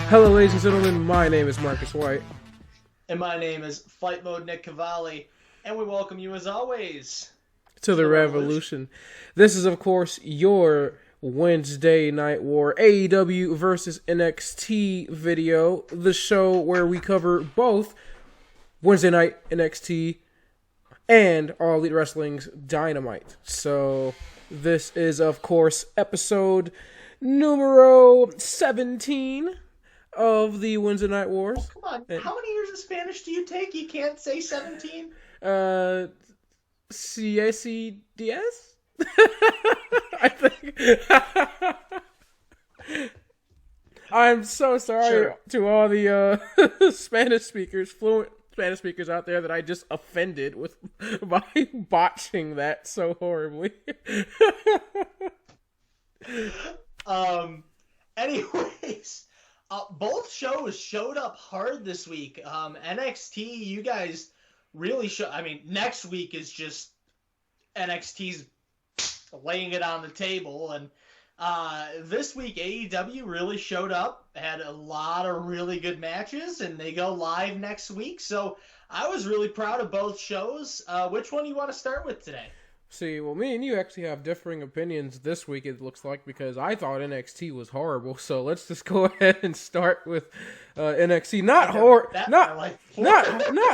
Hello, ladies and gentlemen. My name is Marcus White. And my name is Fight Mode Nick Cavalli. And we welcome you, as always, to the Wrevolution. This is, of course, your Wednesday Night War AEW versus NXT video. The show where we cover both Wednesday Night NXT and All Elite Wrestling's Dynamite. So, this is, of course, episode numero 17 of the Wednesday Night Wars. Oh, come on, how many years of Spanish do you take? You can't say 17? CSEDS? I think. I'm so sorry to all the Spanish speakers, fluent Spanish speakers out there that I just offended by botching that so horribly. Anyways, both shows showed up hard this week. NXT, you guys really show. I mean, next week is just NXT's laying it on the table, and this week AEW really showed up, had a lot of really good matches, and they go live next week. So I was really proud of both shows. Which one do you want to start with today? See, well, me and you actually have differing opinions this week, it looks like, because I thought NXT was horrible. So let's just go ahead and start with NXT. Not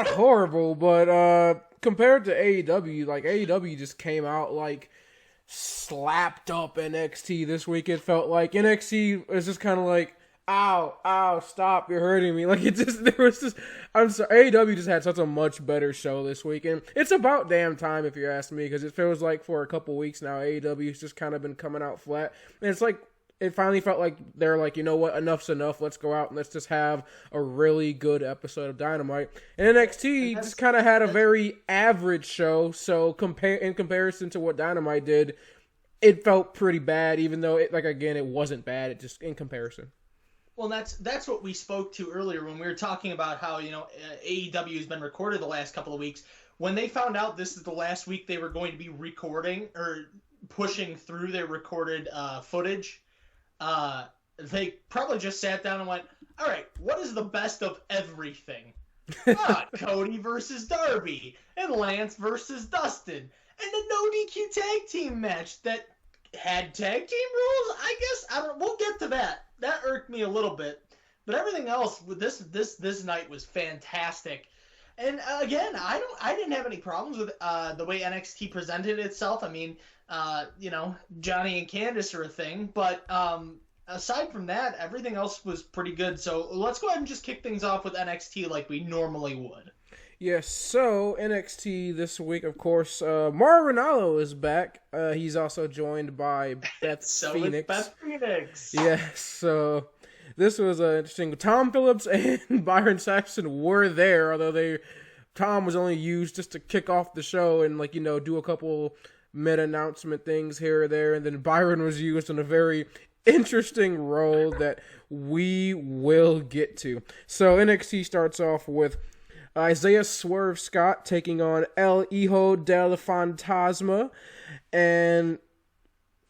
horrible, but compared to AEW, like AEW just came out like slapped up NXT this week. It felt like NXT was just kind of like, ow, stop, you're hurting me. Like, I'm sorry, AEW just had such a much better show this week, and it's about damn time if you ask me, because it feels like for a couple weeks now, AEW's just kind of been coming out flat, and it's like, it finally felt like they're like, you know what, enough's enough, let's go out and let's just have a really good episode of Dynamite. And NXT just kind of had a very average show, so in comparison to what Dynamite did, it felt pretty bad, even though, it wasn't bad, it just, in comparison. Well, that's what we spoke to earlier when we were talking about how, AEW has been recorded the last couple of weeks. When they found out this is the last week they were going to be recording or pushing through their recorded footage, they probably just sat down and went, all right, what is the best of everything? Cody versus Darby and Lance versus Dustin and the no DQ tag team match that had tag team rules? I guess, we'll get to that. That irked me a little bit, but everything else with this night was fantastic. And again, I didn't have any problems with the way NXT presented itself. I mean, Johnny and Candice are a thing, but aside from that, everything else was pretty good. So let's go ahead and just kick things off with NXT like we normally would. Yes, so NXT this week, of course, Mauro Ranallo is back. He's also joined by Beth Phoenix. Beth Phoenix. Yes, so this was interesting. Tom Phillips and Byron Saxton were there, although Tom was only used just to kick off the show and do a couple mid-announcement things here or there, and then Byron was used in a very interesting role that we will get to. So NXT starts off with Isaiah Swerve Scott taking on El Hijo del Fantasma, and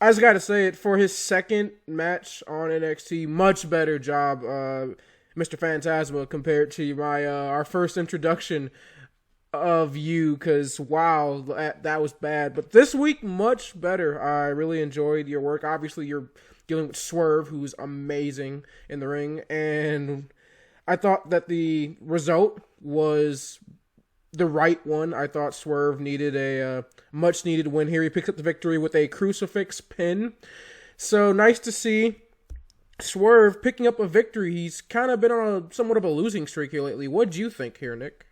I just gotta say it, for his second match on NXT, much better job, Mr. Phantasma, compared to our first introduction of you, because wow, that was bad. But this week, much better. I really enjoyed your work. Obviously, you're dealing with Swerve, who's amazing in the ring, and I thought that the result was the right one. I thought Swerve needed a much-needed win here. He picks up the victory with a crucifix pin. So nice to see Swerve picking up a victory. He's kind of been on somewhat of a losing streak here lately. What do you think here, Nick?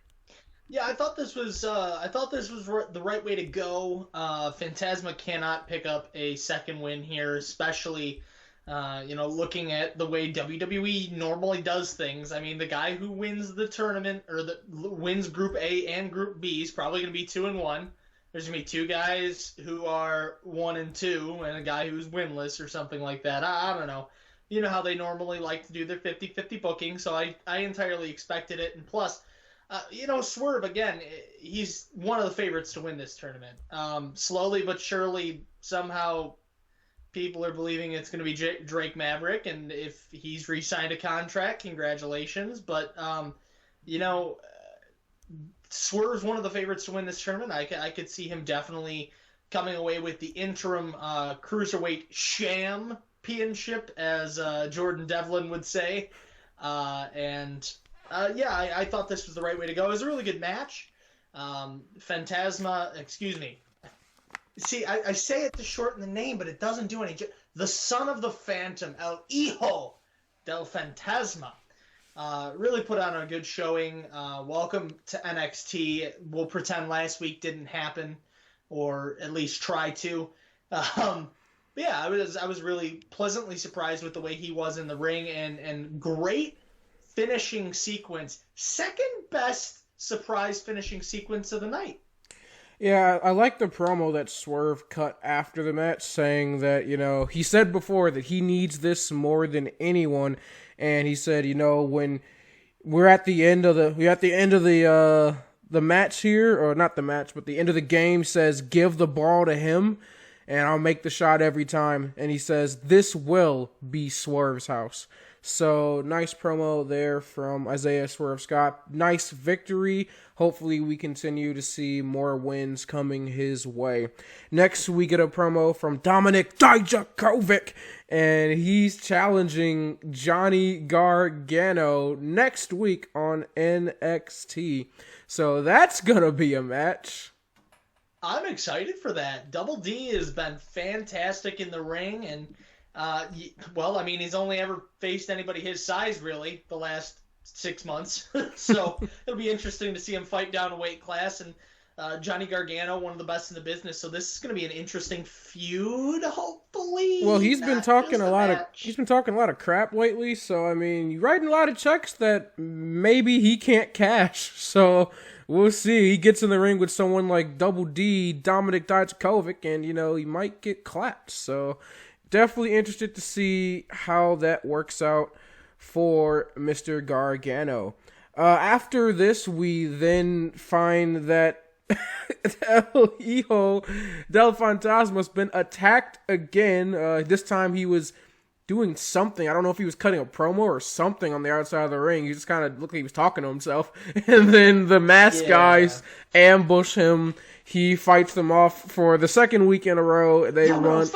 Yeah, I thought this was the right way to go. Phantasma cannot pick up a second win here, especially looking at the way WWE normally does things. I mean, the guy who wins the tournament or wins Group A and Group B is probably going to be 2-1. There's going to be two guys who are 1-2 and a guy who's winless or something like that. I don't know. You know how they normally like to do their 50-50 booking, so I entirely expected it. And plus, Swerve, again, he's one of the favorites to win this tournament. Slowly but surely, somehow people are believing it's going to be Drake Maverick, and if he's re-signed a contract, congratulations. But Swerve's one of the favorites to win this tournament. I could see him definitely coming away with the interim cruiserweight championship, as Jordan Devlin would say. I thought this was the right way to go. It was a really good match. Excuse me. See, I say it to shorten the name, but it doesn't do any. The Son of the Phantom, El Hijo del Fantasma, really put on a good showing. Welcome to NXT. We'll pretend last week didn't happen, or at least try to. I was really pleasantly surprised with the way he was in the ring, and great finishing sequence. Second best surprise finishing sequence of the night. Yeah, I like the promo that Swerve cut after the match, saying that, he said before that he needs this more than anyone, and he said, when we're at the end of the match here, or not the match, but the end of the game, says give the ball to him, and I'll make the shot every time. And he says this will be Swerve's house. So, nice promo there from Isaiah Swerve Scott. Nice victory. Hopefully we continue to see more wins coming his way. Next, we get a promo from Dominik Dijakovic, and he's challenging Johnny Gargano next week on NXT. So, that's going to be a match. I'm excited for that. Double D has been fantastic in the ring, and he's only ever faced anybody his size, really, the last 6 months. So it'll be interesting to see him fight down a weight class. And Johnny Gargano, one of the best in the business. So this is going to be an interesting feud, hopefully. Well, he's been talking a lot of crap lately. So you're writing a lot of checks that maybe he can't cash. So we'll see. He gets in the ring with someone like Double D, Dominik Dijakovic, and he might get clapped. So definitely interested to see how that works out for Mr. Gargano. After this, we then find that El Hijo del Fantasma has been attacked again. This time he was doing something. I don't know if he was cutting a promo or something on the outside of the ring. He just kind of looked like he was talking to himself. And then the masked guys ambush him. He fights them off for the second week in a row. They run.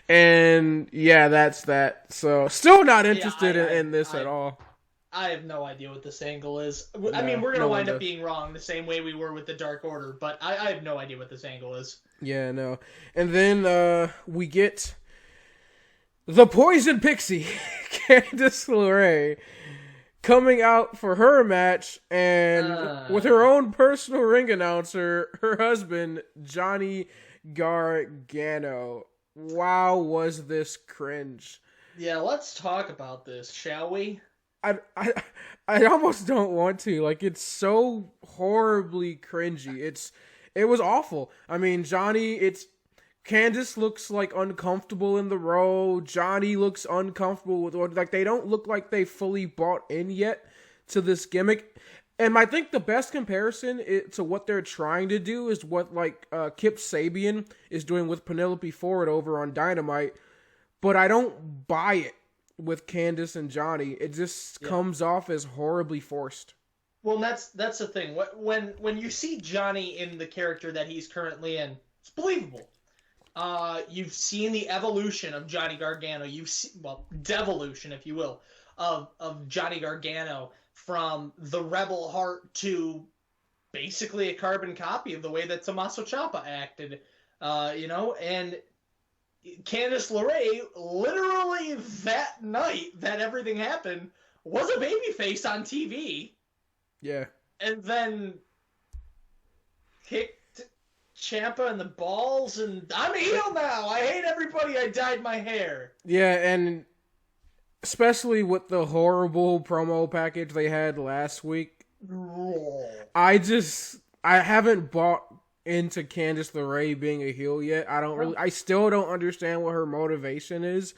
And that's that. So still not interested in this at all. I have no idea what this angle is. We're going to wind up being wrong the same way we were with the Dark Order, but I have no idea what this angle is. Yeah, no. And then we get the Poison Pixie, Candice LeRae, coming out for her match, and with her own personal ring announcer, her husband, Johnny Gargano. Wow, was this cringe. Yeah, let's talk about this, shall we? I almost don't want to. It's so horribly cringy. It was awful. Candice looks uncomfortable in the role. Johnny looks uncomfortable with they don't look like they fully bought in yet to this gimmick. And I think the best comparison to what they're trying to do is what Kip Sabian is doing with Penelope Ford over on Dynamite. But I don't buy it with Candice and Johnny. It just comes off as horribly forced. Well, that's the thing. When you see Johnny in the character that he's currently in, it's believable. You've seen the evolution of Johnny Gargano. Devolution, if you will, of Johnny Gargano from the rebel heart to basically a carbon copy of the way that Tommaso Ciampa acted. And Candice LeRae, literally that night that everything happened, was a babyface on TV. Yeah. And then kicked Ciampa in the balls, and I'm a heel now. I hate everybody. I dyed my hair. Yeah, and especially with the horrible promo package they had last week. I haven't bought into Candice LeRae being a heel yet. I still don't understand what her motivation is.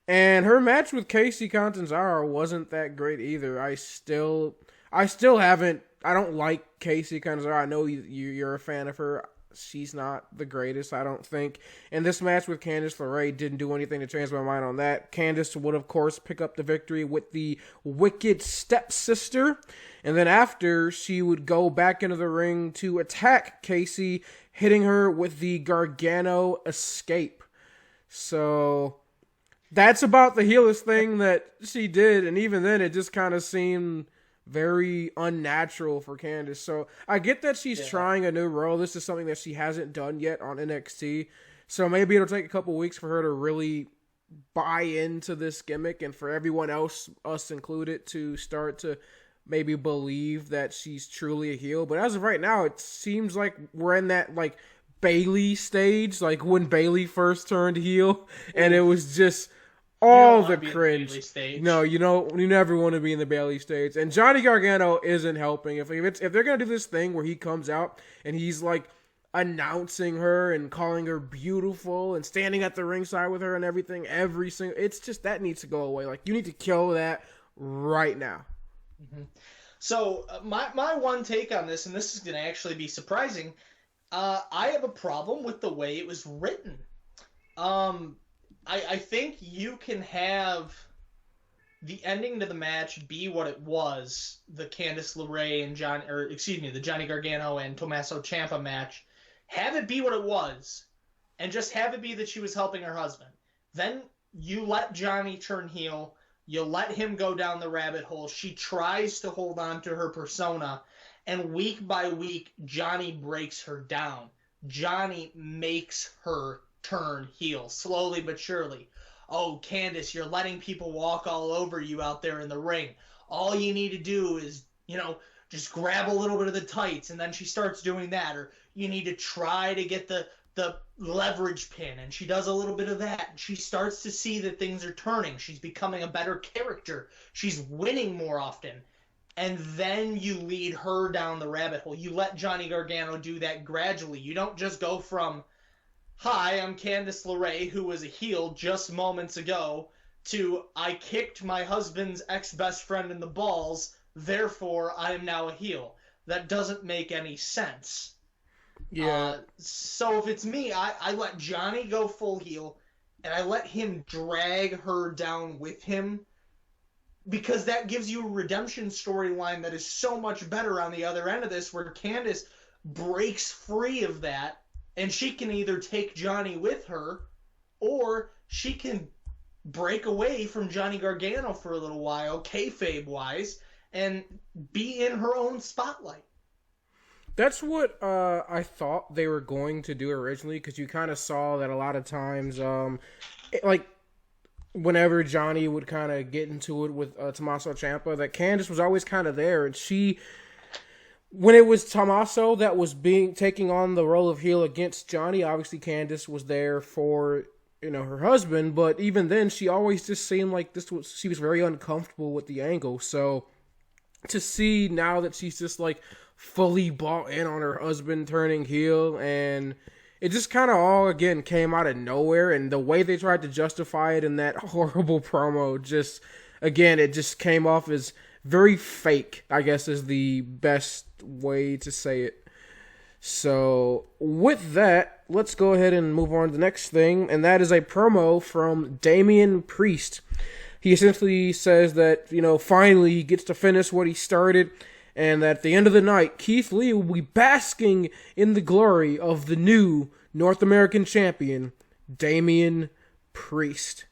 And her match with Casey Catanzaro wasn't that great either. I still haven't. I don't like Casey Catanzaro. I know you're a fan of her. she's not the greatest, I don't think. And this match with Candice LeRae didn't do anything to change my mind on that. Candice would, of course, pick up the victory with the Wicked Stepsister. And then after, she would go back into the ring to attack Casey, hitting her with the Gargano Escape. So that's about the heelest thing that she did. And even then, it just kind of seemed very unnatural for Candice. So I get that she's trying a new role. This is something that she hasn't done yet on NXT. So maybe it'll take a couple weeks for her to really buy into this gimmick and for everyone else, us included, to start to maybe believe that she's truly a heel. But as of right now, it seems like we're in that like Bayley stage, like when Bayley first turned heel, and it was just all the cringe. No, you never want to be in the Bayley stage. And Johnny Gargano isn't helping. If they're gonna do this thing where he comes out and he's like announcing her and calling her beautiful and standing at the ringside with her and everything, it's just that needs to go away. Like, you need to kill that right now. Mm-hmm. So my one take on this, and this is gonna actually be surprising, I have a problem with the way it was written. I think you can have the ending to the match be what it was, the Candice LeRae and the Johnny Gargano and Tommaso Ciampa match. Have it be what it was, and just have it be that she was helping her husband. Then you let Johnny turn heel. You let him go down the rabbit hole. She tries to hold on to her persona, and week by week, Johnny breaks her down. Johnny makes her turn heel, slowly but surely. Oh, Candice, you're letting people walk all over you out there in the ring. All you need to do is, just grab a little bit of the tights, and then she starts doing that. Or you need to try to get the leverage pin, and she does a little bit of that. She starts to see that things are turning. She's becoming a better character. She's winning more often. And then you lead her down the rabbit hole. You let Johnny Gargano do that gradually. You don't just go from, hi, I'm Candice LeRae, who was a heel just moments ago, to I kicked my husband's ex-best friend in the balls, therefore I am now a heel. That doesn't make any sense. Yeah. So if it's me, I let Johnny go full heel, and I let him drag her down with him, because that gives you a redemption storyline that is so much better on the other end of this, where Candice breaks free of that, and she can either take Johnny with her, or she can break away from Johnny Gargano for a little while, kayfabe-wise, and be in her own spotlight. That's what I thought they were going to do originally, because you kind of saw that a lot of times, whenever Johnny would kind of get into it with Tommaso Ciampa, that Candice was always kind of there, and when it was Tommaso that was taking on the role of heel against Johnny, obviously Candice was there for her husband, but even then she always just seemed like she was very uncomfortable with the angle. So to see now that she's just like fully bought in on her husband turning heel, and it just kind of all again came out of nowhere, and the way they tried to justify it in that horrible promo, it just came off as very fake, I guess is the best way to say it. So with that, let's go ahead and move on to the next thing, and that is a promo from Damian Priest. He essentially says that, finally he gets to finish what he started, and that at the end of the night, Keith Lee will be basking in the glory of the new North American champion, Damian Priest.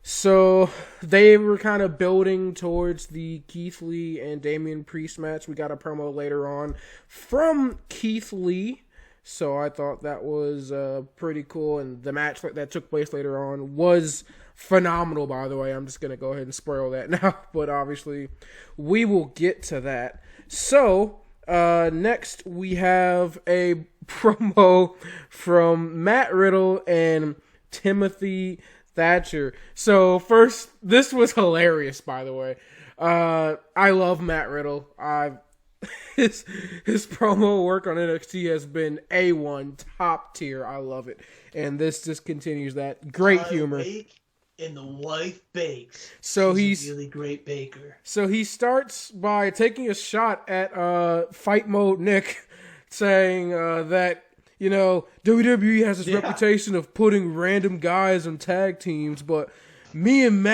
So they were kind of building towards the Keith Lee and Damian Priest match. We got a promo later on from Keith Lee, so I thought that was pretty cool. And the match that took place later on was phenomenal, by the way. I'm just going to go ahead and spoil that now, but obviously we will get to that. So next we have a promo from Matt Riddle and Timothy Thatcher. So first, this was hilarious, by the way. I love Matt Riddle. His promo work on NXT has been A1, top tier. I love it. And this just continues that. Great humor. And the wife bakes. So he's a really great baker. So he starts by taking a shot at Fight Mode Nick, saying that, WWE has this reputation of putting random guys on tag teams, but me and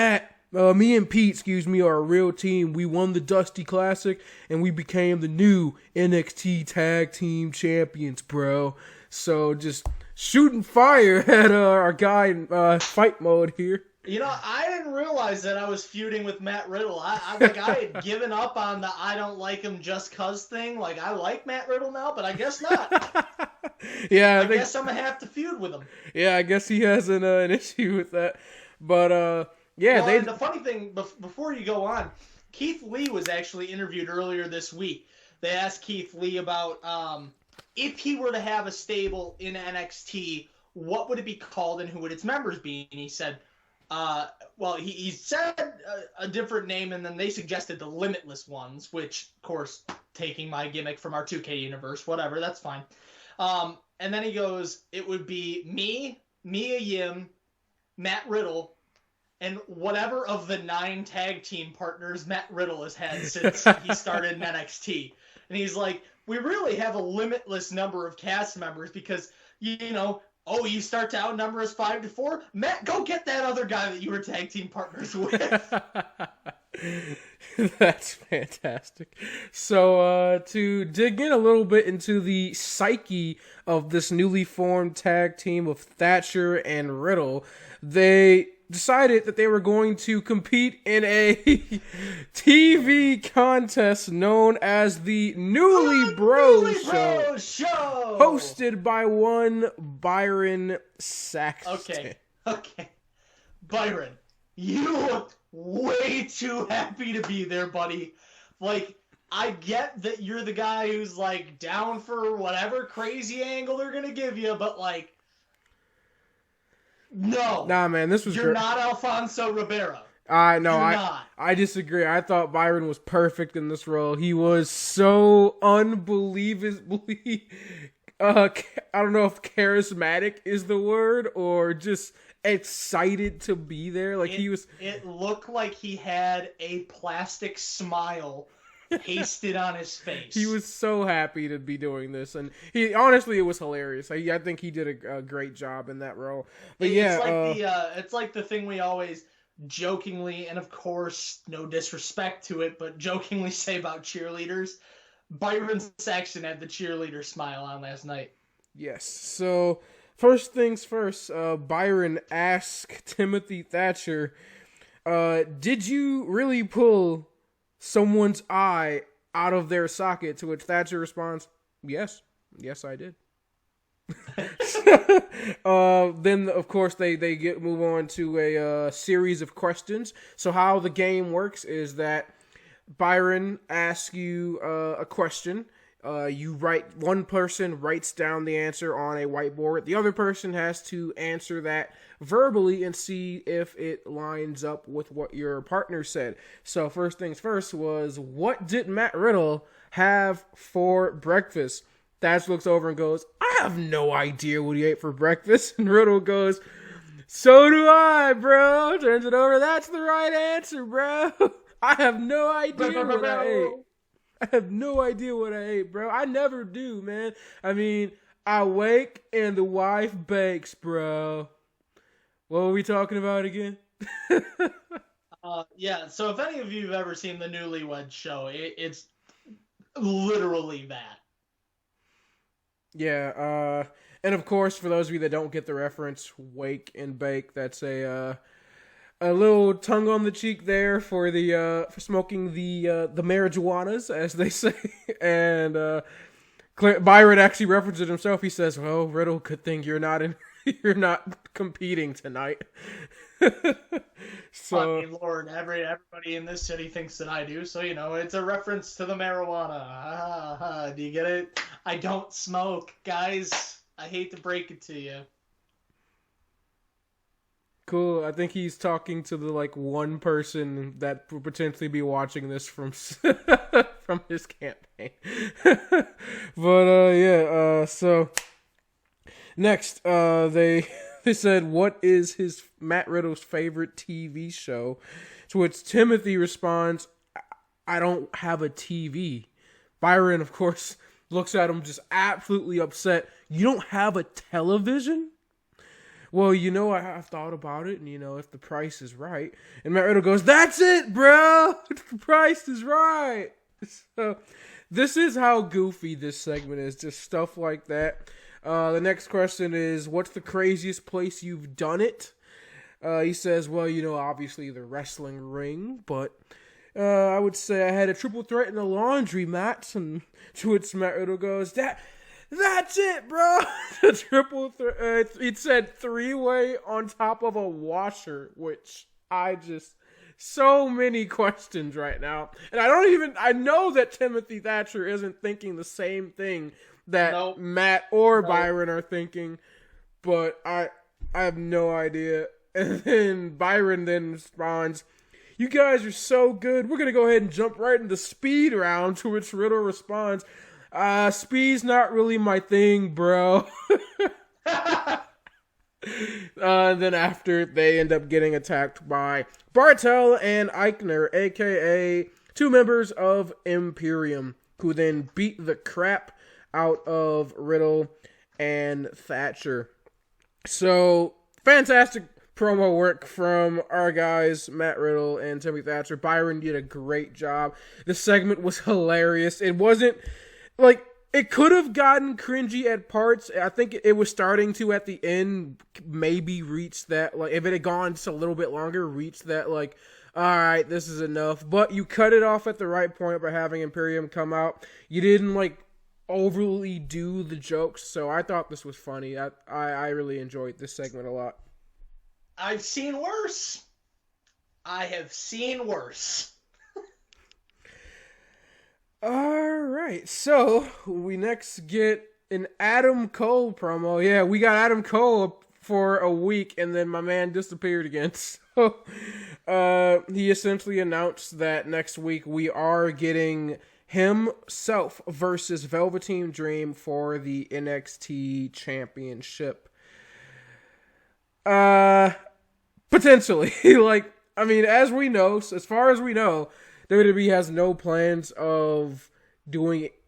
Pete, are a real team. We won the Dusty Classic, and we became the new NXT Tag Team Champions, bro. So just shooting fire at our guy in fight mode here. I didn't realize that I was feuding with Matt Riddle. I had given up on the I don't like him just cuz thing. Like, I like Matt Riddle now, but I guess not. Yeah, I guess I'm going to have to feud with him. Yeah, I guess he has an issue with that. But, and the funny thing, before you go on, Keith Lee was actually interviewed earlier this week. They asked Keith Lee about if he were to have a stable in NXT, what would it be called and who would its members be? And he said, he said a different name, and then they suggested the Limitless ones, which, of course, taking my gimmick from our 2K universe, whatever, that's fine. And then he goes, it would be me, Mia Yim, Matt Riddle, and whatever of the 9 tag team partners Matt Riddle has had since he started in NXT. And he's like, we really have a limitless number of cast members because, you start to outnumber us 5-4? Matt, go get that other guy that you were tag team partners with. That's fantastic. So, to dig in a little bit into the psyche of this newly formed tag team of Thatcher and Riddle, they decided that they were going to compete in a TV contest known as the Newly Bro Show, hosted by one Byron Saxton. Okay. Byron, you looked way too happy to be there, buddy. Like, I get that you're the guy who's, like, down for whatever crazy angle they're gonna give you, but, like, no. Nah, man, this was You're not Alfonso Ribeiro. I disagree. I thought Byron was perfect in this role. He was so unbelievably, I don't know if charismatic is the word, or just excited to be there. Like, it looked like he had a plastic smile pasted on his face. He was so happy to be doing this, and it was hilarious. I think he did a great job in that role. But it's like the thing we always jokingly, and of course no disrespect to it, but jokingly say about cheerleaders. Byron Saxton had the cheerleader smile on last night. Yes. So first things first, Byron asked Timothy Thatcher, did you really pull someone's eye out of their socket? To which Thatcher responds, yes, I did. Then of course they move on to a series of questions. So how the game works is that Byron asks you a question. One person writes down the answer on a whiteboard. The other person has to answer that verbally and see if it lines up with what your partner said. So first things first was, what did Matt Riddle have for breakfast? Thatch looks over and goes, I have no idea what he ate for breakfast. And Riddle goes, so do I, bro. Turns it over. That's the right answer, bro. I have no idea what I ate. I have no idea what I ate, bro. I never do, man. I mean, I wake and the wife bakes, bro. What were we talking about again? So if any of you have ever seen the Newlywed Show, it's literally that. Yeah, and of course, for those of you that don't get the reference, wake and bake, that's a little tongue on the cheek there for for smoking the marijuanas, as they say. And Byron actually references it himself. He says, well, Riddle, good thing you're not competing tonight. So, I mean, Lord, everybody in this city thinks that I do, so, it's a reference to the marijuana. Do you get it? I don't smoke, guys. I hate to break it to you. Cool. I think he's talking to the one person that would potentially be watching this from from his campaign. But so next, they said, what is Matt Riddle's favorite TV show? To which Timothy responds, I don't have a TV. Byron, of course, looks at him just absolutely upset. You don't have a television? Well, I've thought about it, and, if the price is right. And Matt Riddle goes, that's it, bro! The price is right! So, this is how goofy this segment is. Just stuff like that. The next question is, what's the craziest place you've done it? He says, well, obviously the wrestling ring, but I would say I had a triple threat in a laundromat, and to which Matt Riddle goes, that's it, bro. The triple threat. It said 3-way on top of a washer, which so many questions right now. And I know that Timothy Thatcher isn't thinking the same thing that Matt or Byron are thinking, but I have no idea. And then Byron then responds, you guys are so good. We're going to go ahead and jump right into speed round, to which Riddle responds, speed's not really my thing, bro. Then after, they end up getting attacked by Bartel and Eichner, a.k.a. 2 members of Imperium, who then beat the crap out of Riddle and Thatcher. So, fantastic promo work from our guys, Matt Riddle and Timothy Thatcher. Byron did a great job. This segment was hilarious. It wasn't, it could have gotten cringy at parts. I think it was starting to, at the end, maybe reach that, if it had gone just a little bit longer, reach that, alright, this is enough. But you cut it off at the right point by having Imperium come out. You didn't, overly do the jokes, so I thought this was funny. I really enjoyed this segment a lot. I've seen worse. I have seen worse. Alright, so we next get an Adam Cole promo. Yeah, we got Adam Cole for a week, and then my man disappeared again. So he essentially announced that next week we are getting himself versus Velveteen Dream for the NXT Championship. Potentially. As we know, as far as we know, WWE has no plans of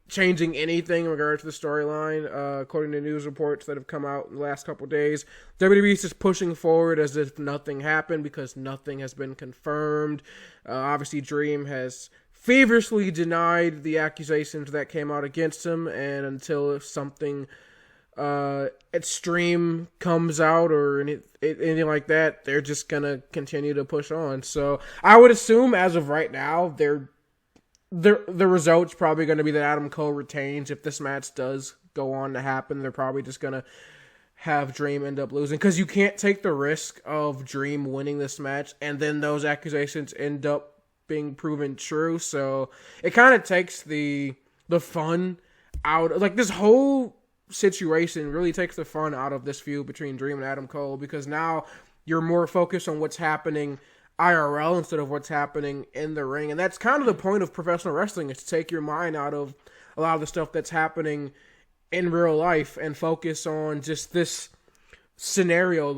changing anything in regards to the storyline, according to news reports that have come out in the last couple of days. WWE is just pushing forward as if nothing happened because nothing has been confirmed. Obviously, Dream has feverishly denied the accusations that came out against him, and until something extreme comes out or anything like that, they're just gonna continue to push on. So I would assume as of right now, the result's probably going to be that Adam Cole retains. If this match does go on to happen, they're probably just going to have Dream end up losing, because you can't take the risk of Dream winning this match and then those accusations end up being proven true. So it kind of takes the fun out. This whole situation really takes the fun out of this feud between Dream and Adam Cole, because now you're more focused on what's happening IRL instead of what's happening in the ring. And that's kind of the point of professional wrestling, is to take your mind out of a lot of the stuff that's happening in real life and focus on just this scenario,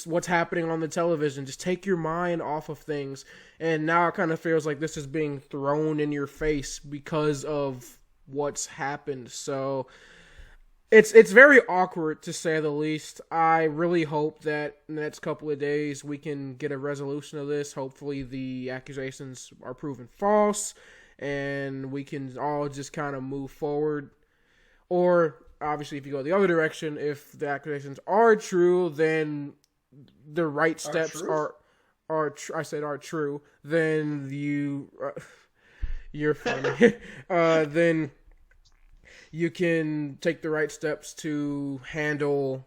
what's happening on the television. Just take your mind off of things. And now it kind of feels like this is being thrown in your face because of what's happened. So it's very awkward, to say the least. I really hope that in the next couple of days we can get a resolution of this. Hopefully the accusations are proven false and we can all just kind of move forward. Or, obviously, if you go the other direction, if the accusations are true, then the right steps are true, then you're funny. Then you can take the right steps to handle,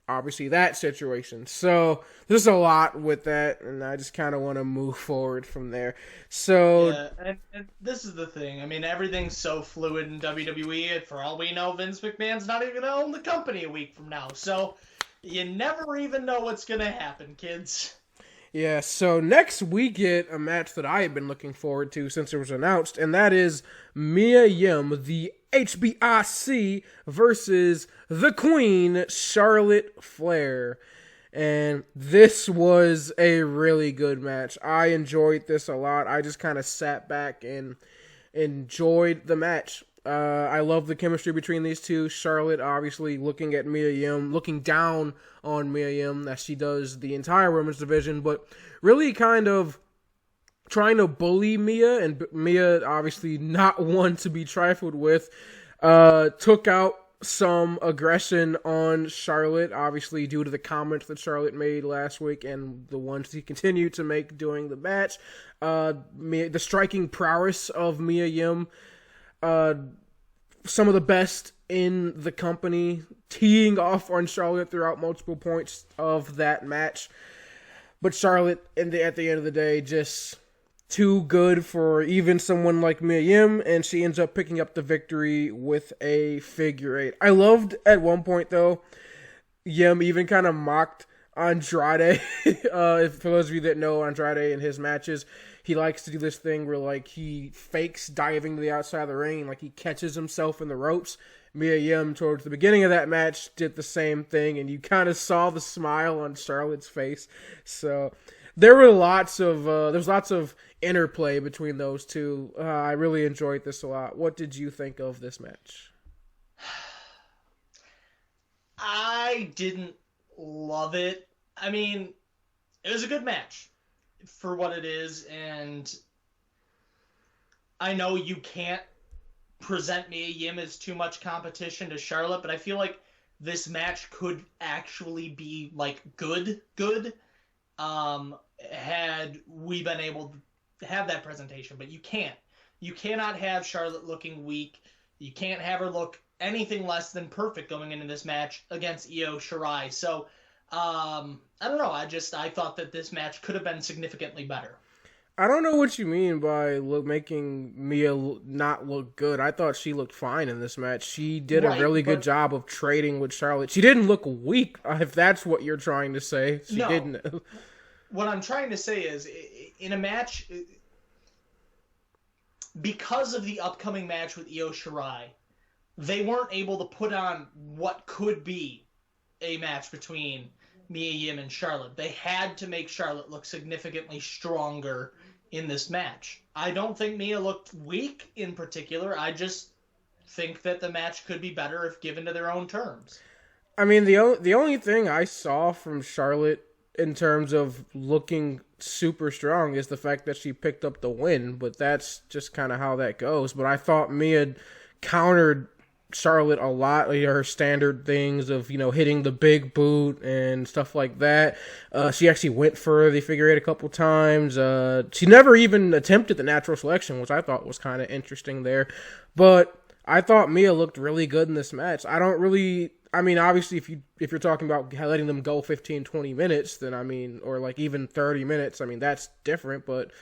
obviously, that situation. So there's a lot with that, and I just kind of want to move forward from there. So yeah, and this is the thing. I mean, everything's so fluid in WWE. For all we know, Vince McMahon's not even going to own the company a week from now. So you never even know what's going to happen, kids. Yeah, so next we get a match that I have been looking forward to since it was announced, and that is Mia Yim, the HBIC, versus the Queen, Charlotte Flair. And this was a really good match. I enjoyed this a lot. I just kind of sat back and enjoyed the match. I love the chemistry between these two. Charlotte obviously looking at Mia Yim, looking down on Mia Yim as she does the entire women's division, but really kind of trying to bully Mia, and Mia obviously not one to be trifled with. Took out some aggression on Charlotte, obviously due to the comments that Charlotte made last week and the ones he continued to make during the match. The striking prowess of Mia Yim, some of the best in the company, teeing off on Charlotte throughout multiple points of that match. But Charlotte, at the end of the day, just too good for even someone like Mia Yim, and she ends up picking up the victory with a figure eight. I loved at one point, though, Yim even kind of mocked Andrade. For those of you that know Andrade in his matches, he likes to do this thing where like he fakes diving to the outside of the ring, like he catches himself in the ropes. Mia Yim, towards the beginning of that match, did the same thing, and you kind of saw the smile on Charlotte's face. So there was lots of interplay between those two. I really enjoyed this a lot. What did you think of this match? I didn't love it. I mean, it was a good match for what it is, and I know you can't present Mia Yim as too much competition to Charlotte, but I feel like this match could actually be like good had we been able to have that presentation, but you can't. You cannot have Charlotte looking weak. You can't have her look anything less than perfect going into this match against Io Shirai. So, I don't know. I thought that this match could have been significantly better. I don't know what you mean by making Mia not look good. I thought she looked fine in this match. She did a really good job of trading with Charlotte. She didn't look weak, if that's what you're trying to say. She didn't. What I'm trying to say is, in a match, because of the upcoming match with Io Shirai, they weren't able to put on what could be a match between Mia Yim and Charlotte. They had to make Charlotte look significantly stronger in this match. I don't think Mia looked weak in particular. I just think that the match could be better if given to their own terms. I mean, the only thing I saw from Charlotte in terms of looking super strong is the fact that she picked up the win, but that's just kind of how that goes. But I thought Mia countered Charlotte a lot, her standard things of, hitting the big boot and stuff like that. She actually went for the figure eight a couple times. She never even attempted the natural selection, which I thought was kind of interesting there. But I thought Mia looked really good in this match. Obviously, if you're talking about letting them go 15, 20 minutes, then or like even 30 minutes, that's different. But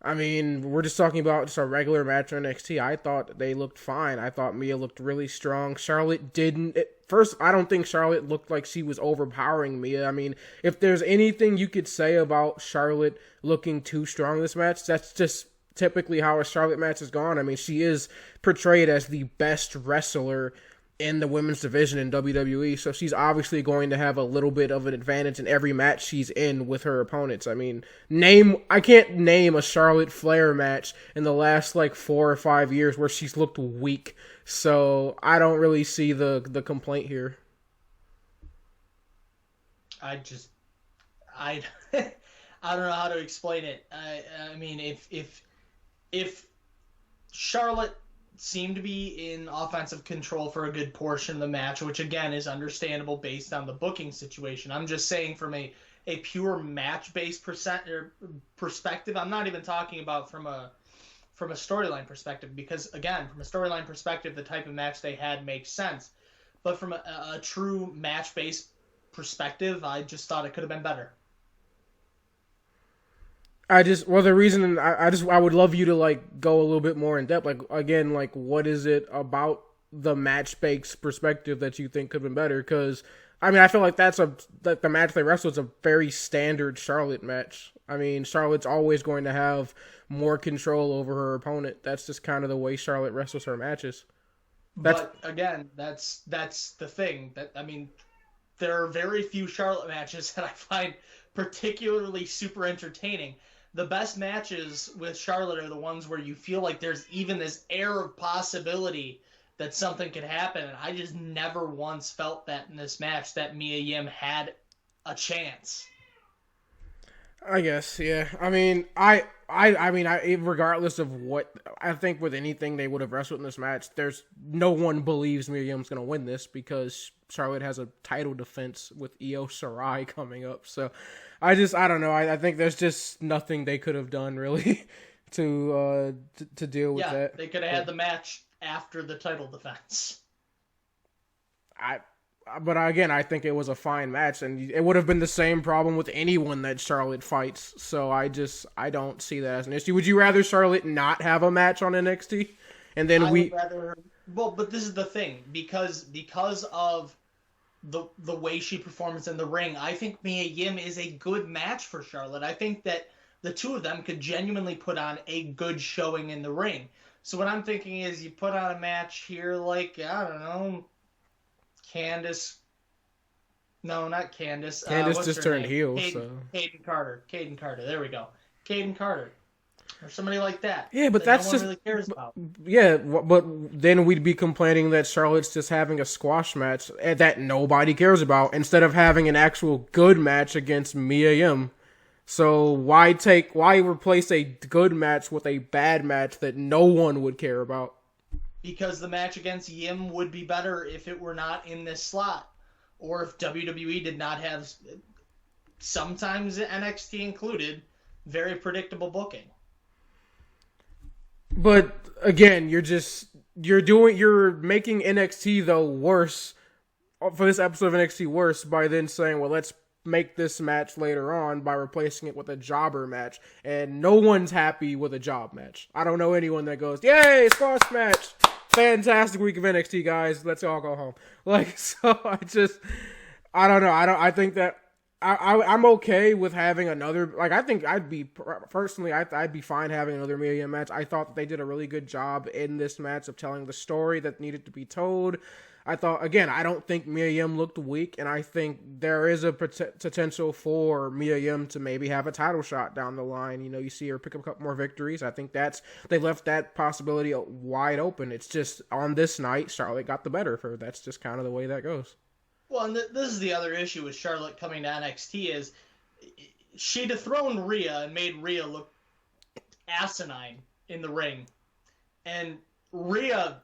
we're just talking about just a regular match on NXT. I thought they looked fine. I thought Mia looked really strong. Charlotte didn't. First, I don't think Charlotte looked like she was overpowering Mia. If there's anything you could say about Charlotte looking too strong in this match, that's just typically how a Charlotte match has gone. She is portrayed as the best wrestler in the women's division in WWE, so she's obviously going to have a little bit of an advantage in every match she's in with her opponents. I can't name a Charlotte Flair match in the last 4 or 5 years where she's looked weak, so I don't really see the complaint here. I don't know how to explain it. If Charlotte seemed to be in offensive control for a good portion of the match, which again is understandable based on the booking situation. I'm just saying from a pure match-based perspective. I'm not even talking about from a storyline perspective, because again, from a storyline perspective, the type of match they had makes sense. But from a true match-based perspective, I just thought it could have been better. The reason I would love you to go a little bit more in depth. What is it about the match-based perspective that you think could have been better? Because I feel like that the match they wrestled is a very standard Charlotte match. Charlotte's always going to have more control over her opponent. That's just kind of the way Charlotte wrestles her matches. But again, that's the thing. There are very few Charlotte matches that I find particularly super entertaining. the best matches with Charlotte are the ones where you feel like there's even this air of possibility that something could happen. And I just never once felt that in this match that Mia Yim had a chance. I guess, yeah. I mean, regardless of what, I think with anything they would have wrestled in this match, there's no one believes Mia Yim's going to win this because Charlotte has a title defense with Io Shirai coming up. So I don't know. I think there's just nothing they could have done really to deal with that. Yeah, they could have had the match after the title defense. But again, I think it was a fine match, and it would have been the same problem with anyone that Charlotte fights. So I don't see that as an issue. Would you rather Charlotte not have a match on NXT, and then would rather? Well, but this is the thing, because of the way she performs in the ring, I think Mia Yim is a good match for Charlotte. I think that the two of them could genuinely put on a good showing in the ring. So what I'm thinking is you put on a match here, like, I don't know, Candice. No, not Candice. Candice just turned heel. Caden Carter. There we go. Caden Carter. Or somebody like that. Yeah, but that's no just one really cares about. Yeah, but then we'd be complaining that Charlotte's just having a squash match that nobody cares about instead of having an actual good match against Mia Yim. So why replace a good match with a bad match that no one would care about? Because the match against Yim would be better if it were not in this slot. Or if WWE did not have, sometimes NXT included, very predictable booking. But again, you're making NXT though worse for this episode of NXT worse by then saying, well, let's make this match later on by replacing it with a jobber match, and no one's happy with a job match. I don't know anyone that goes, yay, squash match, fantastic week of NXT, guys, let's all go home. Like, so I don't know. I think that I'm okay with having another, like, I think I'd be fine having another Mia Yim match. I thought that they did a really good job in this match of telling the story that needed to be told. I thought, again, I don't think Mia Yim looked weak, and I think there is a potential for Mia Yim to maybe have a title shot down the line. You know, you see her pick up a couple more victories. I think they left that possibility wide open. It's just on this night, Charlotte got the better of her. That's just kind of the way that goes. Well, and this is the other issue with Charlotte coming to NXT is she dethroned Rhea and made Rhea look asinine in the ring. And Rhea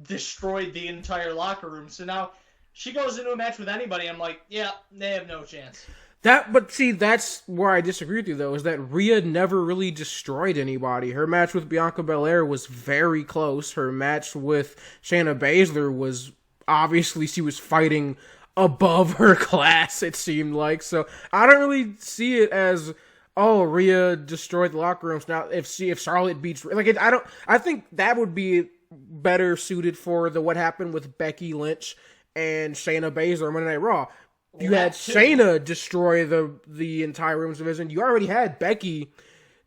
destroyed the entire locker room. So now she goes into a match with anybody. I'm like, yeah, they have no chance. But see, that's where I disagree with you, though, is that Rhea never really destroyed anybody. Her match with Bianca Belair was very close. Her match with Shayna Baszler was, obviously, she was fighting above her class, it seemed like. So I don't really see it as, oh, Rhea destroyed the locker rooms. Now, if Charlotte beats, like, I think that would be better suited for what happened with Becky Lynch and Shayna Baszler on Monday Night Raw. You had Shayna destroy the entire women's division. You already had Becky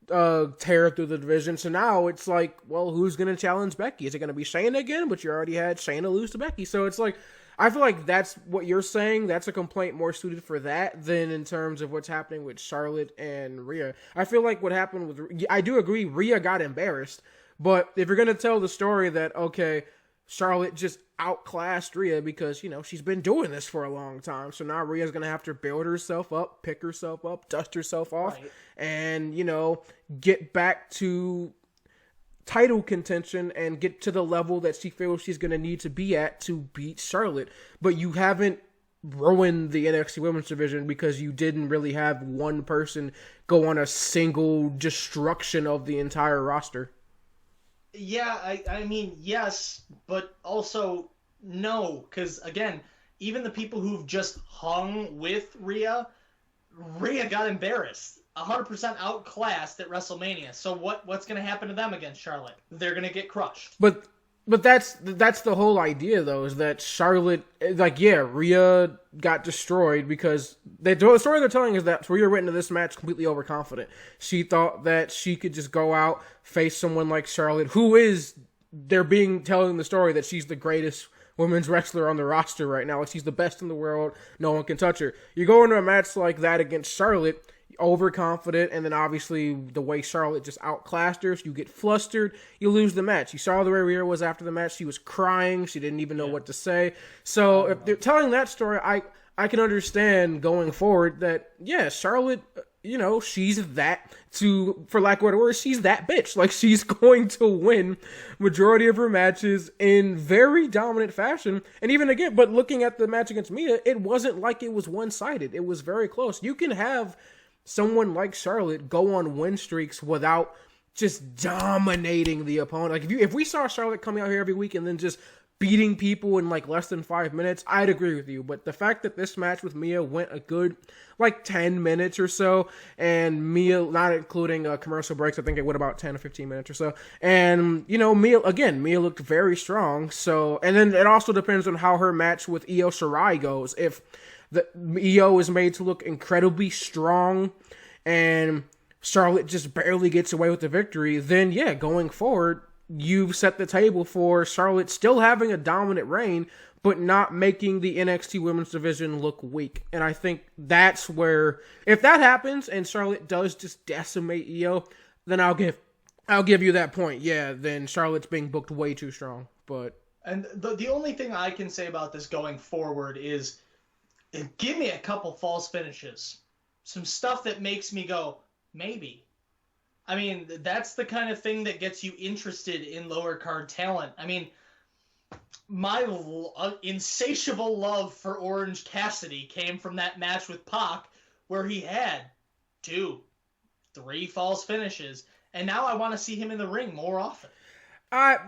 tear through the division. So now it's like, well, who's going to challenge Becky? Is it going to be Shayna again? But you already had Shayna lose to Becky. So it's like, I feel like that's what you're saying. That's a complaint more suited for that than in terms of what's happening with Charlotte and Rhea. I feel like what happened with, I do agree, Rhea got embarrassed. But if you're going to tell the story that, okay, Charlotte just outclassed Rhea because, you know, she's been doing this for a long time. So now Rhea's going to have to build herself up, pick herself up, dust herself off, right, and, you know, get back to title contention and get to the level that she feels she's going to need to be at to beat Charlotte. But you haven't ruined the NXT Women's Division because you didn't really have one person go on a single destruction of the entire roster. Yeah, I mean, yes, but also no, because, again, even the people who've just hung with Rhea got embarrassed. 100% outclassed at WrestleMania. So what's going to happen to them against Charlotte? They're going to get crushed. But that's the whole idea, though, is that Charlotte, like, yeah, Rhea got destroyed because the story they're telling is that Rhea went into this match completely overconfident. She thought that she could just go out, face someone like Charlotte, telling the story that she's the greatest women's wrestler on the roster right now. Like, she's the best in the world. No one can touch her. You go into a match like that against Charlotte, overconfident, and then obviously the way Charlotte just outclassed her, so you get flustered, you lose the match. You saw the way Rhea was after the match. She was crying. She didn't even know what to say. So if they're telling that story, I can understand going forward that, yeah, Charlotte, she's that, for lack of a word, she's that bitch. Like, she's going to win majority of her matches in very dominant fashion. And even again, but looking at the match against Mia, it wasn't like it was one-sided. It was very close. You can have someone like Charlotte go on win streaks without just dominating the opponent. Like, if we saw Charlotte coming out here every week and then just beating people in like less than 5 minutes, I'd agree with you. But the fact that this match with Mia went a good like 10 minutes or so, and Mia, not including commercial breaks, I think it went about 10 or 15 minutes or so. And, Mia looked very strong. So, and then it also depends on how her match with Io Shirai goes. If the Io is made to look incredibly strong and Charlotte just barely gets away with the victory, then yeah, going forward, you've set the table for Charlotte still having a dominant reign, but not making the NXT Women's Division look weak. And I think that's where, if that happens and Charlotte does just decimate Io, then I'll give you that point. Yeah, then Charlotte's being booked way too strong. And the only thing I can say about this going forward is, give me a couple false finishes, some stuff that makes me go, maybe. I mean, that's the kind of thing that gets you interested in lower card talent. I mean, my insatiable love for Orange Cassidy came from that match with Pac, where he had 2, 3 false finishes, and now I want to see him in the ring more often. I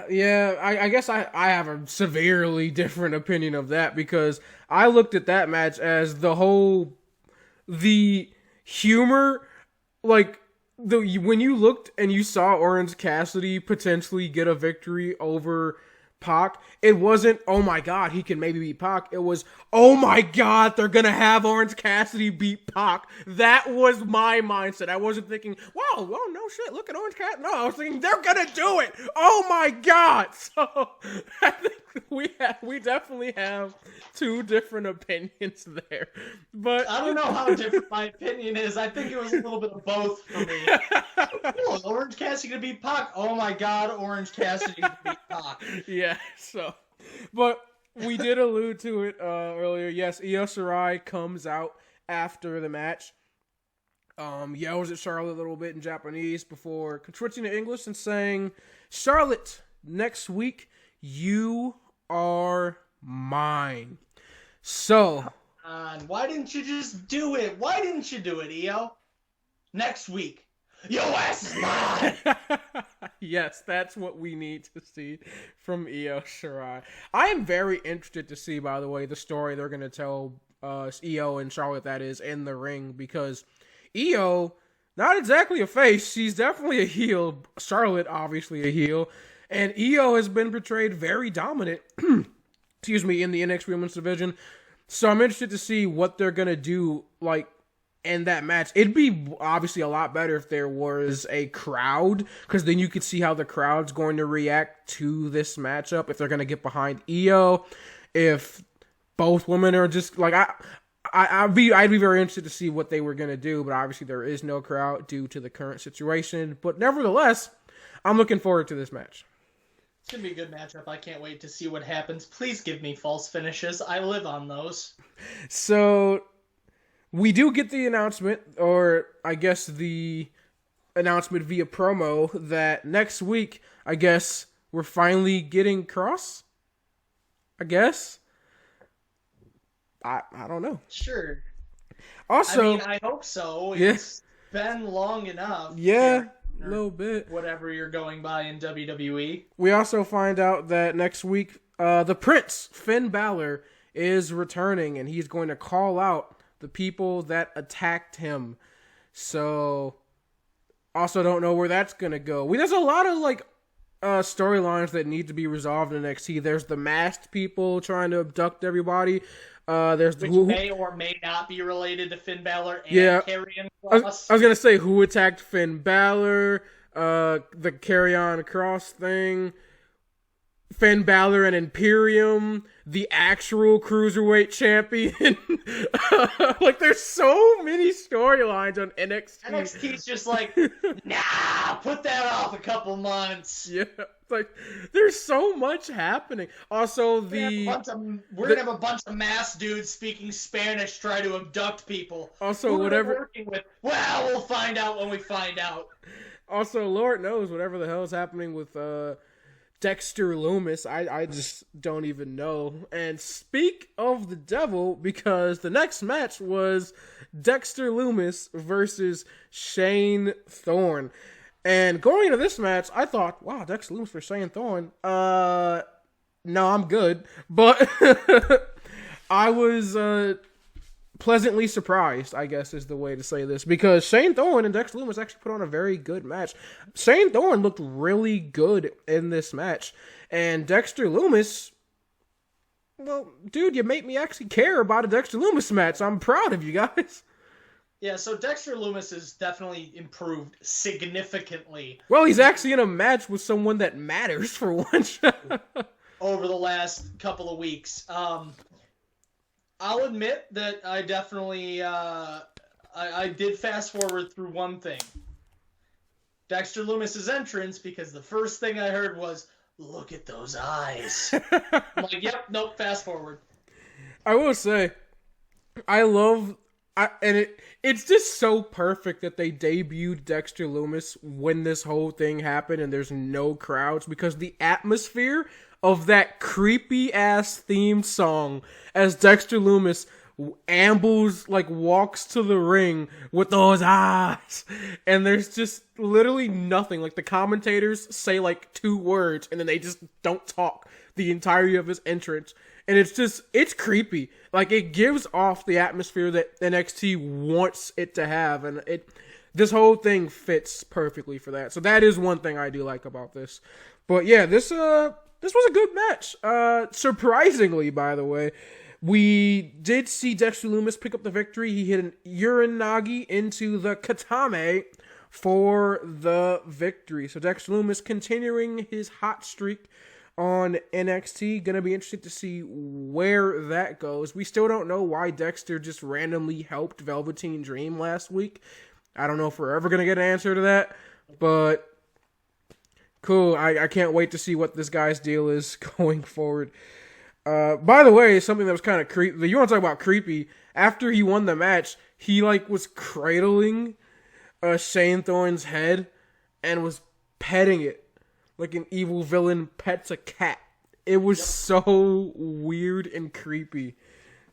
guess I have a severely different opinion of that, because I looked at that match as the humor, like, when you looked and you saw Orange Cassidy potentially get a victory over Pac, it wasn't, oh my god, he can maybe beat Pac. It was, oh my god, they're gonna have Orange Cassidy beat Pac. That was my mindset. I wasn't thinking, wow, oh no shit, look at Orange Cassidy. No, I was thinking, they're gonna do it. Oh my god. So I think we definitely have two different opinions there. But I don't know how different my opinion is. I think it was a little bit of both for me. Oh, Orange Cassidy gonna beat Pac. Oh my god, Orange Cassidy gonna beat Pac. Yeah, so, but we did allude to it earlier. Yes, Io Shirai comes out after the match, yells at Charlotte a little bit in Japanese before switching to English and saying, "Charlotte, next week you are mine." So, why didn't you just do it? Why didn't you do it, Io? Next week, your ass is mine. Yes, that's what we need to see from Io Shirai. I am very interested to see, by the way, the story they're going to tell Io and Charlotte, that is, in the ring, because Io, not exactly a face, she's definitely a heel. Charlotte, obviously a heel. And Io has been portrayed very dominant, excuse me, in the NXT Women's Division. So I'm interested to see what they're going to do, like, in that match. It'd be obviously a lot better if there was a crowd, because then you could see how the crowd's going to react to this matchup, if they're going to get behind Io, if both women are just, like, I'd be very interested to see what they were going to do, but obviously there is no crowd due to the current situation. But nevertheless, I'm looking forward to this match. It's going to be a good matchup. I can't wait to see what happens. Please give me false finishes. I live on those. So, we do get the announcement, or I guess the announcement via promo, that next week, I guess, we're finally getting Cross? I guess? I don't know. Sure. Also, I mean, I hope so. It's been long enough. Yeah, a little bit. Whatever you're going by in WWE. We also find out that next week, the Prince, Finn Balor, is returning, and he's going to call out the people that attacked him. So, also don't know where that's going to go. There's a lot of, like, storylines that need to be resolved in NXT. There's the masked people trying to abduct everybody. Which may or may not be related to Finn Balor and Karrion Kross. I was going to say, who attacked Finn Balor, the Karrion Kross thing. Finn Balor and Imperium, the actual Cruiserweight champion. Like, there's so many storylines on NXT. NXT's just like, nah, put that off a couple months. Yeah, like, there's so much happening. Also, we're gonna have a bunch of masked dudes speaking Spanish try to abduct people. Also, who whatever. We're working with. Well, we'll find out when we find out. Also, Lord knows whatever the hell is happening with Dexter Lumis. I just don't even know. And speak of the devil, because the next match was Dexter Lumis versus Shane Thorne. And going into this match, I thought, wow, Dexter Lumis versus Shane Thorne. No, I'm good. But I was pleasantly surprised, I guess is the way to say this, because Shane Thorne and Dexter Lumis actually put on a very good match. Shane Thorne looked really good in this match, and Dexter Lumis, well, dude, you make me actually care about a Dexter Lumis match. I'm proud of you guys. Yeah, so Dexter Lumis has definitely improved significantly. Well, he's actually in a match with someone that matters for once. Over the last couple of weeks. I'll admit that I definitely I did fast forward through one thing. Dexter Lumis's entrance, because the first thing I heard was, look at those eyes. I'm like, yep, nope, fast forward. I will say, it's just so perfect that they debuted Dexter Lumis when this whole thing happened and there's no crowds, because the atmosphere of that creepy ass theme song as Dexter Lumis walks to the ring with those eyes, and there's just literally nothing. Like, the commentators say like 2 words and then they just don't talk the entirety of his entrance, and it's creepy. Like, it gives off the atmosphere that NXT wants it to have, and this whole thing fits perfectly for that. So that is one thing I do like about this. But yeah, this was a good match. Surprisingly, by the way, we did see Dexter Lumis pick up the victory. He hit an Uranagi into the Katame for the victory. So Dexter Lumis continuing his hot streak on NXT. Gonna be interesting to see where that goes. We still don't know why Dexter just randomly helped Velveteen Dream last week. I don't know if we're ever gonna get an answer to that, but cool. I can't wait to see what this guy's deal is going forward. By the way, something that was kind of creepy. You want to talk about creepy? After he won the match, he was cradling Shane Thorne's head and was petting it like an evil villain pets a cat. It was so weird and creepy.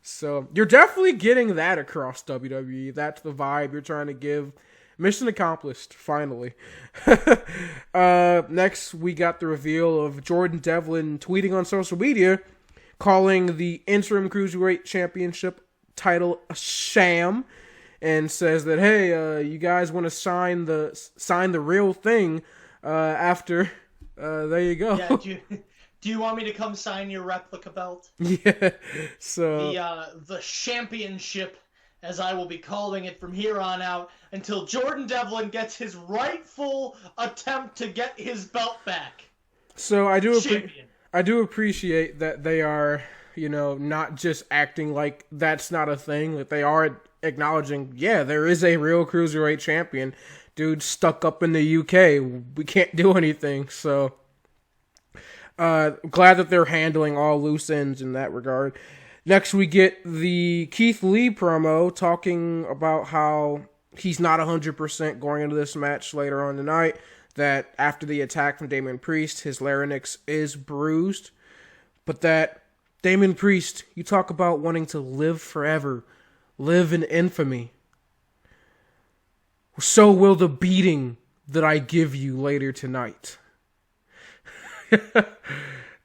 So you're definitely getting that across WWE. That's the vibe you're trying to give. Mission accomplished, finally. Next, we got the reveal of Jordan Devlin tweeting on social media, calling the interim Cruiserweight Championship title a sham, and says that, hey, you guys want to sign the real thing after. There you go. Yeah, do you want me to come sign your replica belt? Yeah. So the championship, as I will be calling it from here on out, until Jordan Devlin gets his rightful attempt to get his belt back. So I do appreciate that they are, not just acting like that's not a thing, that they are acknowledging, yeah, there is a real Cruiserweight champion. Dude stuck up in the UK. We can't do anything, so glad that they're handling all loose ends in that regard. Next, we get the Keith Lee promo talking about how he's not 100% going into this match later on tonight, that after the attack from Damian Priest, his larynx is bruised, but that Damian Priest, you talk about wanting to live forever, live in infamy. So will the beating that I give you later tonight.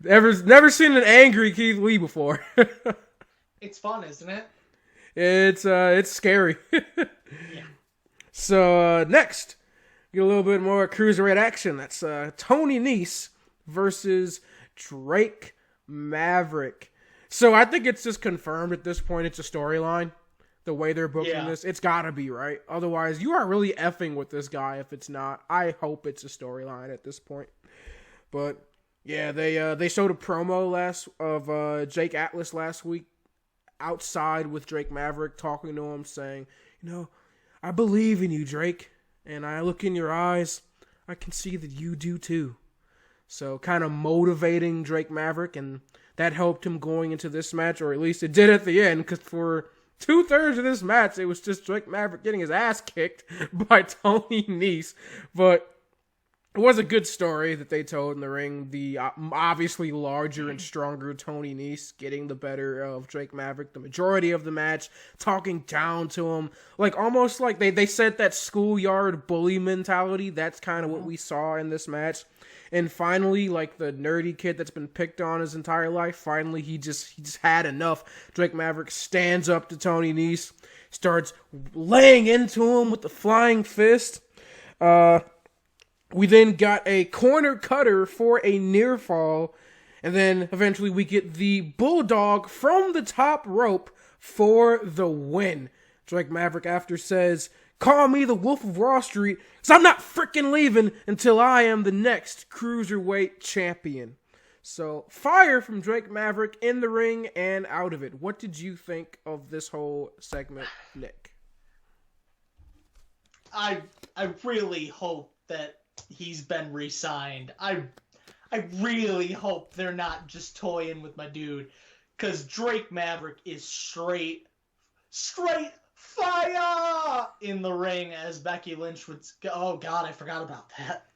Never seen an angry Keith Lee before. It's fun, isn't it? It's scary. Yeah. So next, get a little bit more Cruiserweight action. That's Tony Nese versus Drake Maverick. So I think it's just confirmed at this point. It's a storyline. The way they're booking this, it's gotta be, right? Otherwise, you are really effing with this guy if it's not. I hope it's a storyline at this point. But Yeah, they showed a promo of Jake Atlas last week outside with Drake Maverick, talking to him, saying, I believe in you, Drake, and I look in your eyes, I can see that you do too. So kind of motivating Drake Maverick, and that helped him going into this match, or at least it did at the end, because for 2/3 of this match, it was just Drake Maverick getting his ass kicked by Tony Nese. But it was a good story that they told in the ring. The obviously larger and stronger Tony Nese getting the better of Drake Maverick the majority of the match, talking down to him. Like, almost like they said that schoolyard bully mentality. That's kind of what we saw in this match. And finally, like the nerdy kid that's been picked on his entire life, finally he just had enough. Drake Maverick stands up to Tony Nese, starts laying into him with the flying fist. We then got a corner cutter for a near fall, and then eventually we get the bulldog from the top rope for the win. Drake Maverick after says, "Call me the Wolf of Wall Street, because I'm not freaking leaving until I am the next Cruiserweight champion." So, fire from Drake Maverick in the ring and out of it. What did you think of this whole segment, Nick? I really hope that he's been re-signed. I really hope they're not just toying with my dude, because Drake Maverick is straight fire in the ring, as Becky Lynch would go. Oh God, I forgot about that.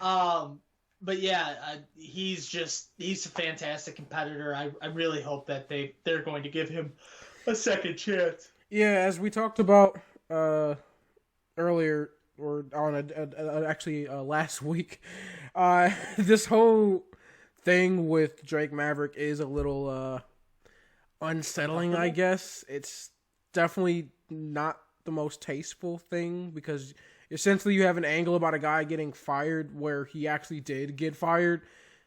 Oh. But yeah, he's a fantastic competitor. I really hope that they're going to give him a second chance. Yeah, as we talked about earlier, or on last week, this whole thing with Drake Maverick is a little unsettling, I guess. It's definitely not the most tasteful thing, because essentially you have an angle about a guy getting fired where he actually did get fired,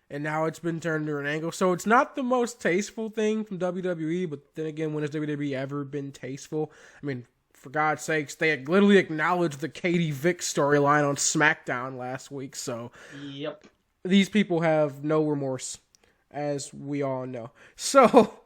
and now it's been turned into an angle. So it's not the most tasteful thing from WWE, but then again, when has WWE ever been tasteful? I mean, for God's sakes, they literally acknowledged the Katie Vick storyline on SmackDown last week, so yep, these people have no remorse, as we all know. So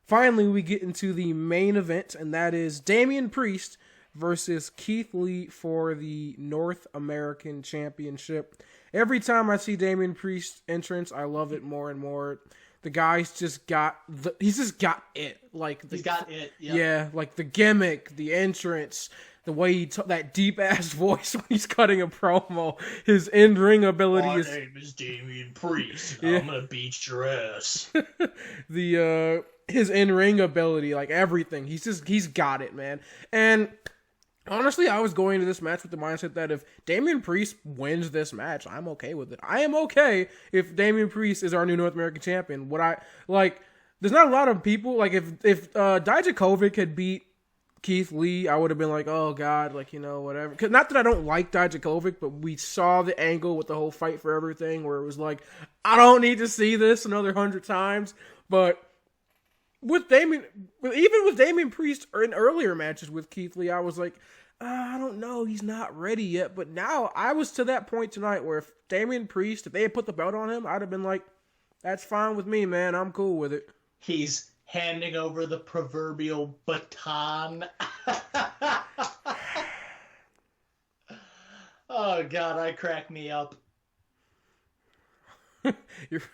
finally, we get into the main event, and that is Damian Priest versus Keith Lee for the North American Championship. Every time I see Damian Priest entrance, I love it more and more. The guy's just got he's just got it. He's got it. Yep. Yeah, like the gimmick, the entrance, the way he that deep ass voice when he's cutting a promo, his in-ring ability. My name is Damian Priest. Yeah. I'm gonna beat your ass. His in-ring ability, like everything, he's got it, man. And honestly, I was going to this match with the mindset that if Damian Priest wins this match, I'm okay with it. I am okay if Damian Priest is our new North American champion. There's not a lot of people, like if Dijakovic had beat Keith Lee, I would have been like, oh God, whatever. 'Cause not that I don't like Dijakovic, but we saw the angle with the whole Fight for Everything where it was like, I don't need to see this another 100 times. But even with Damian Priest or in earlier matches with Keith Lee, I was like, I don't know, he's not ready yet. But now I was to that point tonight where if Damian Priest, if they had put the belt on him, I'd have been like, that's fine with me, man. I'm cool with it. He's handing over the proverbial baton. Oh God, I crack me up.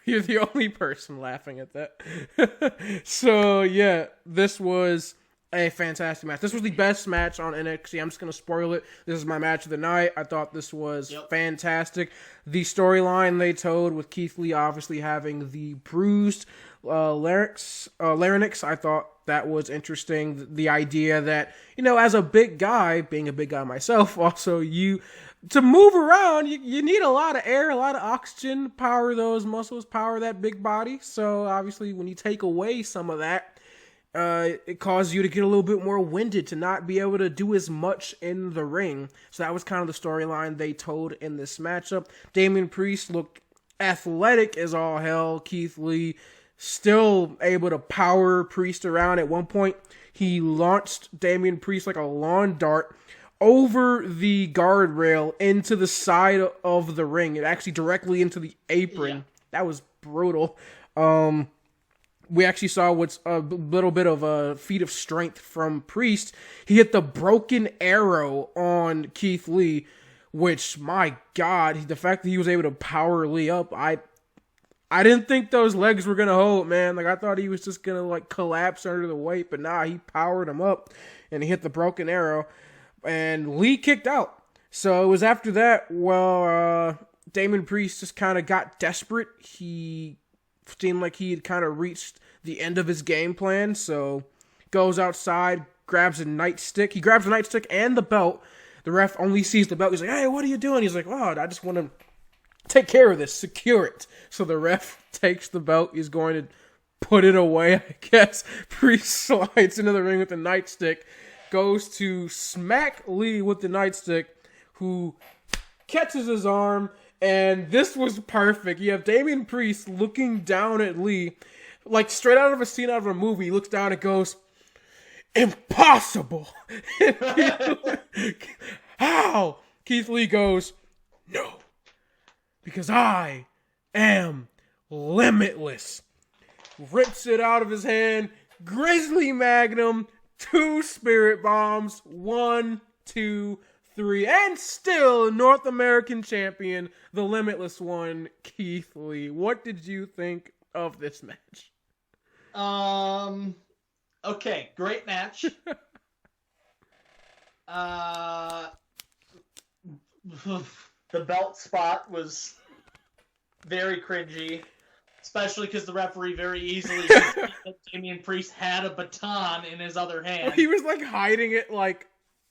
You're the only person laughing at that. So yeah, this was a fantastic match. This was the best match on NXT. I'm just going to spoil it. This is my match of the night. I thought this was fantastic. The storyline they told with Keith Lee obviously having the bruised larynx, I thought that was interesting. The idea that, as a big guy, being a big guy myself, also to move around, you need a lot of air, a lot of oxygen, power those muscles, power that big body. So obviously when you take away some of that, it causes you to get a little bit more winded, to not be able to do as much in the ring. So that was kind of the storyline they told in this matchup. Damian Priest looked athletic as all hell. Keith Lee still able to power Priest around. At one point, he launched Damian Priest like a lawn dart over the guardrail into the side of the ring. It actually directly into the apron. Yeah. That was brutal. We actually saw what's a little bit of a feat of strength from Priest. He hit the broken arrow on Keith Lee, which, my God, the fact that he was able to power Lee up, I didn't think those legs were going to hold, man. Like, I thought he was just going to, like, collapse under the weight, but nah, he powered him up, and he hit the broken arrow, and Lee kicked out. So it was after that, Damian Priest just kind of got desperate. He seemed like he had kind of reached the end of his game plan, so goes outside, grabs a nightstick. He grabs a nightstick and the belt. The ref only sees the belt. He's like, hey, what are you doing? He's like, oh, I just want to take care of this, secure it. So the ref takes the belt. He's going to put it away, I guess. Priest slides into the ring with the nightstick, goes to smack Lee with the nightstick, who catches his arm. And this was perfect. You have Damian Priest looking down at Lee, like straight out of a scene out of a movie. He looks down and goes, impossible. How? Keith Lee goes, no, because I am limitless. Rips it out of his hand. Grizzly Magnum, 2 Spirit Bombs, 1, 2, 3, and still North American champion, the Limitless one, Keith Lee. What did you think of this match? Okay, great match. The belt spot was very cringy, especially because the referee very easily that Damian Priest had a baton in his other hand. He was like hiding it, like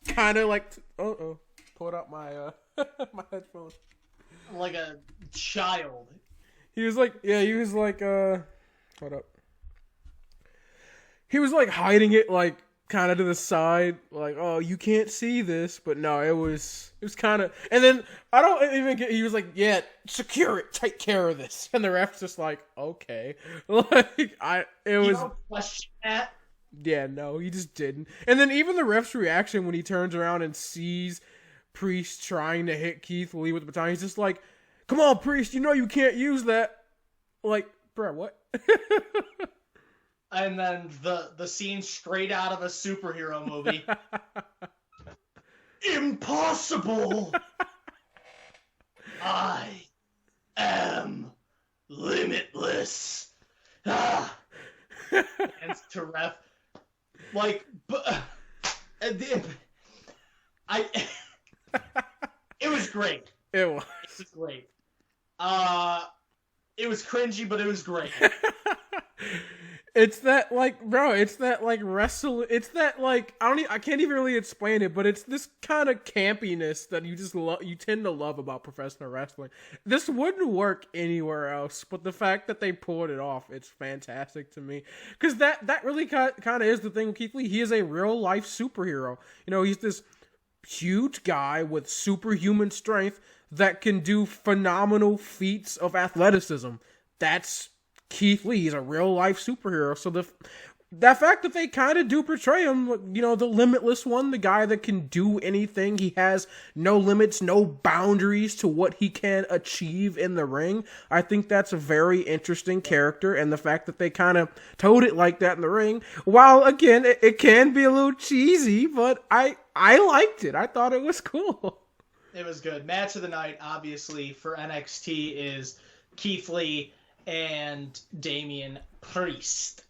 kind of like pulled out my my headphones like a child. He was like hold up. He was like hiding it like kind of to the side, like, oh, you can't see this, but no, it was kind of. And then I don't even get. He was like, yeah, secure it, take care of this, and the ref's just like, okay, like you don't question that. Yeah, no, he just didn't. And then even the ref's reaction when he turns around and sees Priest trying to hit Keith Lee with the baton, he's just like, come on, Priest, you know you can't use that. Like, bro, what? And then the scene straight out of a superhero movie. Impossible! I am limitless. Ah. And to ref. Like, it was great. It was. It was great. It was cringy, but it was great. It's that like, bro. It's that like wrestle. It's that like I can't even really explain it, but it's this kind of campiness that you just you tend to love about professional wrestling. This wouldn't work anywhere else, but the fact that they pulled it off, it's fantastic to me. Because that really kind of is the thing with Keith Lee. He is a real life superhero. You know, he's this huge guy with superhuman strength that can do phenomenal feats of athleticism. That's Keith Lee. He's a real life superhero. So that fact that they kind of do portray him, you know, the limitless one, the guy that can do anything. He has no limits, no boundaries to what he can achieve in the ring. I think that's a very interesting character, and the fact that they kind of told it like that in the ring, while again it can be a little cheesy, but I liked it. I thought it was cool. It was good. Match of the night, obviously, for NXT is Keith Lee and Damian Priest.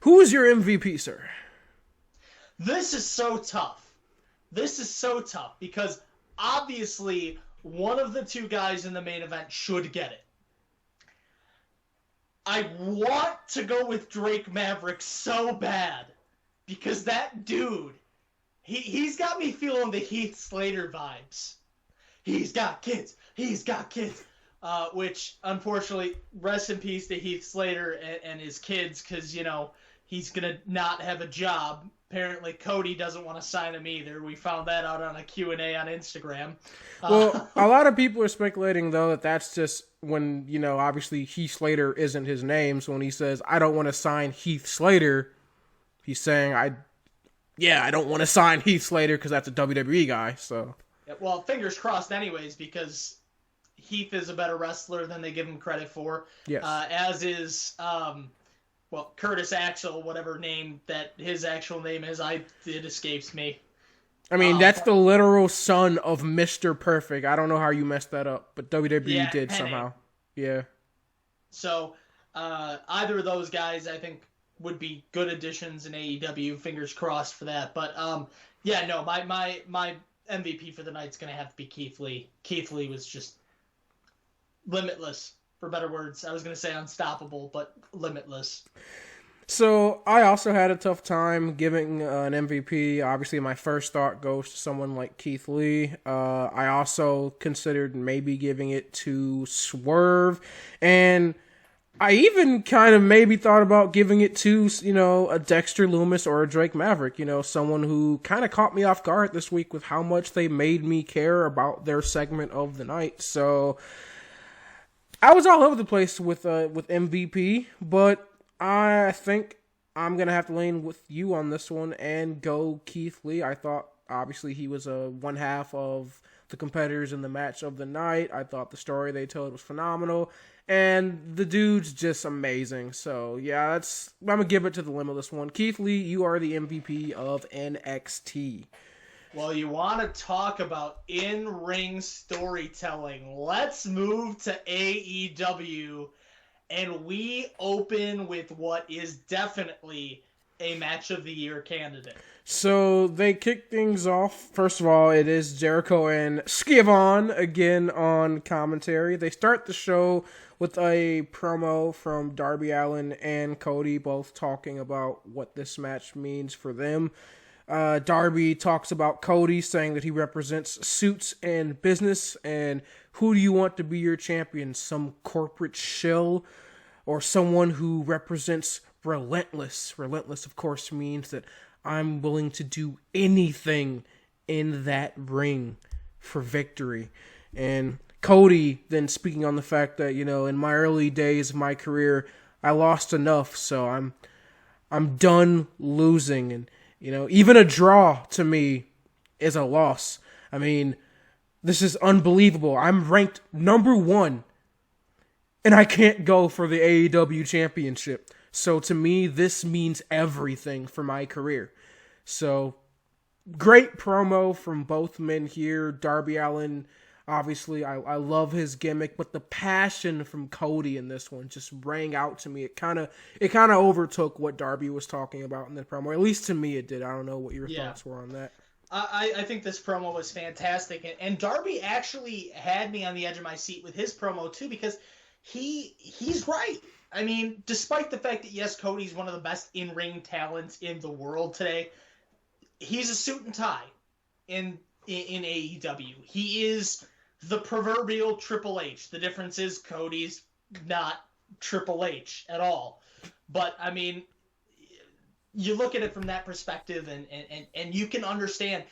Who is your MVP, sir? This is so tough. Because obviously one of the two guys in the main event should get it. I want to go with Drake Maverick so bad because that dude, he's got me feeling the Heath Slater vibes. He's got kids. Which, unfortunately, rest in peace to Heath Slater and his kids, because, you know, he's going to not have a job. Apparently, Cody doesn't want to sign him either. We found that out on a Q&A on Instagram. Well, a lot of people are speculating, though, that that's just when, you know, obviously Heath Slater isn't his name. So when he says, I don't want to sign Heath Slater, he's saying, yeah, I don't want to sign Heath Slater because that's a WWE guy. So, yeah, well, fingers crossed, anyways, because Heath is a better wrestler than they give him credit for. yes. As is, Curtis Axel, whatever name that his actual name is, it escapes me. I mean, that's the literal son of Mr. Perfect. I don't know how you messed that up, but WWE did somehow. Yeah. So, either of those guys, I think, would be good additions in AEW. Fingers crossed for that. But, my MVP for the night's going to have to be Keith Lee. Keith Lee was just limitless, for better words. I was going to say unstoppable, but limitless. So, I also had a tough time giving an MVP. Obviously, my first thought goes to someone like Keith Lee. I also considered maybe giving it to Swerve. And I even kind of maybe thought about giving it to, a Dexter Lumis or a Drake Maverick. Someone who kind of caught me off guard this week with how much they made me care about their segment of the night. So, I was all over the place with MVP, but I think I'm going to have to lean with you on this one and go Keith Lee. I thought, obviously, he was one half of the competitors in the match of the night. I thought the story they told was phenomenal. And the dude's just amazing. So, yeah, I'm going to give it to the limitless one. Keith Lee, you are the MVP of NXT. Well, you want to talk about in-ring storytelling. Let's move to AEW. And we open with what is definitely a match of the year candidate. So they kick things off. First of all, it is Jericho and Skivon again on commentary. They start the show with a promo from Darby Allin and Cody, both talking about what this match means for them. Darby talks about Cody, saying that he represents suits and business, and who do you want to be your champion? Some corporate shill or someone who represents relentless? Relentless, of course, means that I'm willing to do anything in that ring for victory. And Cody then speaking on the fact that, in my early days of my career, I lost enough, so I'm done losing. And, even a draw to me is a loss. I mean, this is unbelievable. I'm ranked number 1, and I can't go for the AEW championship. So to me, this means everything for my career. So, great promo from both men here. Darby Allin, obviously, I love his gimmick, but the passion from Cody in this one just rang out to me. It kind of overtook what Darby was talking about in the promo. At least to me it did. I don't know what your thoughts were on that. I think this promo was fantastic, and Darby actually had me on the edge of my seat with his promo too, because he's right. I mean, despite the fact that, yes, Cody's one of the best in-ring talents in the world today, he's a suit and tie in AEW. He is the proverbial Triple H. The difference is Cody's not Triple H at all. But, I mean, you look at it from that perspective, and you can understand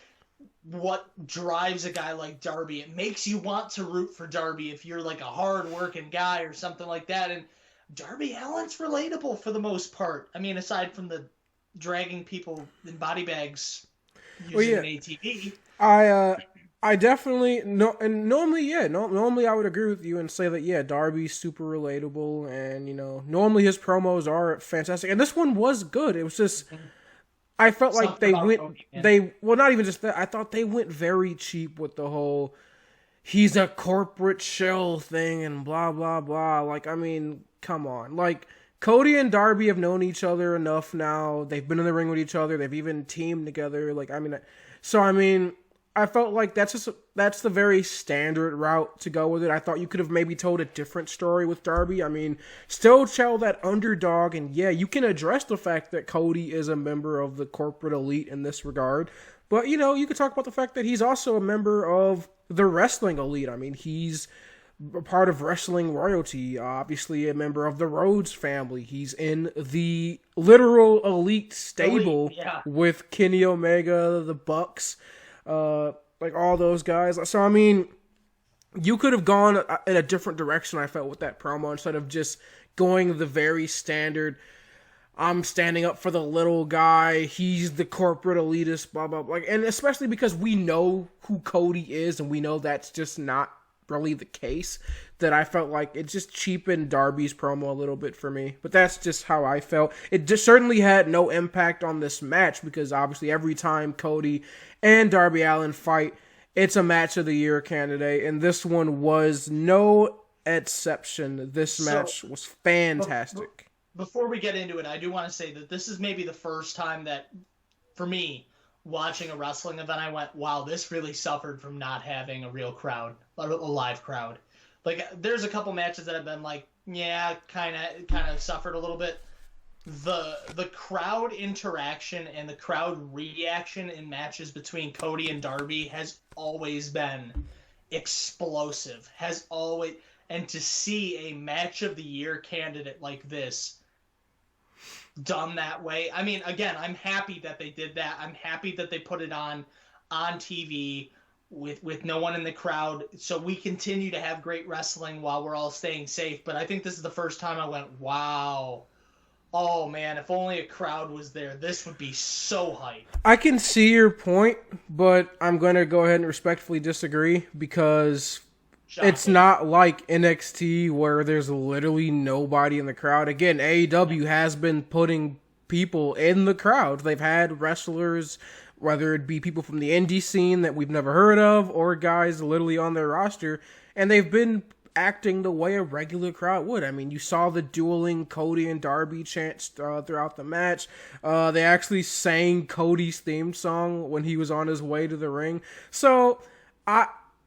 what drives a guy like Darby. It makes you want to root for Darby if you're like a hard-working guy or something like that. And Darby Allin's relatable for the most part. I mean, aside from the dragging people in body bags using an ATV. I definitely normally I would agree with you and say that Darby's super relatable, and normally his promos are fantastic, and this one was good. It was just I felt like not even just that. I thought they went very cheap with the whole he's a corporate shell thing and blah blah blah. Like, I mean, come on. Like, Cody and Darby have known each other enough now. They've been in the ring with each other. They've even teamed together. Like, I felt like that's the very standard route to go with it. I thought you could have maybe told a different story with Darby. I mean, still tell that underdog, and you can address the fact that Cody is a member of the corporate elite in this regard. But, you could talk about the fact that he's also a member of the wrestling elite. I mean, he's a part of wrestling royalty, obviously a member of the Rhodes family. He's in the literal elite stable with Kenny Omega, the Bucks, like all those guys. So, I mean, you could have gone in a different direction, I felt, with that promo, instead of just going the very standard, I'm standing up for the little guy. He's the corporate elitist, blah, blah, blah. And especially because we know who Cody is and we know that's just not really the case, that I felt like it just cheapened Darby's promo a little bit for me. But that's just how I felt. It just certainly had no impact on this match because obviously every time Cody and Darby Allin fight, it's a match of the year candidate. And this one was no exception. This match was fantastic. Before we get into it, I do want to say that this is maybe the first time that, for me, watching a wrestling event, I went, wow, this really suffered from not having a real crowd, a live crowd. Like, there's a couple matches that have been like, yeah, kind of suffered a little bit. The crowd interaction and the crowd reaction in matches between Cody and Darby has always been explosive. And to see a match of the year candidate like this done that way. I mean, again, I'm happy that they did that. I'm happy that they put it on TV with no one in the crowd, so we continue to have great wrestling while we're all staying safe. But I think this is the first time I went, wow, oh man, if only a crowd was there, this would be so hype. I can see your point, but I'm going to go ahead and respectfully disagree because it's not like NXT where there's literally nobody in the crowd. Again, AEW has been putting people in the crowd. They've had wrestlers, whether it be people from the indie scene that we've never heard of or guys literally on their roster, and they've been acting the way a regular crowd would. I mean, you saw the dueling Cody and Darby chants throughout the match. They actually sang Cody's theme song when he was on his way to the ring. So,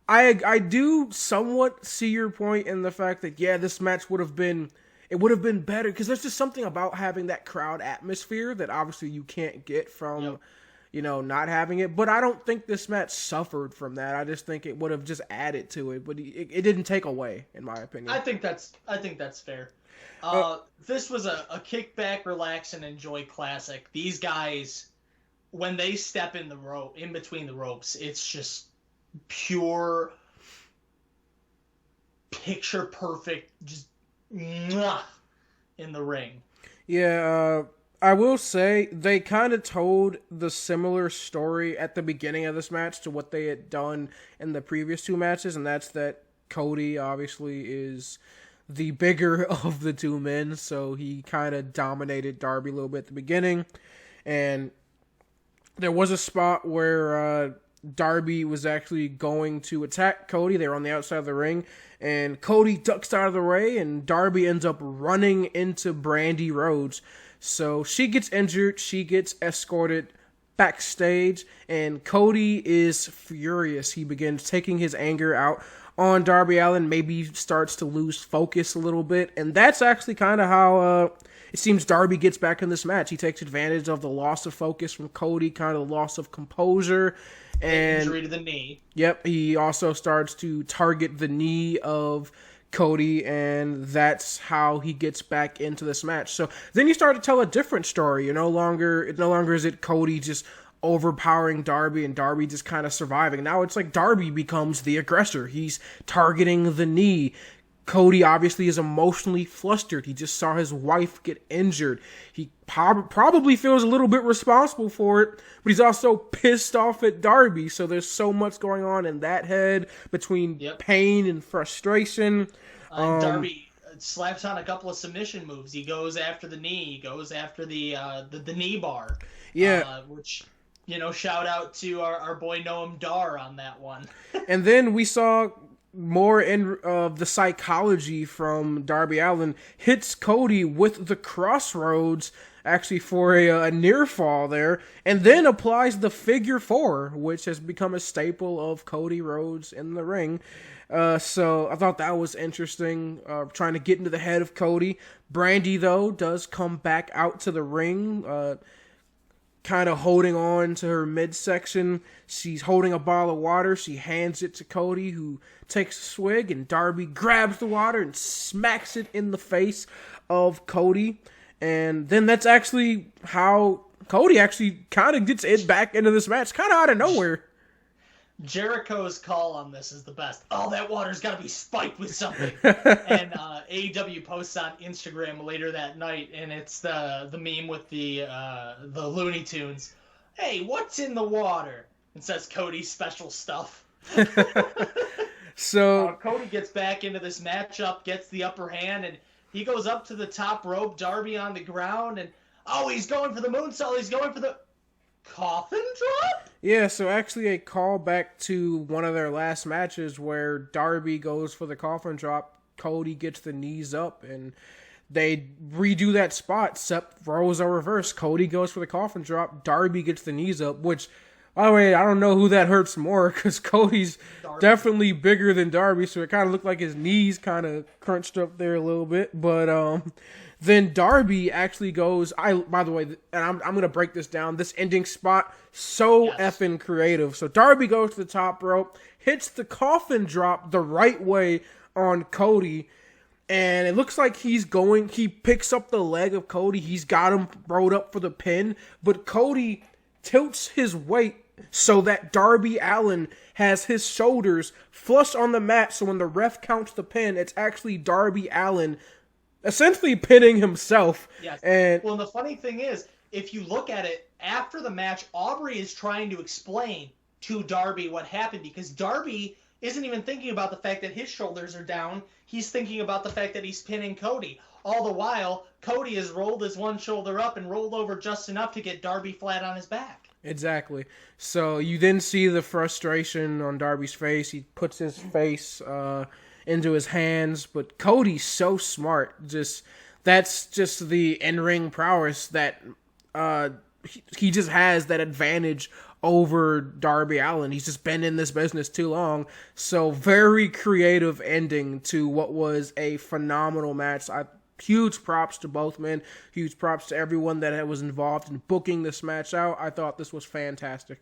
I do somewhat see your point in the fact that, yeah, this match would have been better because there's just something about having that crowd atmosphere that obviously you can't get from, not having it. But I don't think this match suffered from that. I just think it would have just added to it, but it didn't take away, in my opinion. I think that's fair. This was a kick back, relax, and enjoy classic. These guys, when they step in between the ropes, it's just pure, picture perfect, just mwah, in the ring. Yeah, I will say they kind of told the similar story at the beginning of this match to what they had done in the previous two matches, and that's that Cody obviously is the bigger of the two men, so he kind of dominated Darby a little bit at the beginning, and there was a spot where Darby was actually going to attack Cody. They were on the outside of the ring, and Cody ducks out of the way, and Darby ends up running into Brandy Rhodes. So she gets injured. She gets escorted backstage, and Cody is furious. He begins taking his anger out on Darby Allin, maybe starts to lose focus a little bit, and that's actually kind of how it seems Darby gets back in this match. He takes advantage of the loss of focus from Cody, kind of the loss of composure, and injury to the knee. Yep, he also starts to target the knee of Cody, and that's how he gets back into this match. So then you start to tell a different story. No longer is it Cody just overpowering Darby and Darby just kind of surviving. Now it's like Darby becomes the aggressor. He's targeting the knee. Cody obviously is emotionally flustered. He just saw his wife get injured. He probably feels a little bit responsible for it, but he's also pissed off at Darby. So there's so much going on in that head between pain and frustration. Darby slaps on a couple of submission moves. He goes after the knee. He goes after the knee bar. Yeah. Which, shout out to our boy Noam Dar on that one. And then we saw more in the psychology from Darby Allin, hits Cody with the crossroads, actually for a near fall there, and then applies the figure four, which has become a staple of Cody Rhodes in the ring. So I thought that was interesting, trying to get into the head of Cody. Brandy, though, does come back out to the ring, kind of holding on to her midsection. She's holding a bottle of water. She hands it to Cody, who takes a swig, and Darby grabs the water and smacks it in the face of Cody. And then that's actually how Cody actually kind of gets it back into this match, kind of out of nowhere. Jericho's call on this is the best. Oh, that water's got to be spiked with something. And AEW posts on Instagram later that night, and it's the meme with the Looney Tunes. Hey, what's in the water? It says Cody's special stuff. So Cody gets back into this matchup, gets the upper hand, and he goes up to the top rope. Darby on the ground, and he's going for the moonsault. He's going for the coffin drop? Yeah, so actually a callback to one of their last matches where Darby goes for the coffin drop, Cody gets the knees up, and they redo that spot, except throws a reverse. Cody goes for the coffin drop, Darby gets the knees up, which, by the way, I don't know who that hurts more, because Cody's definitely bigger than Darby, so it kind of looked like his knees kind of crunched up there a little bit, but then Darby actually goes, by the way, and I'm going to break this down, this ending spot, so effing creative. So Darby goes to the top rope, hits the coffin drop the right way on Cody, and it looks like he picks up the leg of Cody, he's got him rolled up for the pin, but Cody tilts his weight so that Darby Allin has his shoulders flush on the mat, so when the ref counts the pin, it's actually Darby Allin essentially pinning himself. Yes. And well, the funny thing is, if you look at it, after the match, Aubrey is trying to explain to Darby what happened, because Darby isn't even thinking about the fact that his shoulders are down. He's thinking about the fact that he's pinning Cody. All the while, Cody has rolled his one shoulder up and rolled over just enough to get Darby flat on his back. Exactly. So you then see the frustration on Darby's face. He puts his face into his hands, but Cody's so smart. That's just the in-ring prowess that he just has that advantage over Darby Allin. He's just been in this business too long. So very creative ending to what was a phenomenal match. Huge props to both men. Huge props to everyone that was involved in booking this match out. I thought this was fantastic.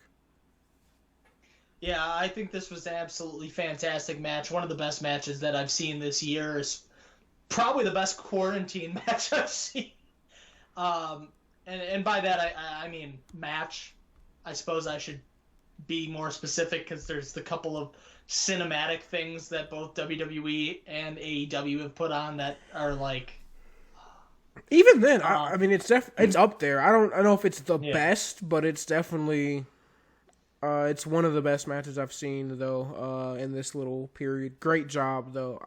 Yeah, I think this was an absolutely fantastic match. One of the best matches that I've seen this year. Is probably the best quarantine match I've seen. And by that, I mean match. I suppose I should be more specific because there's the couple of cinematic things that both WWE and AEW have put on that are like... Even then, I mean, it's up there. I don't know if it's the best, but it's definitely... it's one of the best matches I've seen, though, in this little period. Great job, though,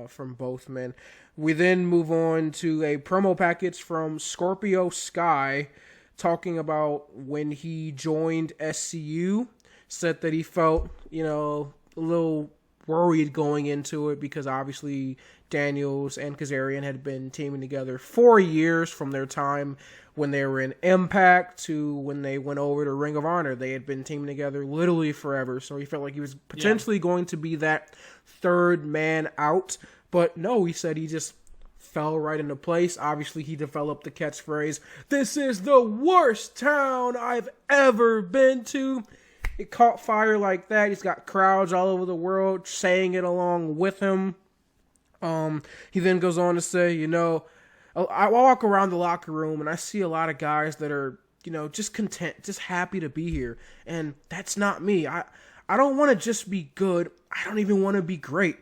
from both men. We then move on to a promo package from Scorpio Sky, talking about when he joined SCU. Said that he felt, a little worried going into it because obviously Daniels and Kazarian had been teaming together 4 years from their time when they were in Impact to when they went over to Ring of Honor. They had been teaming together literally forever, so he felt like he was potentially going to be that third man out. But no, he said he just fell right into place. Obviously, he developed the catchphrase, "This is the worst town I've ever been to." It caught fire like that. He's got crowds all over the world saying it along with him. He then goes on to say, I walk around the locker room and I see a lot of guys that are, just content, just happy to be here. And that's not me. I don't want to just be good. I don't even want to be great.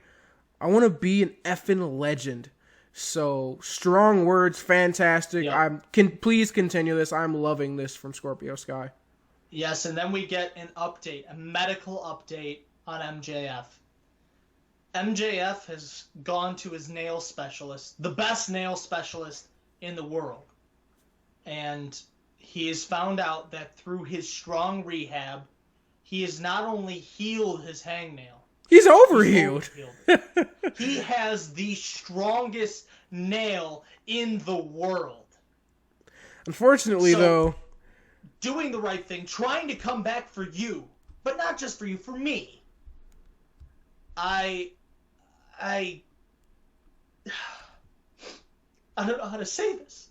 I want to be an effing legend. So, strong words, fantastic. Yep. Please continue this. I'm loving this from Scorpio Sky. Yes, and then we get an update, a medical update on MJF. MJF has gone to his nail specialist, the best nail specialist in the world. And he has found out that through his strong rehab, he has not only healed his hangnail. He's overhealed. He has the strongest nail in the world. Unfortunately, though... Doing the right thing, trying to come back for you, but not just for you, for me. I don't know how to say this.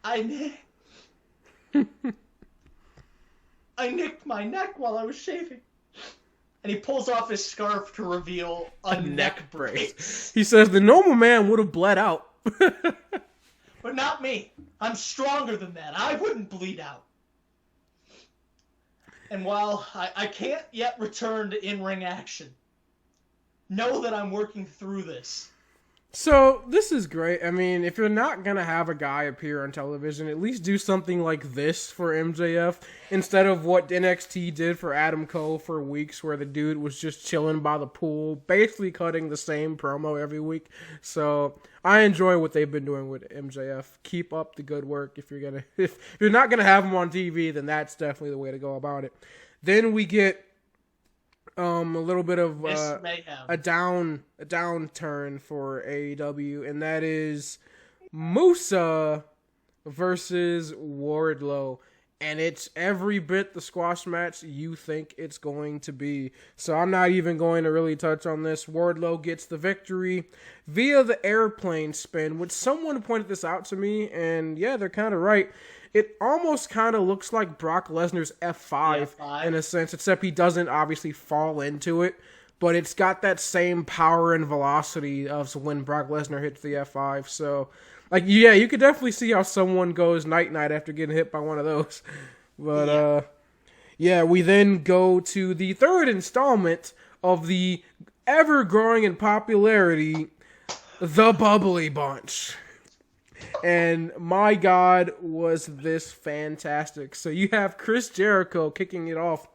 I nicked my neck while I was shaving. And he pulls off his scarf to reveal a neck brace. He says the normal man would have bled out. But not me. I'm stronger than that. I wouldn't bleed out. And while I can't yet return to in-ring action, know that I'm working through this. So, this is great. I mean, if you're not going to have a guy appear on television, at least do something like this for MJF instead of what NXT did for Adam Cole for weeks, where the dude was just chilling by the pool, basically cutting the same promo every week. So, I enjoy what they've been doing with MJF. Keep up the good work. If you're not going to have him on TV, then that's definitely the way to go about it. Then we get a little bit of a downturn for AEW, and that is Musa versus Wardlow, and it's every bit the squash match you think it's going to be. So I'm not even going to really touch on this. Wardlow gets the victory via the airplane spin, which someone pointed this out to me, and yeah, they're kind of right. It almost kind of looks like Brock Lesnar's F5 in a sense, except he doesn't obviously fall into it, but it's got that same power and velocity of when Brock Lesnar hits the F5. So, like, yeah, you could definitely see how someone goes night-night after getting hit by one of those. But, yeah, we then go to the third installment of the ever-growing in popularity, The Bubbly Bunch. And my God, was this fantastic. So you have Chris Jericho kicking it off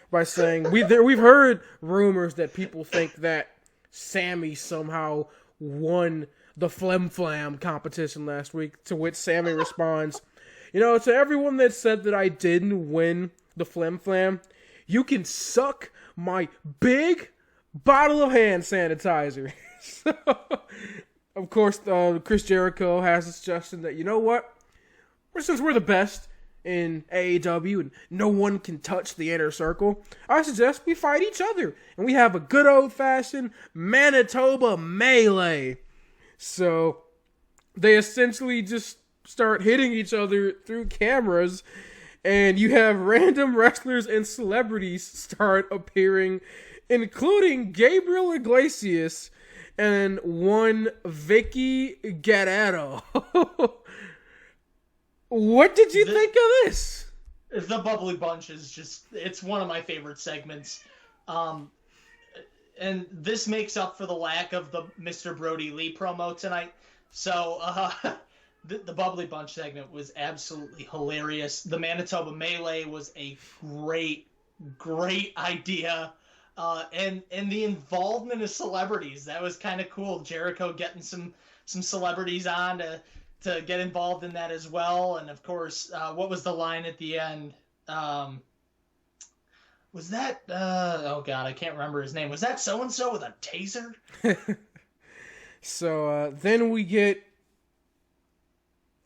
by saying, we've heard rumors that people think that Sammy somehow won the Flim Flam competition last week, to which Sammy responds, to everyone that said that I didn't win the Flim Flam, you can suck my big bottle of hand sanitizer. So, of course, Chris Jericho has a suggestion that, you know what? Since we're the best in AEW and no one can touch the inner circle, I suggest we fight each other. And we have a good old-fashioned Manitoba melee. So they essentially just start hitting each other through cameras. And you have random wrestlers and celebrities start appearing, including Gabriel Iglesias and one Vicky Guerrero. What did you think of this? The Bubbly Bunch is it's one of my favorite segments. And this makes up for the lack of the Mr. Brodie Lee promo tonight. So, the Bubbly Bunch segment was absolutely hilarious. The Manitoba Melee was a great idea. And the involvement of celebrities, that was kind of cool. Jericho getting some celebrities on to get involved in that as well. And of course, what was the line at the end? Was that oh god, I can't remember his name. Was that so-and-so with a taser? So then we get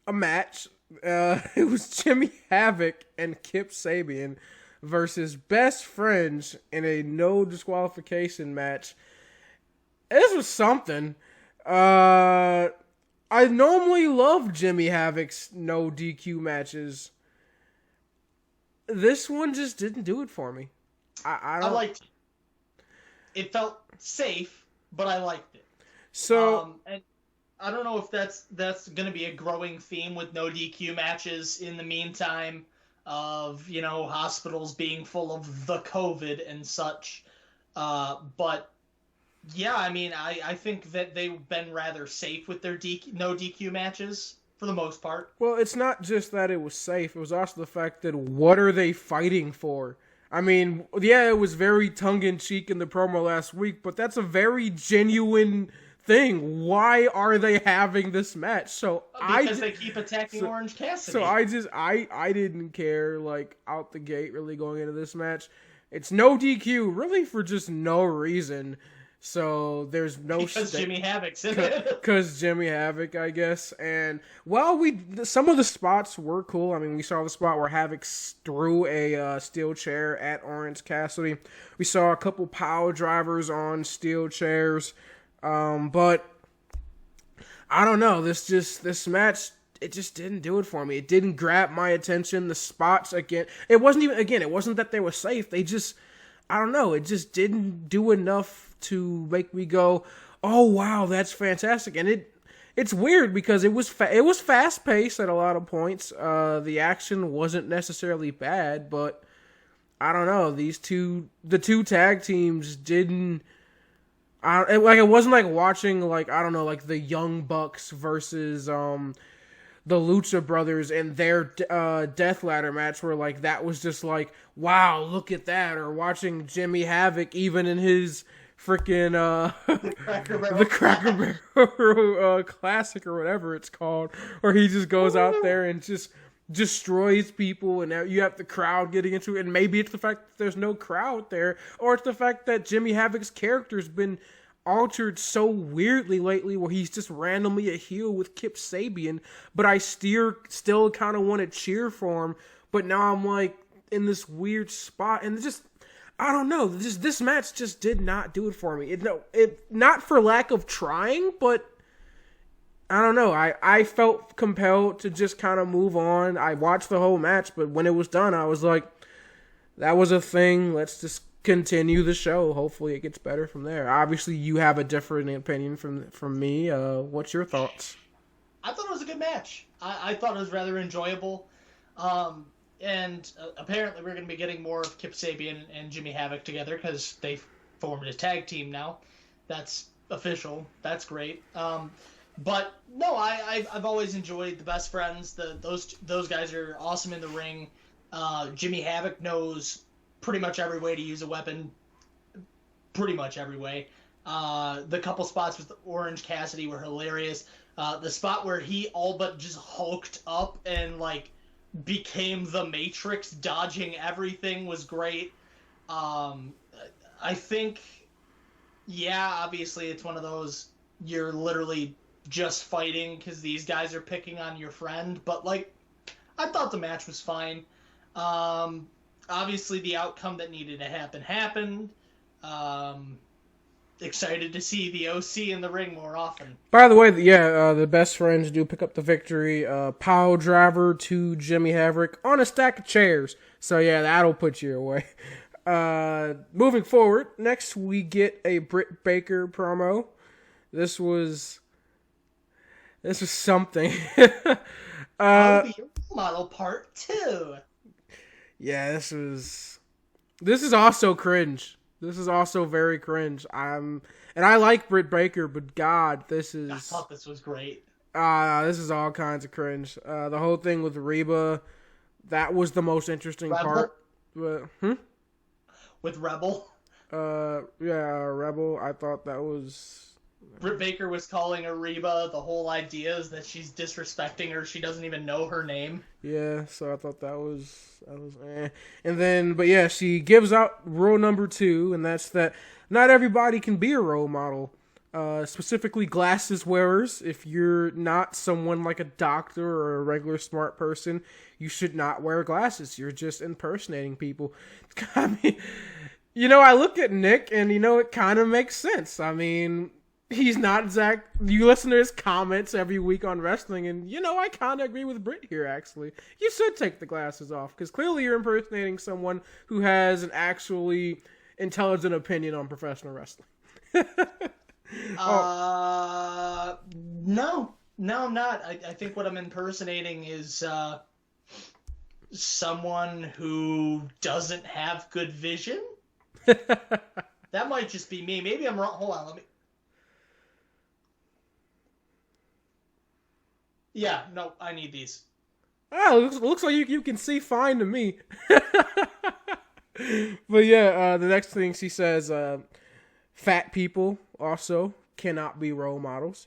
a match. It was Jimmy Havoc and Kip Sabian versus Best Friends in a no disqualification match. This was something. I normally love Jimmy Havoc's no DQ matches. This one just didn't do it for me. I liked it. It felt safe, but I liked it. So, and I don't know if that's going to be a growing theme with no DQ matches in the meantime, of, hospitals being full of the COVID and such. But yeah, I mean, I think that they've been rather safe with their no DQ matches for the most part. Well, it's not just that it was safe. It was also the fact that what are they fighting for? I mean, yeah, it was very tongue-in-cheek in the promo last week, but that's a very genuine thing. Why are they having this match? So because they keep attacking Orange Cassidy. So I didn't care, like, out the gate really going into this match. It's no DQ really for just no reason. So there's no because Jimmy Havoc's in it. Because Jimmy Havoc, I guess. And some of the spots were cool. I mean, we saw the spot where Havoc threw a steel chair at Orange Cassidy. We saw a couple power drivers on steel chairs. But I don't know. This match, it just didn't do it for me. It didn't grab my attention. The spots again. It wasn't that they were safe. They just, I don't know. It just didn't do enough to make me go, oh wow, that's fantastic. And it's weird because it was fast paced at a lot of points. The action wasn't necessarily bad, but I don't know, the two tag teams didn't. It wasn't like watching like I don't know like the Young Bucks versus the Lucha Brothers and their Death Ladder match where like that was just like wow look at that, or watching Jimmy Havoc even in his freaking the Cracker Barrel classic or whatever it's called, where he just goes out there and just destroys people, and you have the crowd getting into it. And maybe it's the fact that there's no crowd there, or it's the fact that Jimmy Havoc's character's been altered so weirdly lately, where he's just randomly a heel with Kip Sabian, but I still kind of want to cheer for him. But now I'm like in this weird spot, and just I don't know. This match just did not do it for me. It not for lack of trying, but I don't know. I felt compelled to just kind of move on. I watched the whole match, but when it was done, I was like, that was a thing. Let's just continue the show. Hopefully it gets better from there. Obviously, you have a different opinion from me. What's your thoughts? I thought it was a good match. I thought it was rather enjoyable. And apparently we're going to be getting more of Kip Sabian and Jimmy Havoc together because they've formed a tag team now. That's official. That's great. But no, I've always enjoyed the Best Friends. Those guys are awesome in the ring. Jimmy Havoc knows pretty much every way to use a weapon. Pretty much every way. The couple spots with Orange Cassidy were hilarious. The spot where he all but just hulked up and like became the Matrix, dodging everything, was great. I think, yeah, obviously it's one of those, you're literally just fighting because these guys are picking on your friend, but like, I thought the match was fine. Obviously the outcome that needed to happen happened. Excited to see the OC in the ring more often. By the way, the Best Friends do pick up the victory. Pile driver to Jimmy Havoc on a stack of chairs. So yeah, that'll put you away. Moving forward, next we get a Britt Baker promo. This was something. I'll be your model part 2. Yeah, this is also cringe. This is also very cringe. And I like Britt Baker, but God, I thought this was great. This is all kinds of cringe. The whole thing with Reba, that was the most interesting part. With Rebel? Rebel. I thought that was... Britt Baker was calling her Reba. The whole idea is that she's disrespecting her. She doesn't even know her name. Yeah, so I thought that was eh. And then, but yeah, she gives out rule number 2, and that's that not everybody can be a role model. Specifically glasses wearers. If you're not someone like a doctor or a regular smart person, you should not wear glasses. You're just impersonating people. I mean, I look at Nick and, it kind of makes sense. I mean, he's not you listen to his comments every week on wrestling, and I kind of agree with Britt here. Actually, you should take the glasses off because clearly you're impersonating someone who has an actually intelligent opinion on professional wrestling. No, I'm not. I think what I'm impersonating is someone who doesn't have good vision. That might just be me. Maybe I'm wrong. Hold on, let me. Yeah, no, I need these. Oh, looks like you can see fine to me. But yeah, the next thing she says, fat people also cannot be role models.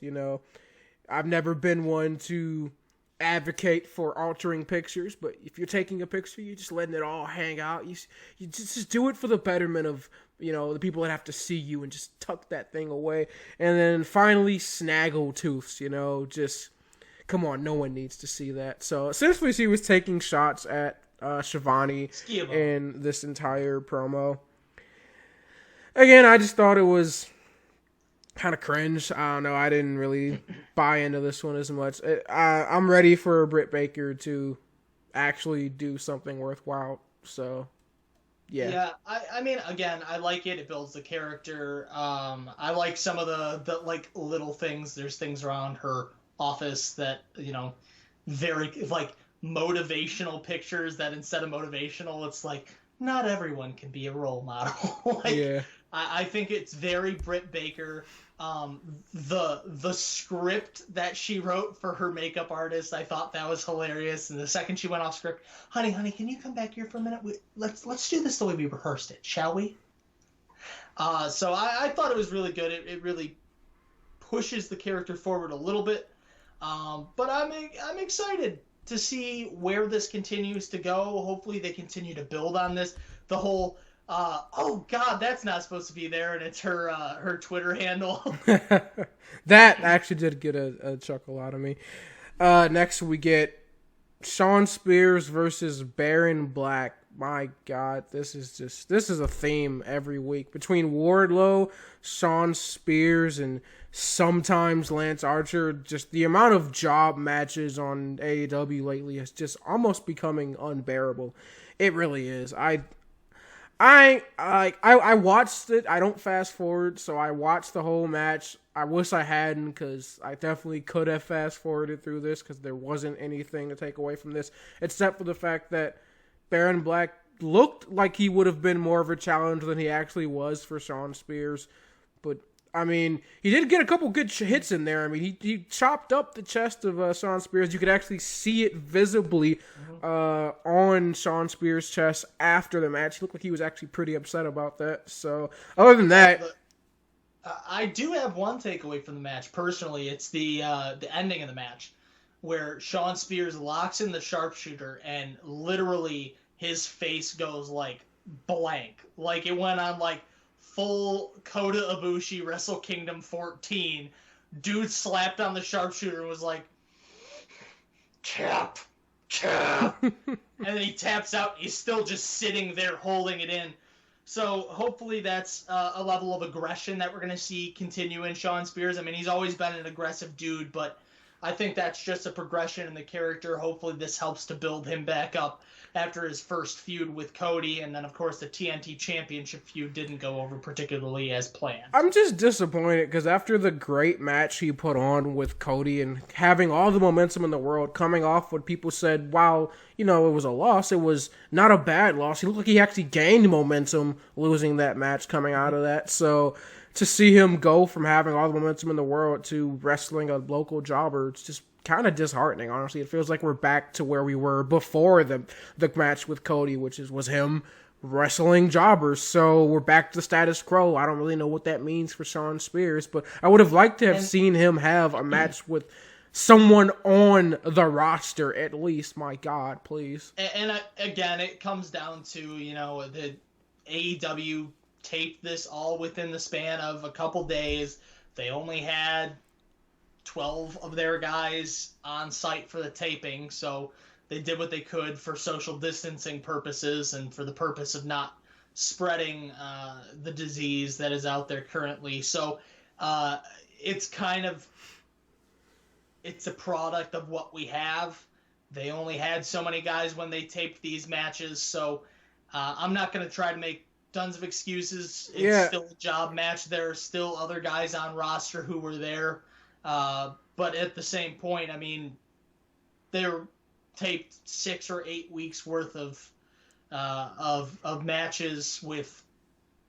I've never been one to advocate for altering pictures, but if you're taking a picture, you're just letting it all hang out. You just do it for the betterment of, the people that have to see you, and just tuck that thing away. And then finally, snaggletooths, just... Come on, no one needs to see that. So essentially, she was taking shots at Shivani in this entire promo. Again, I just thought it was kind of cringe. I don't know. I didn't really buy into this one as much. I'm ready for Britt Baker to actually do something worthwhile. So, yeah. Yeah, I mean, again, I like it. It builds the character. I like some of the like little things. There's things around her office that very like motivational pictures that instead of motivational, it's like not everyone can be a role model. I think it's very Britt Baker. The script that she wrote for her makeup artist, I thought that was hilarious. And the second she went off script, honey, can you come back here for a minute? Let's do this the way we rehearsed it, shall we? So I thought it was really good. It really pushes the character forward a little bit. But I'm excited to see where this continues to go. Hopefully they continue to build on this. The whole oh God, that's not supposed to be there, and it's her Twitter handle. That actually did get a chuckle out of me. Next we get Shawn Spears versus Baron Black. My God, this is a theme every week between Wardlow, Shawn Spears, and sometimes Lance Archer. Just the amount of job matches on AEW lately is just almost becoming unbearable. It really is. I watched it. I don't fast forward, so I watched the whole match. I wish I hadn't, because I definitely could have fast forwarded through this, because there wasn't anything to take away from this, except for the fact that Baron Black looked like he would have been more of a challenge than he actually was for Shawn Spears. But, I mean, he did get a couple good hits in there. I mean, he chopped up the chest of Shawn Spears. You could actually see it visibly on Shawn Spears' chest after the match. He looked like he was actually pretty upset about that. So, other than that... I do have one takeaway from the match, personally. It's the ending of the match, where Shawn Spears locks in the sharpshooter and literally his face goes like blank. Like it went on like full Kota Ibushi Wrestle Kingdom 14. Dude slapped on the sharpshooter and was like, tap. And then he taps out. He's still just sitting there holding it in. So hopefully that's a level of aggression that we're going to see continue in Shawn Spears. I mean, he's always been an aggressive dude, but I think that's just a progression in the character. Hopefully this helps to build him back up after his first feud with Cody. And then, of course, the TNT Championship feud didn't go over particularly as planned. I'm just disappointed because after the great match he put on with Cody and having all the momentum in the world, coming off what people said, wow, you know, it was a loss. It was not a bad loss. He looked like he actually gained momentum losing that match coming out of that. So to see him go from having all the momentum in the world to wrestling a local jobber, it's just kind of disheartening, honestly. It feels like we're back to where we were before the match with Cody, which was him wrestling jobbers. So we're back to status quo. I don't really know what that means for Shawn Spears, but I would have liked to have seen him have a match with someone on the roster at least. My God, please. And again, it comes down to, you know, the AEW taped this all within the span of a couple days. They only had 12 of their guys on site for the taping, so they did what they could for social distancing purposes and for the purpose of not spreading the disease that is out there currently. So it's a product of what we have. They only had so many guys when they taped these matches, so I'm not going to try to make tons of excuses. It's still a job match. There are still other guys on roster who were there. But at the same point, I mean, they were taped 6 or 8 weeks worth of matches with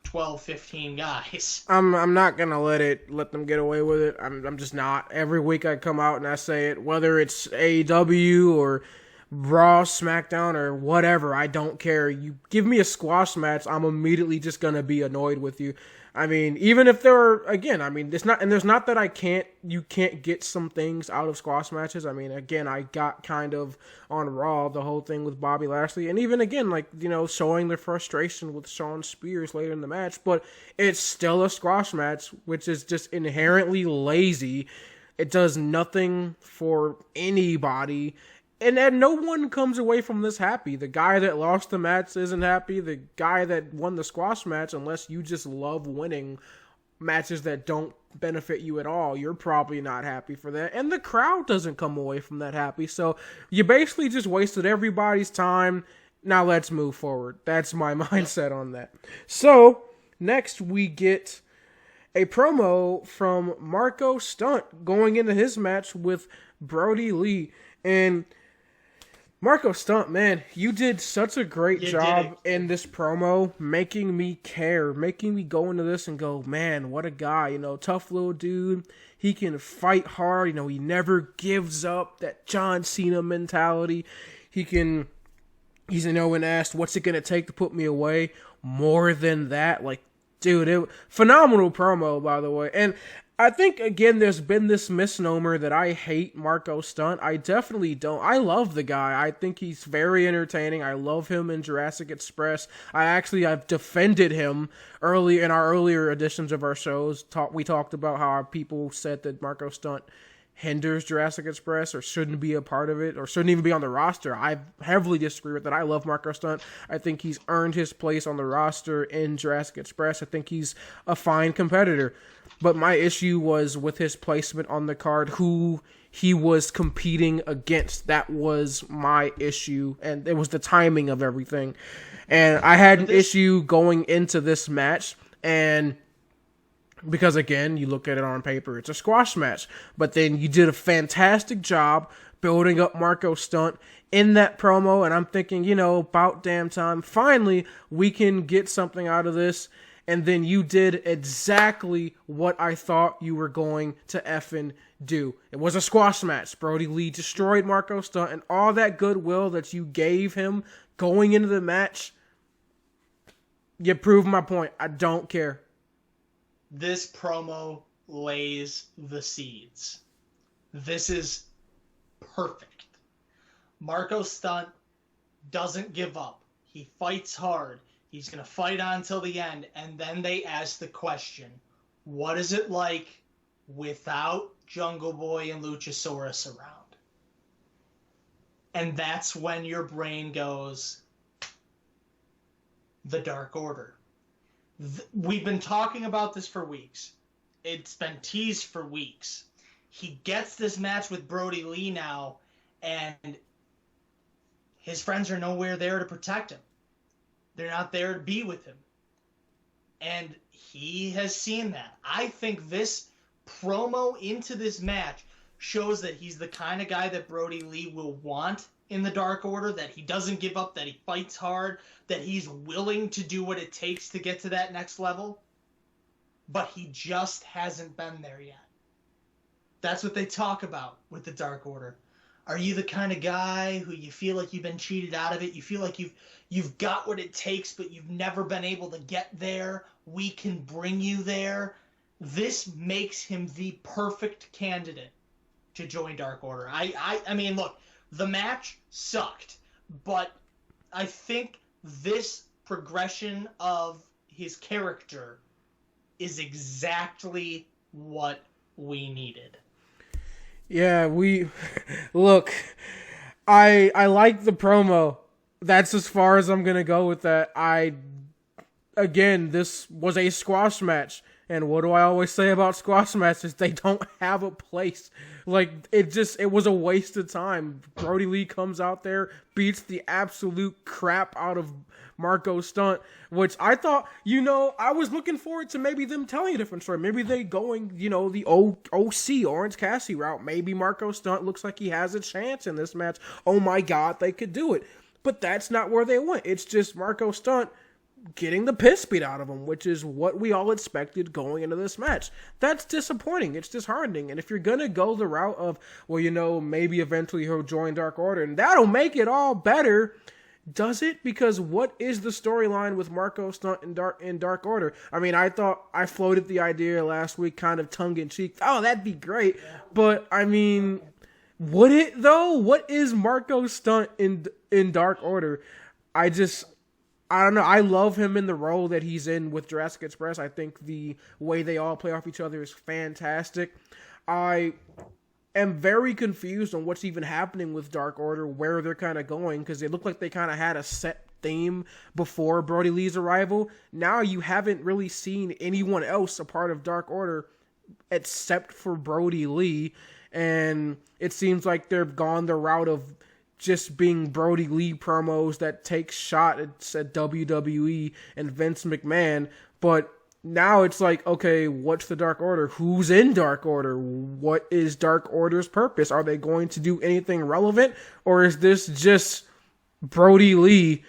12, 15 guys. I'm not gonna let them get away with it. I'm just not. Every week I come out and I say it, whether it's AEW or Raw, SmackDown, or whatever, I don't care. You give me a squash match, I'm immediately just gonna be annoyed with you. I mean, even if there are, again, I mean, it's not, and there's not that you can't get some things out of squash matches. I mean, again, I got kind of on Raw, the whole thing with Bobby Lashley, and even again, like, you know, showing the frustration with Shawn Spears later in the match, but it's still a squash match, which is just inherently lazy. It does nothing for anybody. And no one comes away from this happy. The guy that lost the match isn't happy. The guy that won the squash match, unless you just love winning matches that don't benefit you at all, you're probably not happy for that. And the crowd doesn't come away from that happy. So you basically just wasted everybody's time. Now let's move forward. That's my mindset on that. So next we get a promo from Marco Stunt going into his match with Brodie Lee. And Marco Stunt, man, you did such a great job in this promo, making me care, making me go into this and go, man, what a guy, you know, tough little dude. He can fight hard, you know, he never gives up, that John Cena mentality. He's, you know, when asked, what's it going to take to put me away? More than that, like, dude, phenomenal promo, by the way. And I think, again, there's been this misnomer that I hate Marco Stunt. I definitely don't. I love the guy. I think he's very entertaining. I love him in Jurassic Express. I've defended him early in our earlier editions of our shows. We talked about how our people said that Marco Stunt hinders Jurassic Express or shouldn't be a part of it or shouldn't even be on the roster. I heavily disagree with that. I love Marco Stunt. I think he's earned his place on the roster in Jurassic Express. I think he's a fine competitor. But my issue was with his placement on the card, who he was competing against. That was my issue, and it was the timing of everything. And I had an issue going into this match, and because, again, you look at it on paper, it's a squash match. But then you did a fantastic job building up Marco Stunt in that promo, and I'm thinking, you know, about damn time. Finally, we can get something out of this. And then you did exactly what I thought you were going to effing do. It was a squash match. Brodie Lee destroyed Marco Stunt, and all that goodwill that you gave him going into the match, you proved my point. I don't care. This promo lays the seeds. This is perfect. Marco Stunt doesn't give up. He fights hard. He's going to fight on till the end. And then they ask the question, what is it like without Jungle Boy and Luchasaurus around? And that's when your brain goes, the Dark Order. We've been talking about this for weeks. It's been teased for weeks. He gets this match with Brodie Lee now, and his friends are nowhere there to protect him. They're not there to be with him. And he has seen that. I think this promo into this match shows that he's the kind of guy that Brodie Lee will want in the Dark Order, that he doesn't give up, that he fights hard, that he's willing to do what it takes to get to that next level. But he just hasn't been there yet. That's what they talk about with the Dark Order. Are you the kind of guy who you feel like you've been cheated out of it? You feel like you've got what it takes, but you've never been able to get there? We can bring you there. This makes him the perfect candidate to join Dark Order. I mean, look, the match sucked, but I think this progression of his character is exactly what we needed. Yeah, look, I like the promo. That's as far as I'm going to go with that. Again, this was a squash match. And what do I always say about squash matches? They don't have a place. Like, it was a waste of time. Brodie Lee comes out there, beats the absolute crap out of Marco Stunt, which I thought, I was looking forward to maybe them telling a different story. Maybe they going, the OC, Orange Cassidy route. Maybe Marco Stunt looks like he has a chance in this match. Oh my God, they could do it. But that's not where they went. It's just Marco Stunt getting the piss beat out of him, which is what we all expected going into this match. That's disappointing. It's disheartening. And if you're going to go the route of, maybe eventually he'll join Dark Order, and that'll make it all better, does it? Because what is the storyline with Marco Stunt in Dark Order? I mean, I thought I floated the idea last week kind of tongue-in-cheek. Oh, that'd be great. But, I mean, would it, though? What is Marco Stunt in Dark Order? I don't know. I love him in the role that he's in with Jurassic Express. I think the way they all play off each other is fantastic. I am very confused on what's even happening with Dark Order, where they're kind of going, because they look like they kind of had a set theme before Brodie Lee's arrival. Now you haven't really seen anyone else a part of Dark Order except for Brodie Lee, and it seems like they've gone the route of just being Brodie Lee promos that take shots at WWE and Vince McMahon. But now it's like, okay, what's the Dark Order? Who's in Dark Order? What is Dark Order's purpose? Are they going to do anything relevant? Or is this just Brodie Lee?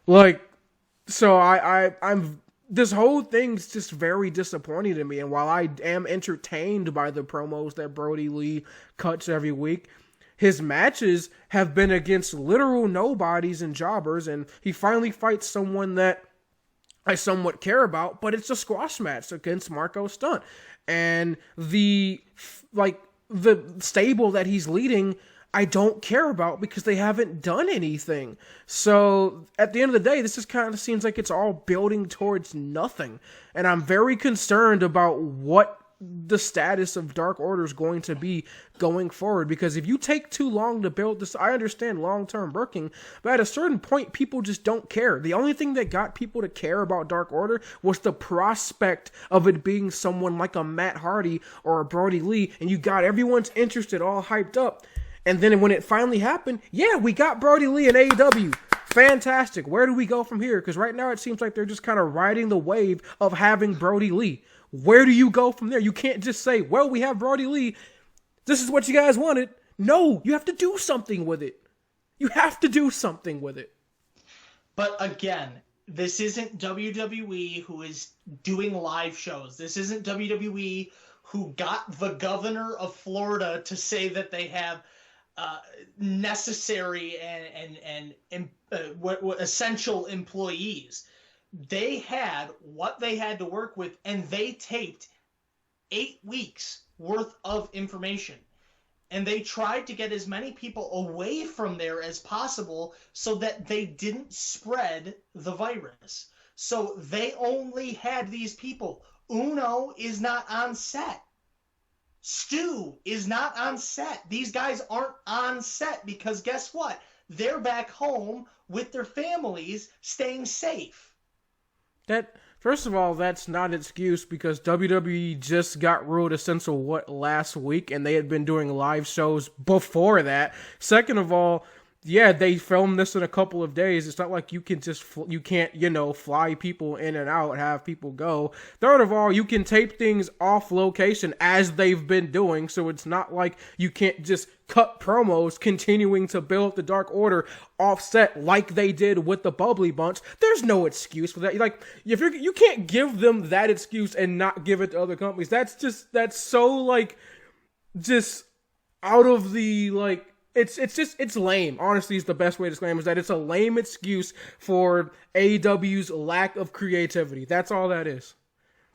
Like, so I'm this whole thing's just very disappointing to me. And while I am entertained by the promos that Brodie Lee cuts every week, his matches have been against literal nobodies and jobbers, and he finally fights someone that I somewhat care about, but it's a squash match against Marco Stunt. And the stable that he's leading, I don't care about because they haven't done anything. So at the end of the day, this just kind of seems like it's all building towards nothing. And I'm very concerned about what the status of Dark Order is going to be going forward, because if you take too long to build this, I understand long-term working, but at a certain point people just don't care. The only thing that got people to care about Dark Order was the prospect of it being someone like a Matt Hardy or a Brodie Lee, and you got everyone's interested, all hyped up. And then when it finally happened, yeah, we got Brodie Lee in AEW. Fantastic. Where do we go from here? Because right now it seems like they're just kind of riding the wave of having Brodie Lee. Where do you go from there? You can't just say, well, we have Brodie Lee. This is what you guys wanted. No, you have to do something with it. You have to do something with it. But again, this isn't WWE who is doing live shows. This isn't WWE who got the governor of Florida to say that they have necessary and essential employees. They had what they had to work with, and they taped 8 weeks worth of information. And they tried to get as many people away from there as possible so that they didn't spread the virus. So they only had these people. Uno is not on set. Stu is not on set. These guys aren't on set because guess what? They're back home with their families staying safe. That, first of all, that's not an excuse because WWE just got ruled essential last week, and they had been doing live shows before that. Second of all, yeah, they filmed this in a couple of days. It's not like you can just, you can't, fly people in and out, have people go. Third of all, you can tape things off location as they've been doing, so it's not like you can't just cut promos continuing to build the Dark Order offset like they did with the Bubbly Bunch. There's no excuse for that. Like, if you can't give them that excuse and not give it to other companies. That's so, just out of the, It's lame. Honestly, is the best way to explain it, is that it's a lame excuse for AEW's lack of creativity. That's all that is.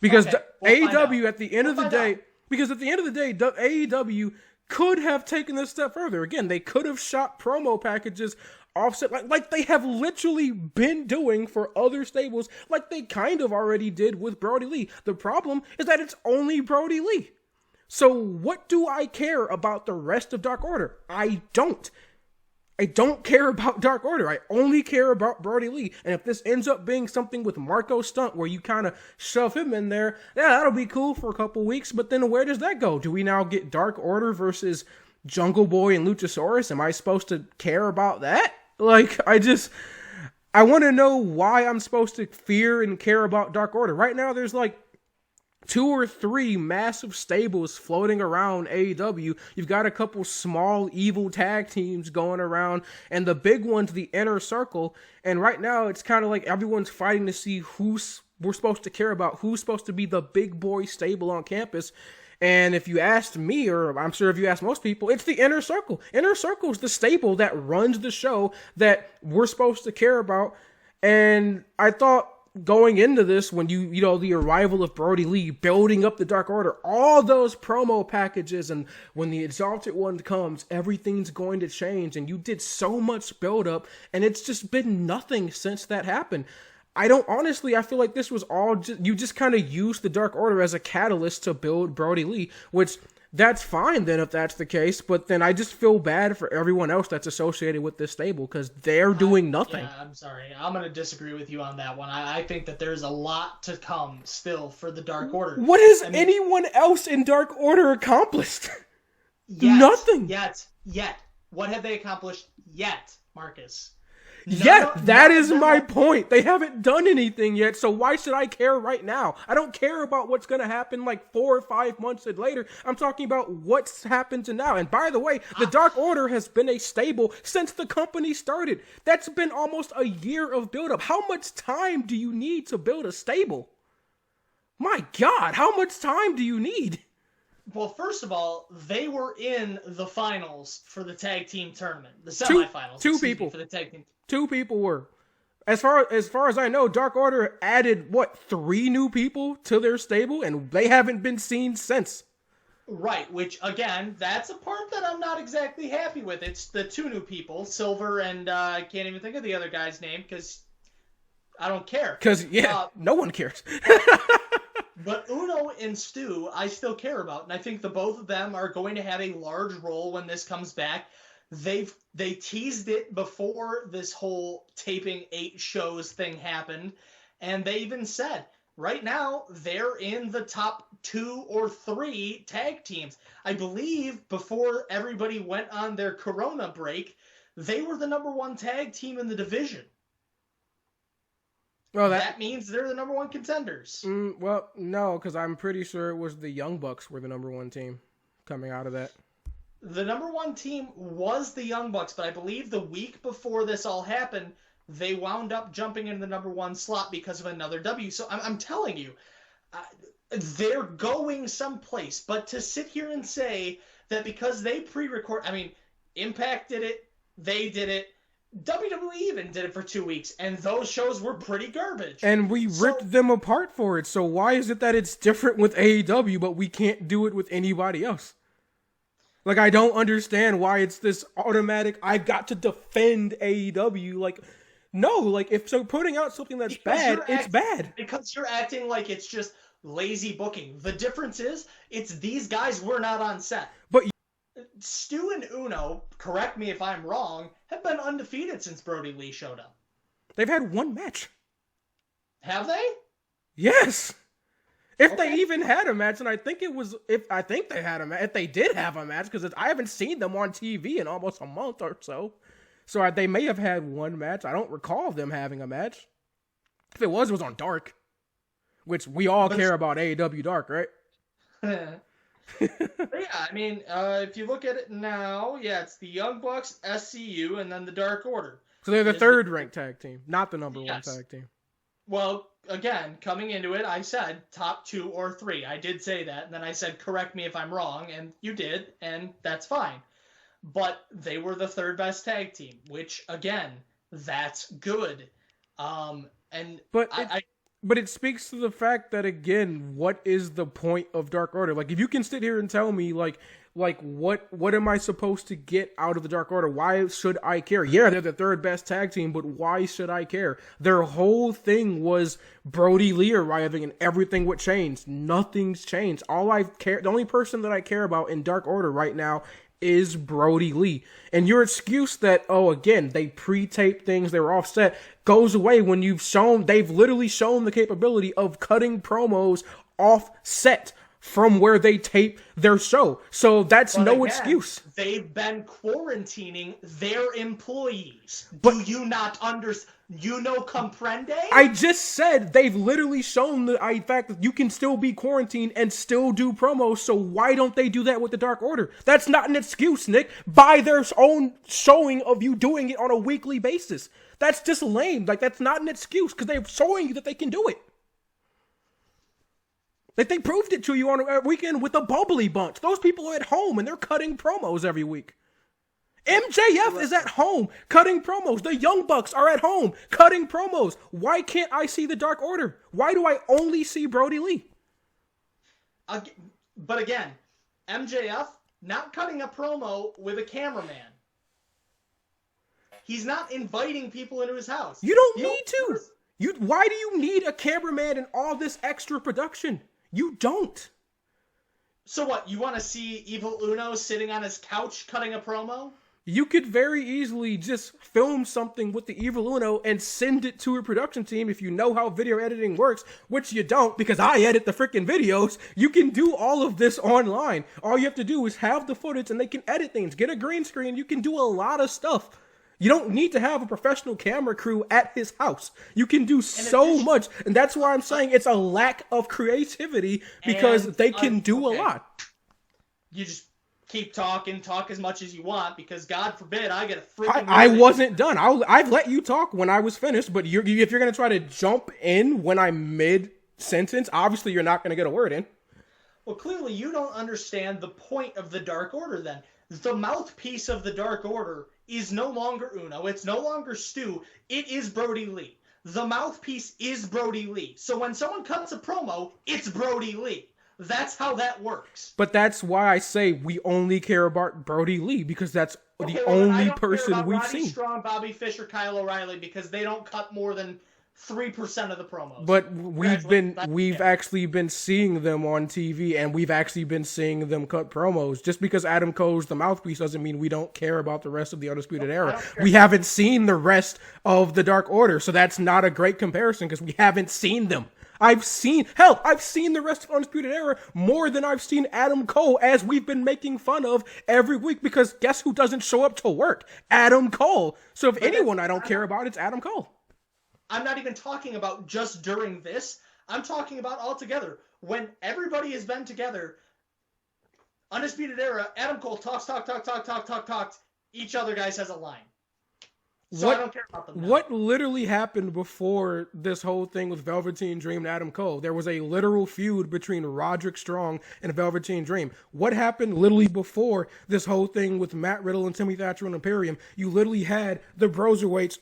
Because AEW at the end of the day, AEW could have taken this step further. Again, they could have shot promo packages offset like they have literally been doing for other stables, like they kind of already did with Brodie Lee. The problem is that it's only Brodie Lee. So what do I care about the rest of Dark Order? I don't care about Dark Order. I only care about Brodie Lee. And if this ends up being something with Marco Stunt where you kind of shove him in there, yeah, that'll be cool for a couple weeks. But then where does that go? Do we now get Dark Order versus Jungle Boy and Luchasaurus? Am I supposed to care about that? I want to know why I'm supposed to fear and care about Dark Order. Right now, there's 2 or 3 massive stables floating around AEW. You've got a couple small evil tag teams going around, and the big one's the Inner Circle. And right now, it's kind of like everyone's fighting to see who's we're supposed to care about, who's supposed to be the big boy stable on campus. And if you asked me, or I'm sure if you ask most people, it's the Inner Circle. Inner Circle is the stable that runs the show that we're supposed to care about. And I thought, going into this, when the arrival of Brodie Lee, building up the Dark Order, all those promo packages, and when the Exalted One comes, everything's going to change, and you did so much build up, and it's just been nothing since that happened. I feel like this was all you just kind of used the Dark Order as a catalyst to build Brodie Lee, which that's fine then if that's the case, but then I just feel bad for everyone else that's associated with this stable because they're doing nothing. Yeah, I'm sorry. I'm going to disagree with you on that one. I think that there's a lot to come still for the Dark Order. What has anyone else in Dark Order accomplished? Nothing. Yet. What have they accomplished yet, Marcus? That is my point. They haven't done anything yet, so why should I care right now? I don't care about what's going to happen like 4 or 5 months later. I'm talking about what's happened to now. And by the way, the Dark Order has been a stable since the company started. That's been almost a year of build-up. How much time do you need to build a stable? My God, how much time do you need? Well, first of all, they were in the finals for the tag team tournament, the semifinals. Two people for the tag team. 2 people were. As far as I know, Dark Order added 3 new people to their stable, and they haven't been seen since. Right, which again, that's a part that I'm not exactly happy with. It's the 2 new people, Silver and I can't even think of the other guy's name because I don't care. Because no one cares. But Uno and Stu, I still care about, and I think the both of them are going to have a large role when this comes back. They teased it before this whole taping 8 shows thing happened, and they even said right now they're in the top 2 or 3 tag teams. I believe before everybody went on their Corona break, they were the number 1 tag team in the division. Well, that means they're the number 1 contenders. Well, no, because I'm pretty sure it was the Young Bucks were the number 1 team coming out of that. The number 1 team was the Young Bucks, but I believe the week before this all happened, they wound up jumping into the number 1 slot because of another W. So I'm telling you, they're going someplace. But to sit here and say that because they pre-record, I mean, Impact did it, they did it, WWE even did it for 2 weeks, and those shows were pretty garbage. And we ripped them apart for it, so why is it that it's different with AEW, but we can't do it with anybody else? Like, I don't understand why it's this automatic, I've got to defend AEW. Like, no, like, if so putting out something that's bad, it's bad. Because you're acting like it's just lazy booking. The difference is, it's these guys were not on set. But Stu and Uno, correct me if I'm wrong, have been undefeated since Brodie Lee showed up. They've had 1 match. Have they? Yes. If they even had a match, and I think they had a match. If they did have a match, because I haven't seen them on TV in almost a month or so. So they may have had 1 match. I don't recall them having a match. If it was on Dark. Which we all care about AEW Dark, right? Yeah, I mean, if you look at it now, it's the Young Bucks, SCU, and then the Dark Order. So they're the 3rd ranked tag team, not the number 1 tag team. Well, again, coming into it, I said top 2 or 3. I did say that, and then I said correct me if I'm wrong, and you did, and that's fine. But they were the 3rd best tag team, which, again, that's good. But it speaks to the fact that, again, what is the point of Dark Order? Like, if you can sit here and tell me, like what am I supposed to get out of the Dark Order? Why should I care? Yeah, they're the 3rd best tag team, but why should I care? Their whole thing was Brodie Lee arriving and everything would change. Nothing's changed. The only person that I care about in Dark Order right now is Brodie Lee. And your excuse that, again, they pre-taped things, they were offset, goes away when they've literally shown the capability of cutting promos offset from where they tape their show. So that's excuse. They've been quarantining their employees. Do you not understand? You know, comprende? I just said they've literally shown the fact that you can still be quarantined and still do promos, so why don't they do that with the Dark Order? That's not an excuse, Nick. By their own showing of you doing it on a weekly basis. That's just lame. Like, that's not an excuse, because they're showing you that they can do it. Like, they proved it to you on a weekend with the Bubbly Bunch. Those people are at home, and they're cutting promos every week. MJF is at home cutting promos. The Young Bucks are at home cutting promos. Why can't I see the Dark Order? Why do I only see Brodie Lee? But again, MJF not cutting a promo with a cameraman. He's not inviting people into his house. You don't need to. Why do you need a cameraman and all this extra production? You don't. So what, you want to see Evil Uno sitting on his couch cutting a promo? You could very easily just film something with the Evil Uno and send it to a production team if you know how video editing works, which you don't because I edit the freaking videos. You can do all of this online. All you have to do is have the footage and they can edit things. Get a green screen. You can do a lot of stuff. You don't need to have a professional camera crew at his house. You can do so much. And that's why I'm saying it's a lack of creativity because they can do a lot. You just keep talking, talk as much as you want because God forbid I get a freaking... I wasn't done. I've let you talk when I was finished, but if you're going to try to jump in when I'm mid-sentence, obviously you're not going to get a word in. Well, clearly you don't understand the point of the Dark Order then. The mouthpiece of the Dark Order is no longer Uno. It's no longer Stu. It is Brodie Lee. The mouthpiece is Brodie Lee. So when someone cuts a promo, it's Brodie Lee. That's how that works. But that's why I say we only care about Brodie Lee because that's the only person we've seen. Roddy Strong, Bobby Fish, or Kyle O'Reilly because they don't cut more than 3% of the promos. But we've actually been seeing them on TV, and we've actually been seeing them cut promos. Just because Adam Cole's the mouthpiece doesn't mean we don't care about the rest of the Undisputed Era. We haven't seen the rest of the Dark Order, so that's not a great comparison because we haven't seen them. I've seen the rest of Undisputed Era more than I've seen Adam Cole, as we've been making fun of every week, because guess who doesn't show up to work? Adam Cole. So if anyone I don't care about, it's Adam Cole. I'm not even talking about just during this. I'm talking about altogether. When everybody has been together, Undisputed Era, Adam Cole talks. Each other guy has a line. So I don't care about them now. What literally happened before this whole thing with Velveteen Dream and Adam Cole? There was a literal feud between Roderick Strong and Velveteen Dream. What happened literally before this whole thing with Matt Riddle and Timmy Thatcher and Imperium? You literally had the Broserweights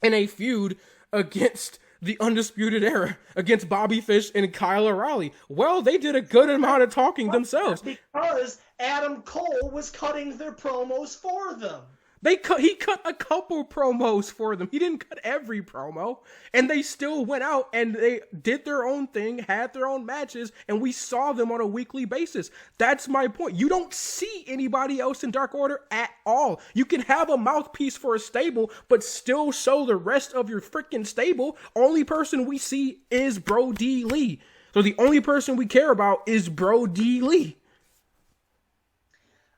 in a feud against the Undisputed Era, against Bobby Fish and Kyle O'Reilly. Well, they did a good amount of talking themselves. Because Adam Cole was cutting their promos for them. He cut a couple promos for them. He didn't cut every promo. And they still went out and they did their own thing, had their own matches, and we saw them on a weekly basis. That's my point. You don't see anybody else in Dark Order at all. You can have a mouthpiece for a stable, but still show the rest of your freaking stable. Only person we see is Brodie Lee. So the only person we care about is Brodie Lee.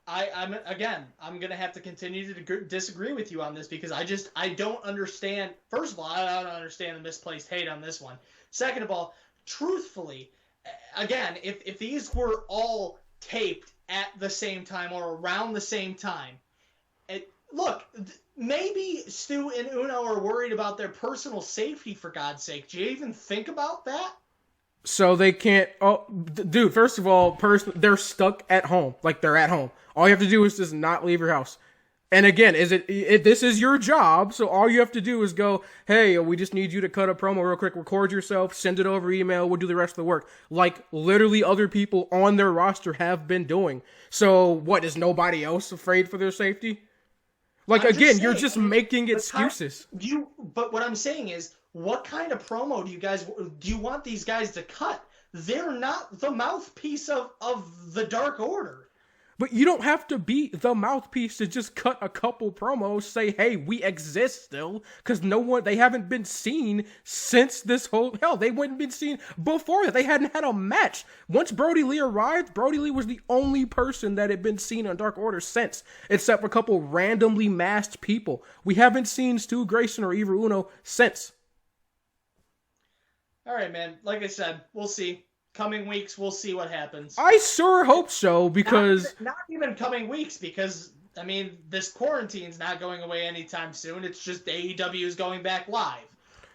I'm going to have to continue to disagree with you on this because I don't understand. First of all, I don't understand the misplaced hate on this one. Second of all, truthfully, again, if these were all taped at the same time or around the same time, maybe Stu and Uno are worried about their personal safety, for God's sake. Do you even think about that? So they can't... Oh, dude, first of all, they're stuck at home. Like, they're at home. All you have to do is just not leave your house. And again, this is your job, so all you have to do is go, hey, we just need you to cut a promo real quick, record yourself, send it over email, we'll do the rest of the work. Like, literally other people on their roster have been doing. So, what, is nobody else afraid for their safety? Like, again, you're just making excuses. But what I'm saying is, what kind of promo do you want these guys to cut? They're not the mouthpiece of the Dark Order. But you don't have to be the mouthpiece to just cut a couple promos, say, hey, we exist still, because they haven't been seen since this whole, they wouldn't been seen before that. They hadn't had a match. Once Brodie Lee arrived, Brodie Lee was the only person that had been seen on Dark Order since, except for a couple randomly masked people. We haven't seen Stu Grayson or Evil Uno since. All right, man. Like I said, we'll see. Coming weeks, we'll see what happens. I sure hope so, because... Not even coming weeks, because, I mean, this quarantine's not going away anytime soon. It's just AEW is going back live,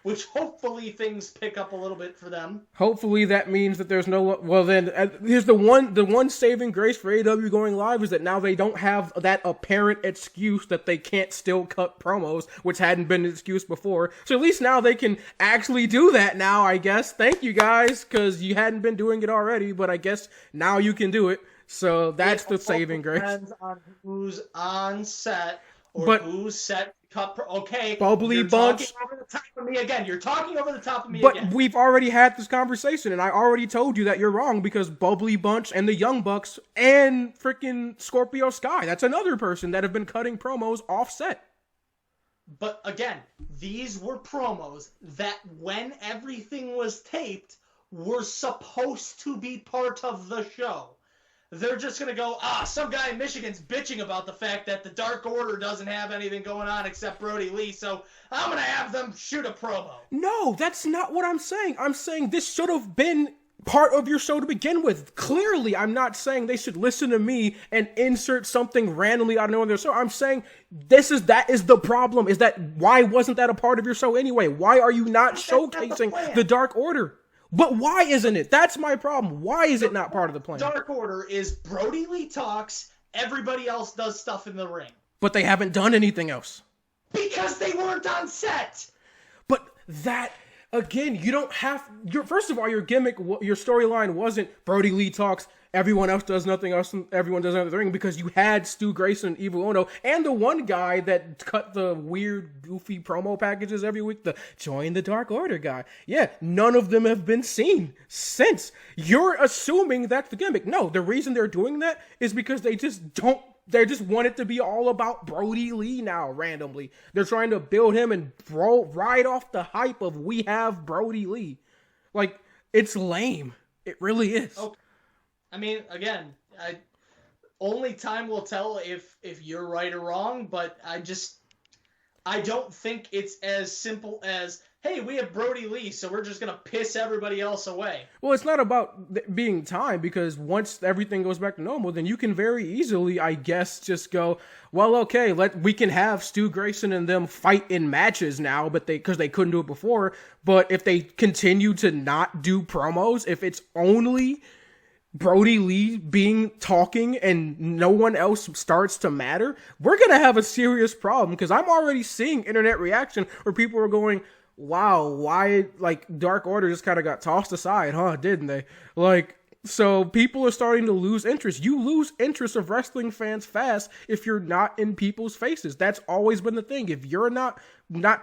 which hopefully things pick up a little bit for them. Hopefully that means that there's no... Well, then, here's the one saving grace for AEW going live is that now they don't have that apparent excuse that they can't still cut promos, which hadn't been an excuse before. So at least now they can actually do that now, I guess. Thank you, guys, because you hadn't been doing it already, but I guess now you can do it. So that's the saving grace. Depends on who's on set or who's set. Okay, Bubbly Bunch. Talking over the top of me again. You're talking over the top of me again. But we've already had this conversation, and I already told you that you're wrong because Bubbly Bunch and the Young Bucks and freaking Scorpio Sky, that's another person that have been cutting promos offset. But again, these were promos that when everything was taped were supposed to be part of the show. they're just going to go, some guy in Michigan's bitching about the fact that the Dark Order doesn't have anything going on except Brodie Lee, so I'm going to have them shoot a promo. No, that's not what I'm saying. I'm saying this should have been part of your show to begin with. Clearly, I'm not saying they should listen to me and insert something randomly out of nowhere in their show. I'm saying that is the problem. Is that why wasn't that a part of your show anyway? Why are you not showcasing the Dark Order? But why isn't it? That's my problem. Why is it not part of the plan? Dark Order is Brodie Lee talks, everybody else does stuff in the ring. But they haven't done anything else. Because they weren't on set. But that, again, you don't have... First of all, your gimmick, your storyline wasn't Brodie Lee talks, everyone else does nothing else, and everyone does nothing in the ring, because you had Stu Grayson and Evil Uno, and the one guy that cut the weird, goofy promo packages every week, the Join the Dark Order guy. Yeah, none of them have been seen since. You're assuming that's the gimmick. No, the reason they're doing that is because they just want it to be all about Brodie Lee now, randomly. They're trying to build him and ride off the hype of we have Brodie Lee. Like, it's lame. It really is. Okay. I mean, again, only time will tell if you're right or wrong, but I don't think it's as simple as, hey, we have Brodie Lee, so we're just going to piss everybody else away. Well, it's not about being time, because once everything goes back to normal, then you can very easily, I guess, just go, well, okay, we can have Stu Grayson and them fight in matches now, but because they couldn't do it before. But if they continue to not do promos, if it's only Brodie Lee talking and no one else starts to matter, we're going to have a serious problem, because I'm already seeing internet reaction where people are going, wow, why, like, Dark Order just kind of got tossed aside, huh, didn't they? Like, so people are starting to lose interest. You lose interest of wrestling fans fast if you're not in people's faces. That's always been the thing. If you're not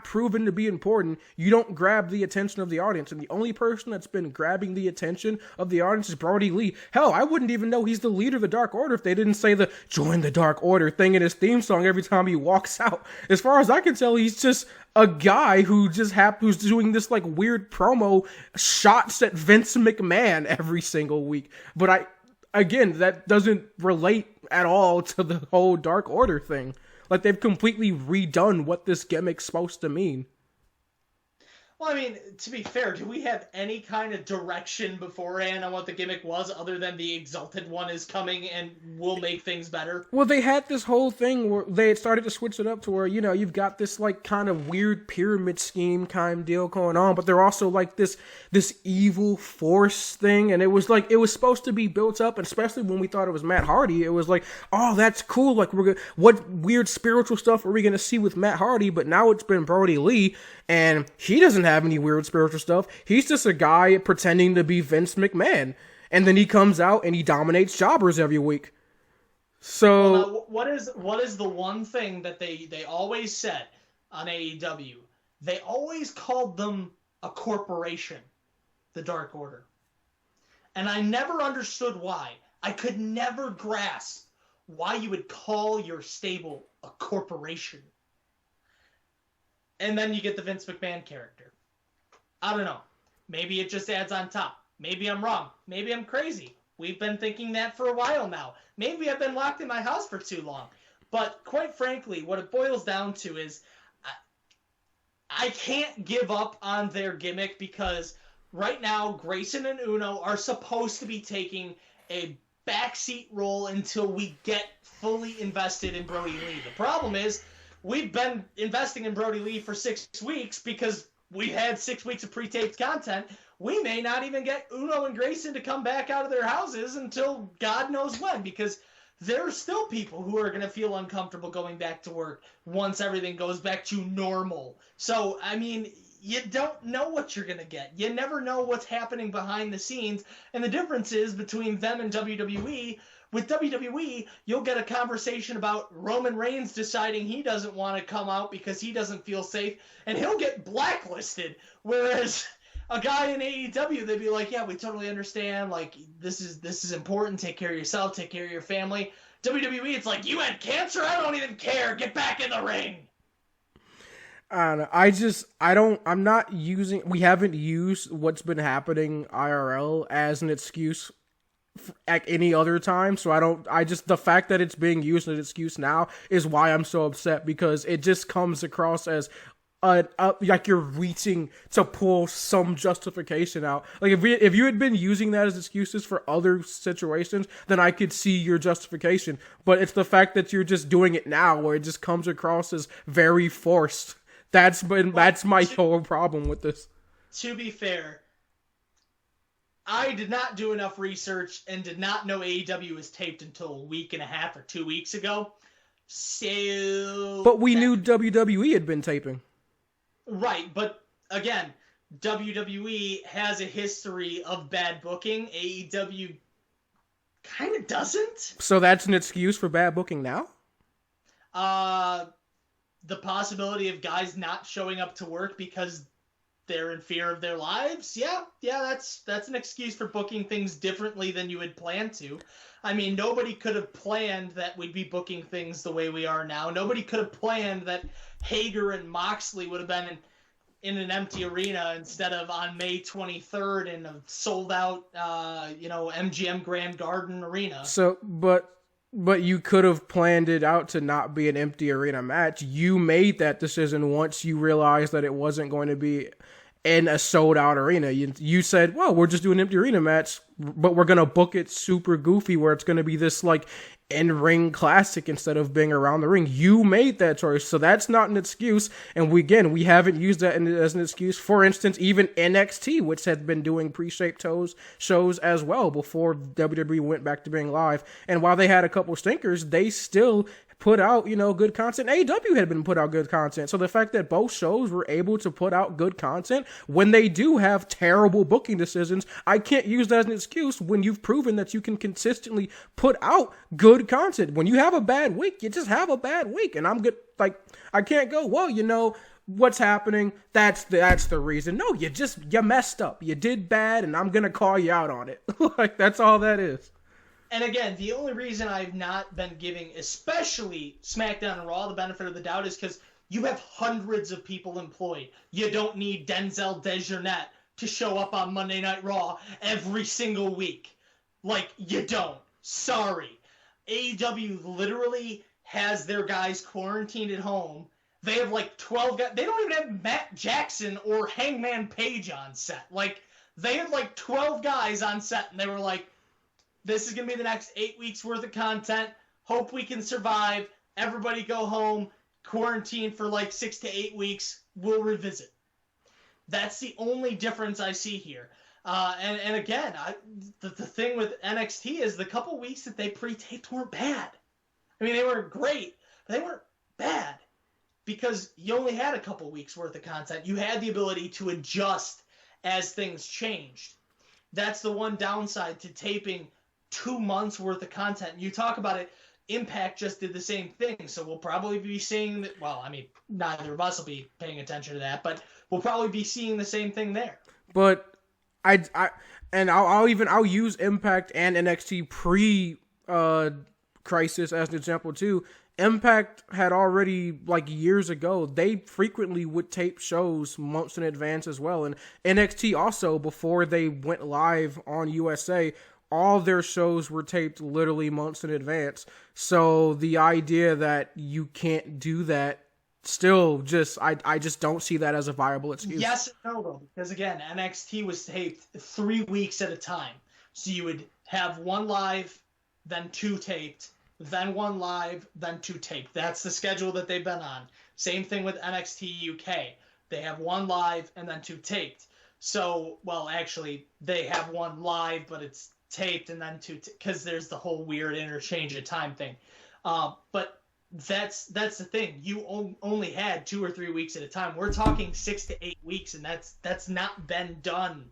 proven to be important, you don't grab the attention of the audience. And the only person that's been grabbing the attention of the audience is Brodie Lee. Hell, I wouldn't even know he's the leader of the Dark Order if they didn't say the Join the Dark Order thing in his theme song every time he walks out. As far as I can tell, he's just a guy who's doing this like weird promo shots at Vince McMahon every single week. But again, that doesn't relate at all to the whole Dark Order thing. Like, they've completely redone what this gimmick's supposed to mean. Well, I mean, to be fair, do we have any kind of direction beforehand on what the gimmick was, other than the Exalted One is coming and will make things better? Well, they had this whole thing where they had started to switch it up to where, you know, you've got this, like, kind of weird pyramid scheme kind of deal going on, but they're also, like, this evil force thing, and it was supposed to be built up, and especially when we thought it was Matt Hardy, it was like, oh, that's cool, like, what weird spiritual stuff are we going to see with Matt Hardy? But now it's been Brodie Lee, and he doesn't have any weird spiritual stuff. He's just a guy pretending to be Vince McMahon. And then he comes out and he dominates jobbers every week. So well, what is the one thing that they always said on AEW? They always called them a corporation, the Dark Order. And I never understood why. I could never grasp why you would call your stable a corporation. And then you get the Vince McMahon character. I don't know. Maybe it just adds on top. Maybe I'm wrong. Maybe I'm crazy. We've been thinking that for a while now. Maybe I've been locked in my house for too long. But quite frankly, what it boils down to is I can't give up on their gimmick, because right now Grayson and Uno are supposed to be taking a backseat role until we get fully invested in Brodie Lee. The problem is, we've been investing in Brodie Lee for 6 weeks because we've had 6 weeks of pre-taped content. We may not even get Uno and Grayson to come back out of their houses until God knows when, because there are still people who are going to feel uncomfortable going back to work once everything goes back to normal. So, I mean, you don't know what you're going to get. You never know what's happening behind the scenes. And the difference is between them and WWE, with WWE, you'll get a conversation about Roman Reigns deciding he doesn't want to come out because he doesn't feel safe, and he'll get blacklisted. Whereas a guy in AEW, they'd be like, yeah, we totally understand. Like, this is important. Take care of yourself. Take care of your family. WWE, it's like, you had cancer? I don't even care. Get back in the ring. We haven't used what's been happening IRL as an excuse at any other time. So the fact that it's being used as an excuse now is why I'm so upset, because it just comes across as like you're reaching to pull some justification out. Like if you had been using that as excuses for other situations, then I could see your justification. But it's the fact that you're just doing it now, where it just comes across as very forced. That's my whole problem with this. To be fair, I did not do enough research and did not know AEW was taped until a week and a half or 2 weeks ago. So, but we knew WWE had been taping. Right, but again, WWE has a history of bad booking. AEW kind of doesn't. So that's an excuse for bad booking now? The possibility of guys not showing up to work because they're in fear of their lives. Yeah, that's an excuse for booking things differently than you had planned to. I mean, nobody could have planned that we'd be booking things the way we are now. Nobody could have planned that Hager and Moxley would have been in an empty arena instead of on May 23rd in a sold-out, MGM Grand Garden arena. So, but you could have planned it out to not be an empty arena match. You made that decision once you realized that it wasn't going to be in a sold-out arena. You said, well, we're just doing an empty arena match, but we're going to book it super goofy where it's going to be this, like, in-ring classic instead of being around the ring. You made that choice, so that's not an excuse. And we haven't used that as an excuse. For instance, even NXT, which had been doing pre-shaped shows as well before WWE went back to being live. And while they had a couple stinkers, they still put out, good content. AEW had been put out good content. So the fact that both shows were able to put out good content when they do have terrible booking decisions, I can't use that as an excuse when you've proven that you can consistently put out good content. When you have a bad week, you just have a bad week. And I'm good. Like, I can't go, well, what's happening? That's the reason. No, you messed up. You did bad, and I'm going to call you out on it. Like, that's all that is. And again, the only reason I've not been giving, especially SmackDown and Raw, the benefit of the doubt is because you have hundreds of people employed. You don't need Denzel Dejournette to show up on Monday Night Raw every single week. Like, you don't. Sorry. AEW literally has their guys quarantined at home. They have like 12 guys. They don't even have Matt Jackson or Hangman Page on set. Like, they had like 12 guys on set, and they were like, this is going to be the next 8 weeks worth of content. Hope we can survive. Everybody go home. Quarantine for like 6 to 8 weeks. We'll revisit. That's the only difference I see here. And again, the thing with NXT is the couple weeks that they pre-taped weren't bad. I mean, they weren't great, but they weren't bad. Because you only had a couple weeks worth of content. You had the ability to adjust as things changed. That's the one downside to taping 2 months worth of content. You talk about it, Impact just did the same thing, so we'll probably be seeing that. Well, I mean, neither of us will be paying attention to that, but we'll probably be seeing the same thing there. But I'll use Impact and NXT pre-crisis as an example too. Impact had already, like, years ago, they frequently would tape shows months in advance as well. And NXT also, before they went live on USA, all their shows were taped literally months in advance. So the idea that you can't do that still I just don't see that as a viable excuse. Yes and no, though, because again, NXT was taped 3 weeks at a time. So you would have one live, then two taped, then one live, then two taped. That's the schedule that they've been on. Same thing with NXT UK. They have one live and then two taped. So, well, actually, they have one live, but it's taped and then two, because there's the whole weird interchange of time thing. But that's the thing. You only had 2 or 3 weeks at a time. We're talking 6 to 8 weeks, and that's not been done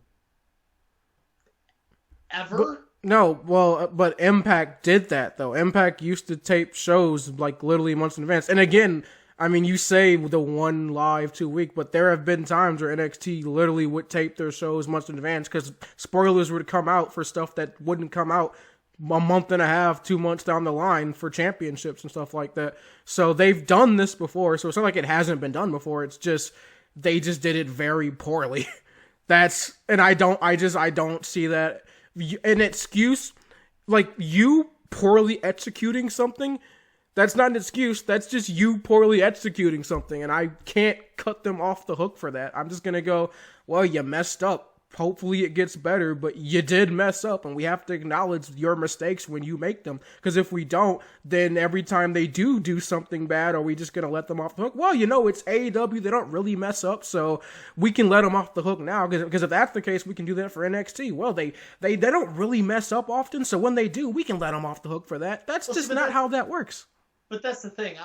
ever. But Impact did that, though. Impact used to tape shows, like, literally months in advance. And again, I mean, you say the one live 2 week, but there have been times where NXT literally would tape their shows months in advance because spoilers would come out for stuff that wouldn't come out a month and a half, 2 months down the line for championships and stuff like that. So they've done this before, so it's not like it hasn't been done before. It's just, they just did it very poorly. I don't see that an excuse. like, you poorly executing something, that's not an excuse. That's just you poorly executing something, and I can't cut them off the hook for that. I'm just going to go, well, you messed up. Hopefully it gets better, but you did mess up, and we have to acknowledge your mistakes when you make them. Because if we don't, then every time they do something bad, are we just going to let them off the hook? Well, it's AEW. They don't really mess up, so we can let them off the hook now. Because if that's the case, we can do that for NXT. Well, they don't really mess up often, so when they do, we can let them off the hook for that. That's just not how that works. But that's the thing.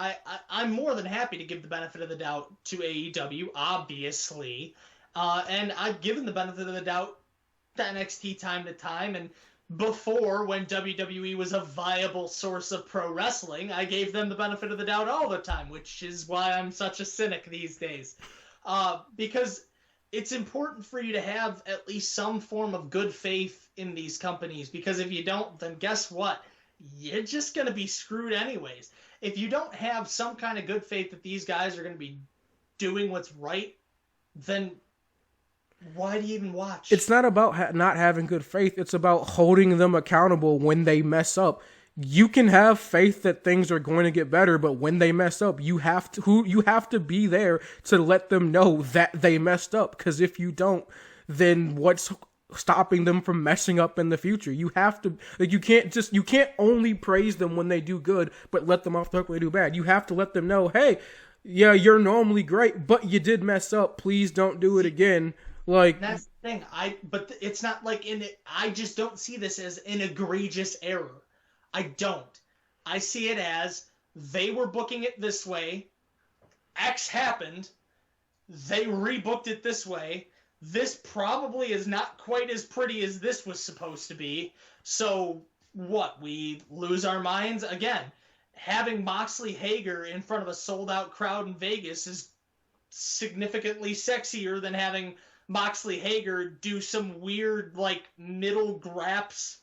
I'm more than happy to give the benefit of the doubt to AEW, obviously. And I've given the benefit of the doubt to NXT time to time. And before, when WWE was a viable source of pro wrestling, I gave them the benefit of the doubt all the time, which is why I'm such a cynic these days. Because it's important for you to have at least some form of good faith in these companies. Because if you don't, then guess what? You're just going to be screwed anyways. If you don't have some kind of good faith that these guys are going to be doing what's right, then why do you even watch? It's not about not having good faith. It's about holding them accountable when they mess up. You can have faith that things are going to get better, but when they mess up, you have to be there to let them know that they messed up. Because if you don't, then what's stopping them from messing up in the future? You have to, you can't only praise them when they do good, but let them off the hook when they do bad. You have to let them know, hey, yeah, you're normally great, but you did mess up. Please don't do it again. Like, that's the thing. But it's not like I just don't see this as an egregious error. I don't. I see it as they were booking it this way. X happened. They rebooked it this way. This probably is not quite as pretty as this was supposed to be. So what? We lose our minds? Again, having Moxley Hager in front of a sold-out crowd in Vegas is significantly sexier than having Moxley Hager do some weird, like, middle graps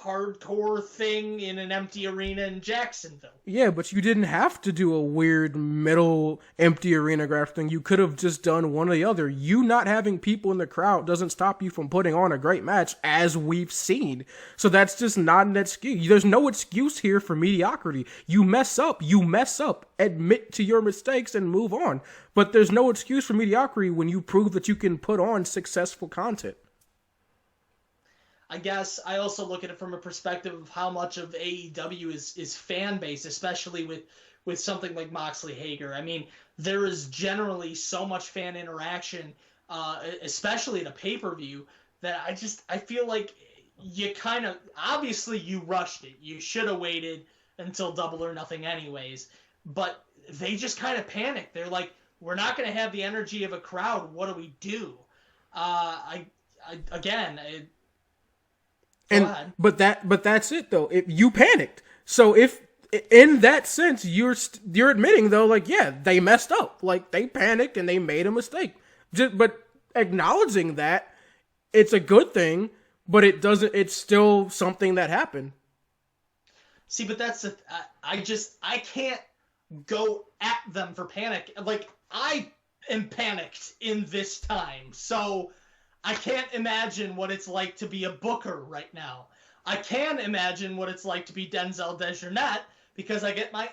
hardcore thing in an empty arena in Jacksonville. Yeah, but you didn't have to do a weird middle empty arena graph thing. You could have just done one or the other. You not having people in the crowd doesn't stop you from putting on a great match, as we've seen. So that's just not an excuse. There's no excuse here for mediocrity. You mess up. Admit to your mistakes and move on. But there's no excuse for mediocrity when you prove that you can put on successful content. I guess I also look at it from a perspective of how much of AEW is fan base, especially with something like Moxley Hager. I mean, there is generally so much fan interaction, especially at a pay-per-view, that I feel like you kind of, obviously you rushed it. You should have waited until Double or Nothing anyways. But they just kind of panicked. They're like, we're not going to have the energy of a crowd. What do we do? But that's it though. If you panicked, so if in that sense you're admitting though, like, yeah, they messed up, like they panicked and they made a mistake. But acknowledging that, it's a good thing, but it's still something that happened. See, but that's I can't go at them for panic. Like, I am panicked in this time, so I can't imagine what it's like to be a booker right now. I can imagine what it's like to be Denzel Dejournette because I get my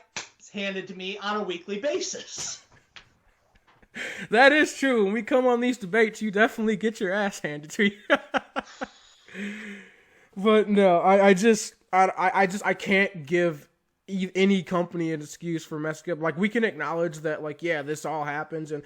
handed to me on a weekly basis. That is true. When we come on these debates, you definitely get your ass handed to you. But no, I can't give any company an excuse for messing up. Like, we can acknowledge that, like, yeah, this all happens, and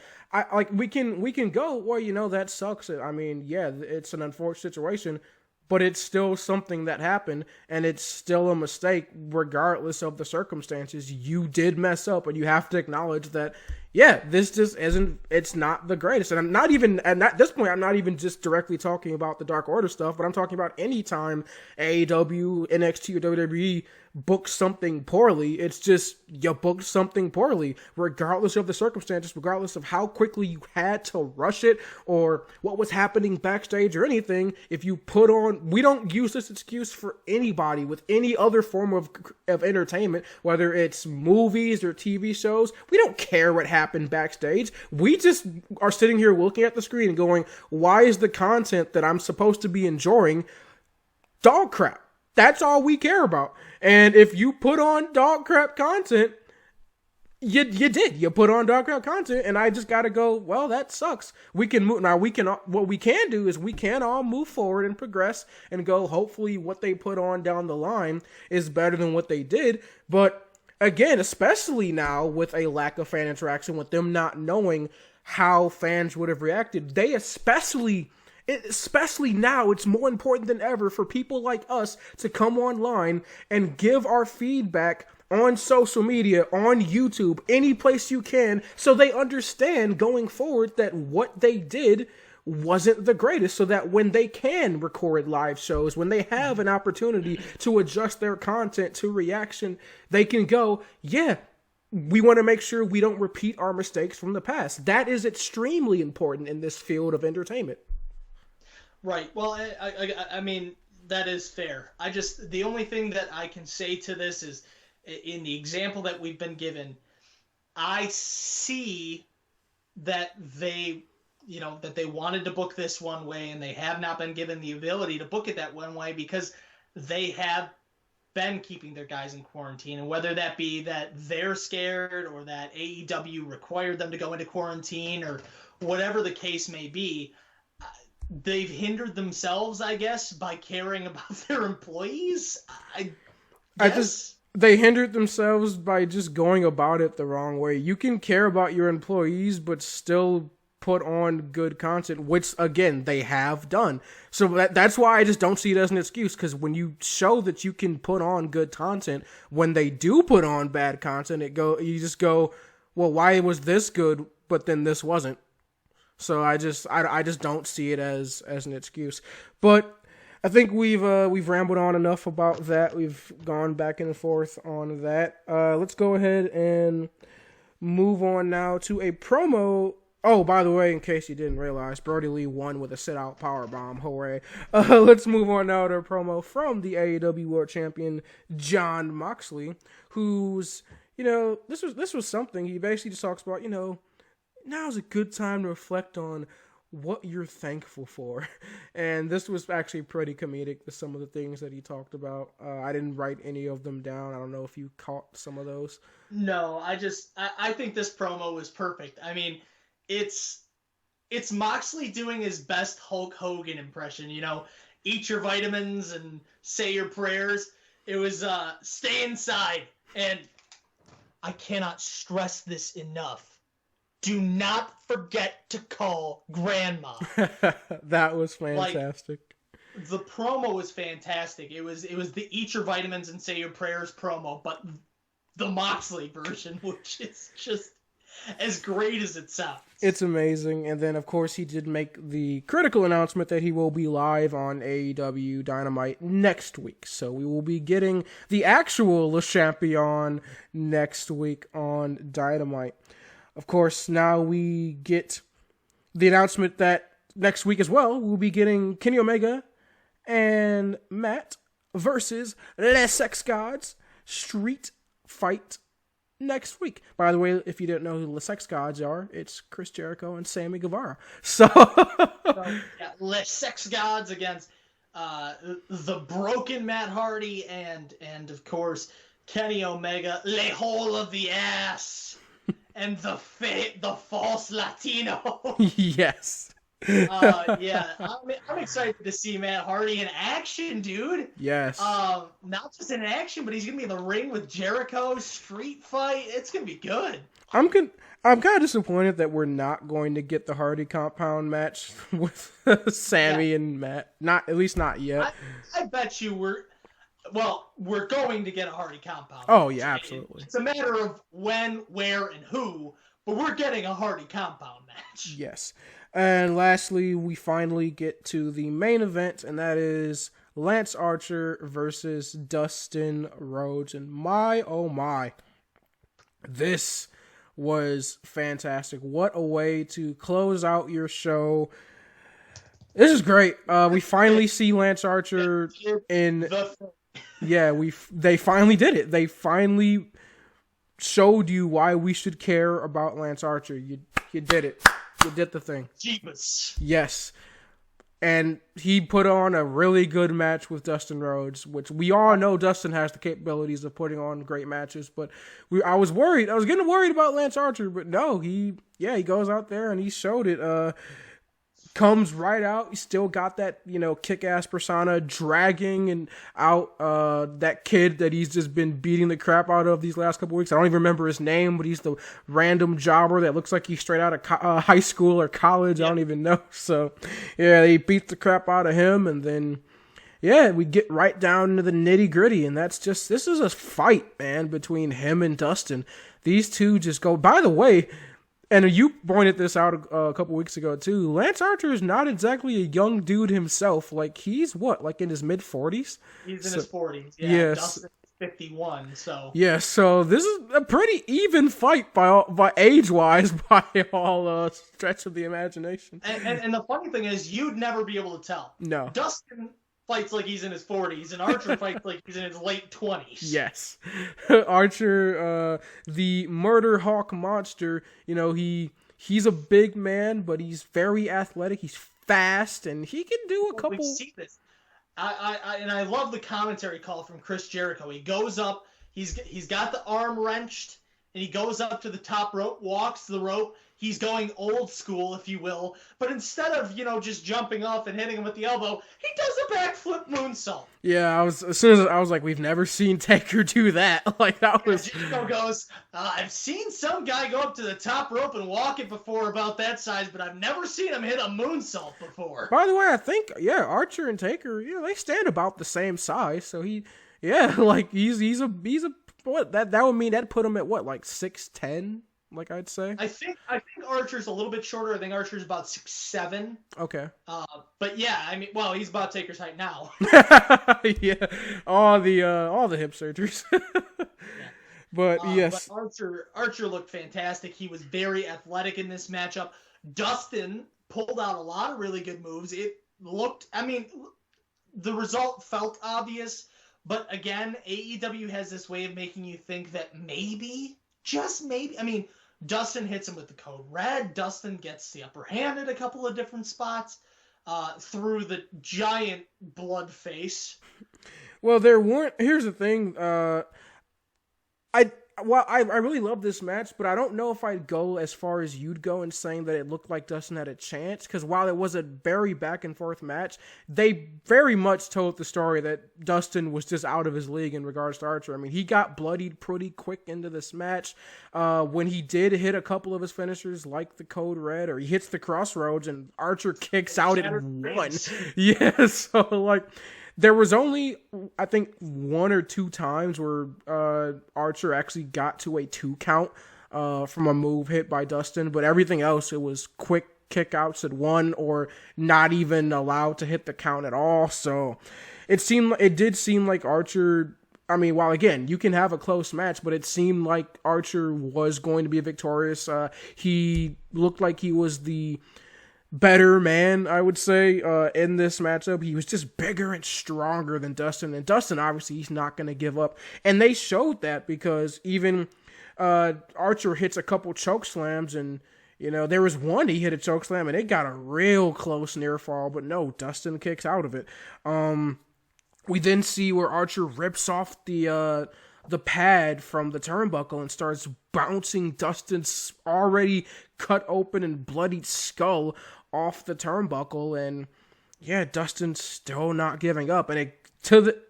we can go, well, that sucks. I mean, yeah, it's an unfortunate situation, but it's still something that happened, and it's still a mistake regardless of the circumstances. You did mess up, and you have to acknowledge that, yeah, this just it's not the greatest. And I'm not even, and at this point, I'm not even just directly talking about the Dark Order stuff, but I'm talking about any time AEW, NXT, or WWE book something poorly. It's just, you booked something poorly, regardless of the circumstances, regardless of how quickly you had to rush it, or what was happening backstage or anything. If you put on, we don't use this excuse for anybody with any other form of entertainment, whether it's movies or TV shows. We don't care what happened backstage. We just are sitting here looking at the screen and going, why is the content that I'm supposed to be enjoying dog crap? That's all we care about. And if you put on dog crap content, you did. You put on dog crap content, and I just got to go, well, that sucks. We can move. Now, what we can do is we can all move forward and progress and go, hopefully what they put on down the line is better than what they did. But again, especially now with a lack of fan interaction, with them not knowing how fans would have reacted, especially now, it's more important than ever for people like us to come online and give our feedback on social media, on YouTube, any place you can, so they understand going forward that what they did wasn't the greatest, so that when they can record live shows, when they have an opportunity to adjust their content to reaction, they can go, yeah, we want to make sure we don't repeat our mistakes from the past. That is extremely important in this field of entertainment. Right. Well, I mean, that is fair. The only thing that I can say to this is, in the example that we've been given, I see that they wanted to book this one way, and they have not been given the ability to book it that one way because they have been keeping their guys in quarantine. And whether that be that they're scared or that AEW required them to go into quarantine or whatever the case may be, they've hindered themselves, I guess, by caring about their employees. They hindered themselves by just going about it the wrong way. You can care about your employees, but still put on good content, which, again, they have done. So that's why I just don't see it as an excuse, because when you show that you can put on good content, when they do put on bad content, you just go, well, why was this good, but then this wasn't? So I just don't see it as an excuse. But I think we've rambled on enough about that. We've gone back and forth on that. Let's go ahead and move on now to a promo. Oh, by the way, in case you didn't realize, Brodie Lee won with a sit-out powerbomb. Hooray. Let's move on now to a promo from the AEW World Champion, Jon Moxley, who's, this was something. He basically just talks about, now's a good time to reflect on what you're thankful for. And this was actually pretty comedic with some of the things that he talked about. I didn't write any of them down. I don't know if you caught some of those. No, I think this promo was perfect. I mean, it's Moxley doing his best Hulk Hogan impression, eat your vitamins and say your prayers. It was stay inside. And I cannot stress this enough. Do not forget to call Grandma. That was fantastic. The promo was fantastic. It was the eat your vitamins and say your prayers promo, but the Moxley version, which is just as great as it sounds. It's amazing. And then, of course, he did make the critical announcement that he will be live on AEW Dynamite next week. So we will be getting the actual Le Champion next week on Dynamite. Of course, now we get the announcement that next week as well, we'll be getting Kenny Omega and Matt versus Les Sex Gods Street Fight next week. By the way, if you didn't know who the Sex Gods are, it's Chris Jericho and Sammy Guevara. So Les Sex Gods against the broken Matt Hardy and of course Kenny Omega, Le Hole of the Ass. And the false Latino. Yes. Yeah, I'm excited to see Matt Hardy in action, dude. Yes. Not just in action, but he's gonna be in the ring with Jericho, street fight. It's gonna be good. I'm kind of disappointed that we're not going to get the Hardy compound match with Sammy and Matt. At least not yet. I bet you we're going to get a Hardy compound. Oh, yeah, absolutely. It's a matter of when, where, and who, but we're getting a Hardy compound match. Yes. And lastly, we finally get to the main event, and that is Lance Archer versus Dustin Rhodes. And my, oh my, this was fantastic. What a way to close out your show. This is great. We finally see Lance Archer in... Yeah, they finally did it. They finally showed you why we should care about Lance Archer. You did it. You did the thing. Jeebus. Yes. And he put on a really good match with Dustin Rhodes, which we all know Dustin has the capabilities of putting on great matches. But I was worried. I was getting worried about Lance Archer, but no, he goes out there and he showed it. Comes right out. He still got that, kick-ass persona, dragging and out that kid that he's just been beating the crap out of these last couple weeks. I don't even remember his name, but he's the random jobber that looks like he's straight out of high school or college. Yep. I don't even know. So, yeah, they beat the crap out of him, and then, we get right down into the nitty-gritty, and this is a fight, man, between him and Dustin. These two just go, by the way, and you pointed this out a couple weeks ago, too. Lance Archer is not exactly a young dude himself. Like, he's in his mid-40s? He's in his 40s, yeah. Yes. Dustin is 51, so... Yeah, so this is a pretty even fight by age-wise by all stretch of the imagination. And the funny thing is, you'd never be able to tell. No. Dustin fights like he's in his 40s, and Archer fights like he's in his late 20s. Yes. Archer, the murder hawk monster, he's a big man, but he's very athletic. He's fast, and he can do a couple... We've seen this. I love the commentary call from Chris Jericho. He goes up, he's got the arm wrenched, and he goes up to the top rope, walks the rope. He's going old school, if you will. But instead of, just jumping off and hitting him with the elbow, he does a backflip moonsault. Yeah, as soon as I was like, we've never seen Taker do that. Like, that was... Jericho goes, I've seen some guy go up to the top rope and walk it before about that size, but I've never seen him hit a moonsault before. By the way, I think, Archer and Taker, they stand about the same size. So he's a what? That would mean that'd put him at what, like 6'10"? Like, I'd say. I think Archer's a little bit shorter. I think Archer's about 6'7". Okay. But yeah, he's about Taker's height now. Yeah, all the hip surgeries. Yeah. But yes. But Archer looked fantastic. He was very athletic in this matchup. Dustin pulled out a lot of really good moves. It looked, the result felt obvious, but again, AEW has this way of making you think that maybe, just maybe, Dustin hits him with the code red. Dustin gets the upper hand at a couple of different spots through the giant blood face. Well, here's the thing. I really love this match, but I don't know if I'd go as far as you'd go in saying that it looked like Dustin had a chance, because while it was a very back and forth match, they very much told the story that Dustin was just out of his league in regards to Archer. He got bloodied pretty quick into this match. When he did hit a couple of his finishers, like the Code Red, or he hits the Crossroads, and Archer kicks out at one. Yeah, so there was only, I think, one or two times where Archer actually got to a 2 count from a move hit by Dustin, but everything else, it was quick kickouts at 1 or not even allowed to hit the count at all. So it did seem like Archer, while again, you can have a close match, but it seemed like Archer was going to be victorious. He looked like he was the better man, I would say, in this matchup. He was just bigger and stronger than Dustin, and Dustin, obviously, he's not going to give up, and they showed that, because even Archer hits a couple choke slams, and there was one he hit a choke slam and it got a real close near fall, but no, Dustin kicks out of it. We then see where Archer rips off the pad from the turnbuckle and starts bouncing Dustin's already cut open and bloodied skull off the turnbuckle, and Dustin's still not giving up, and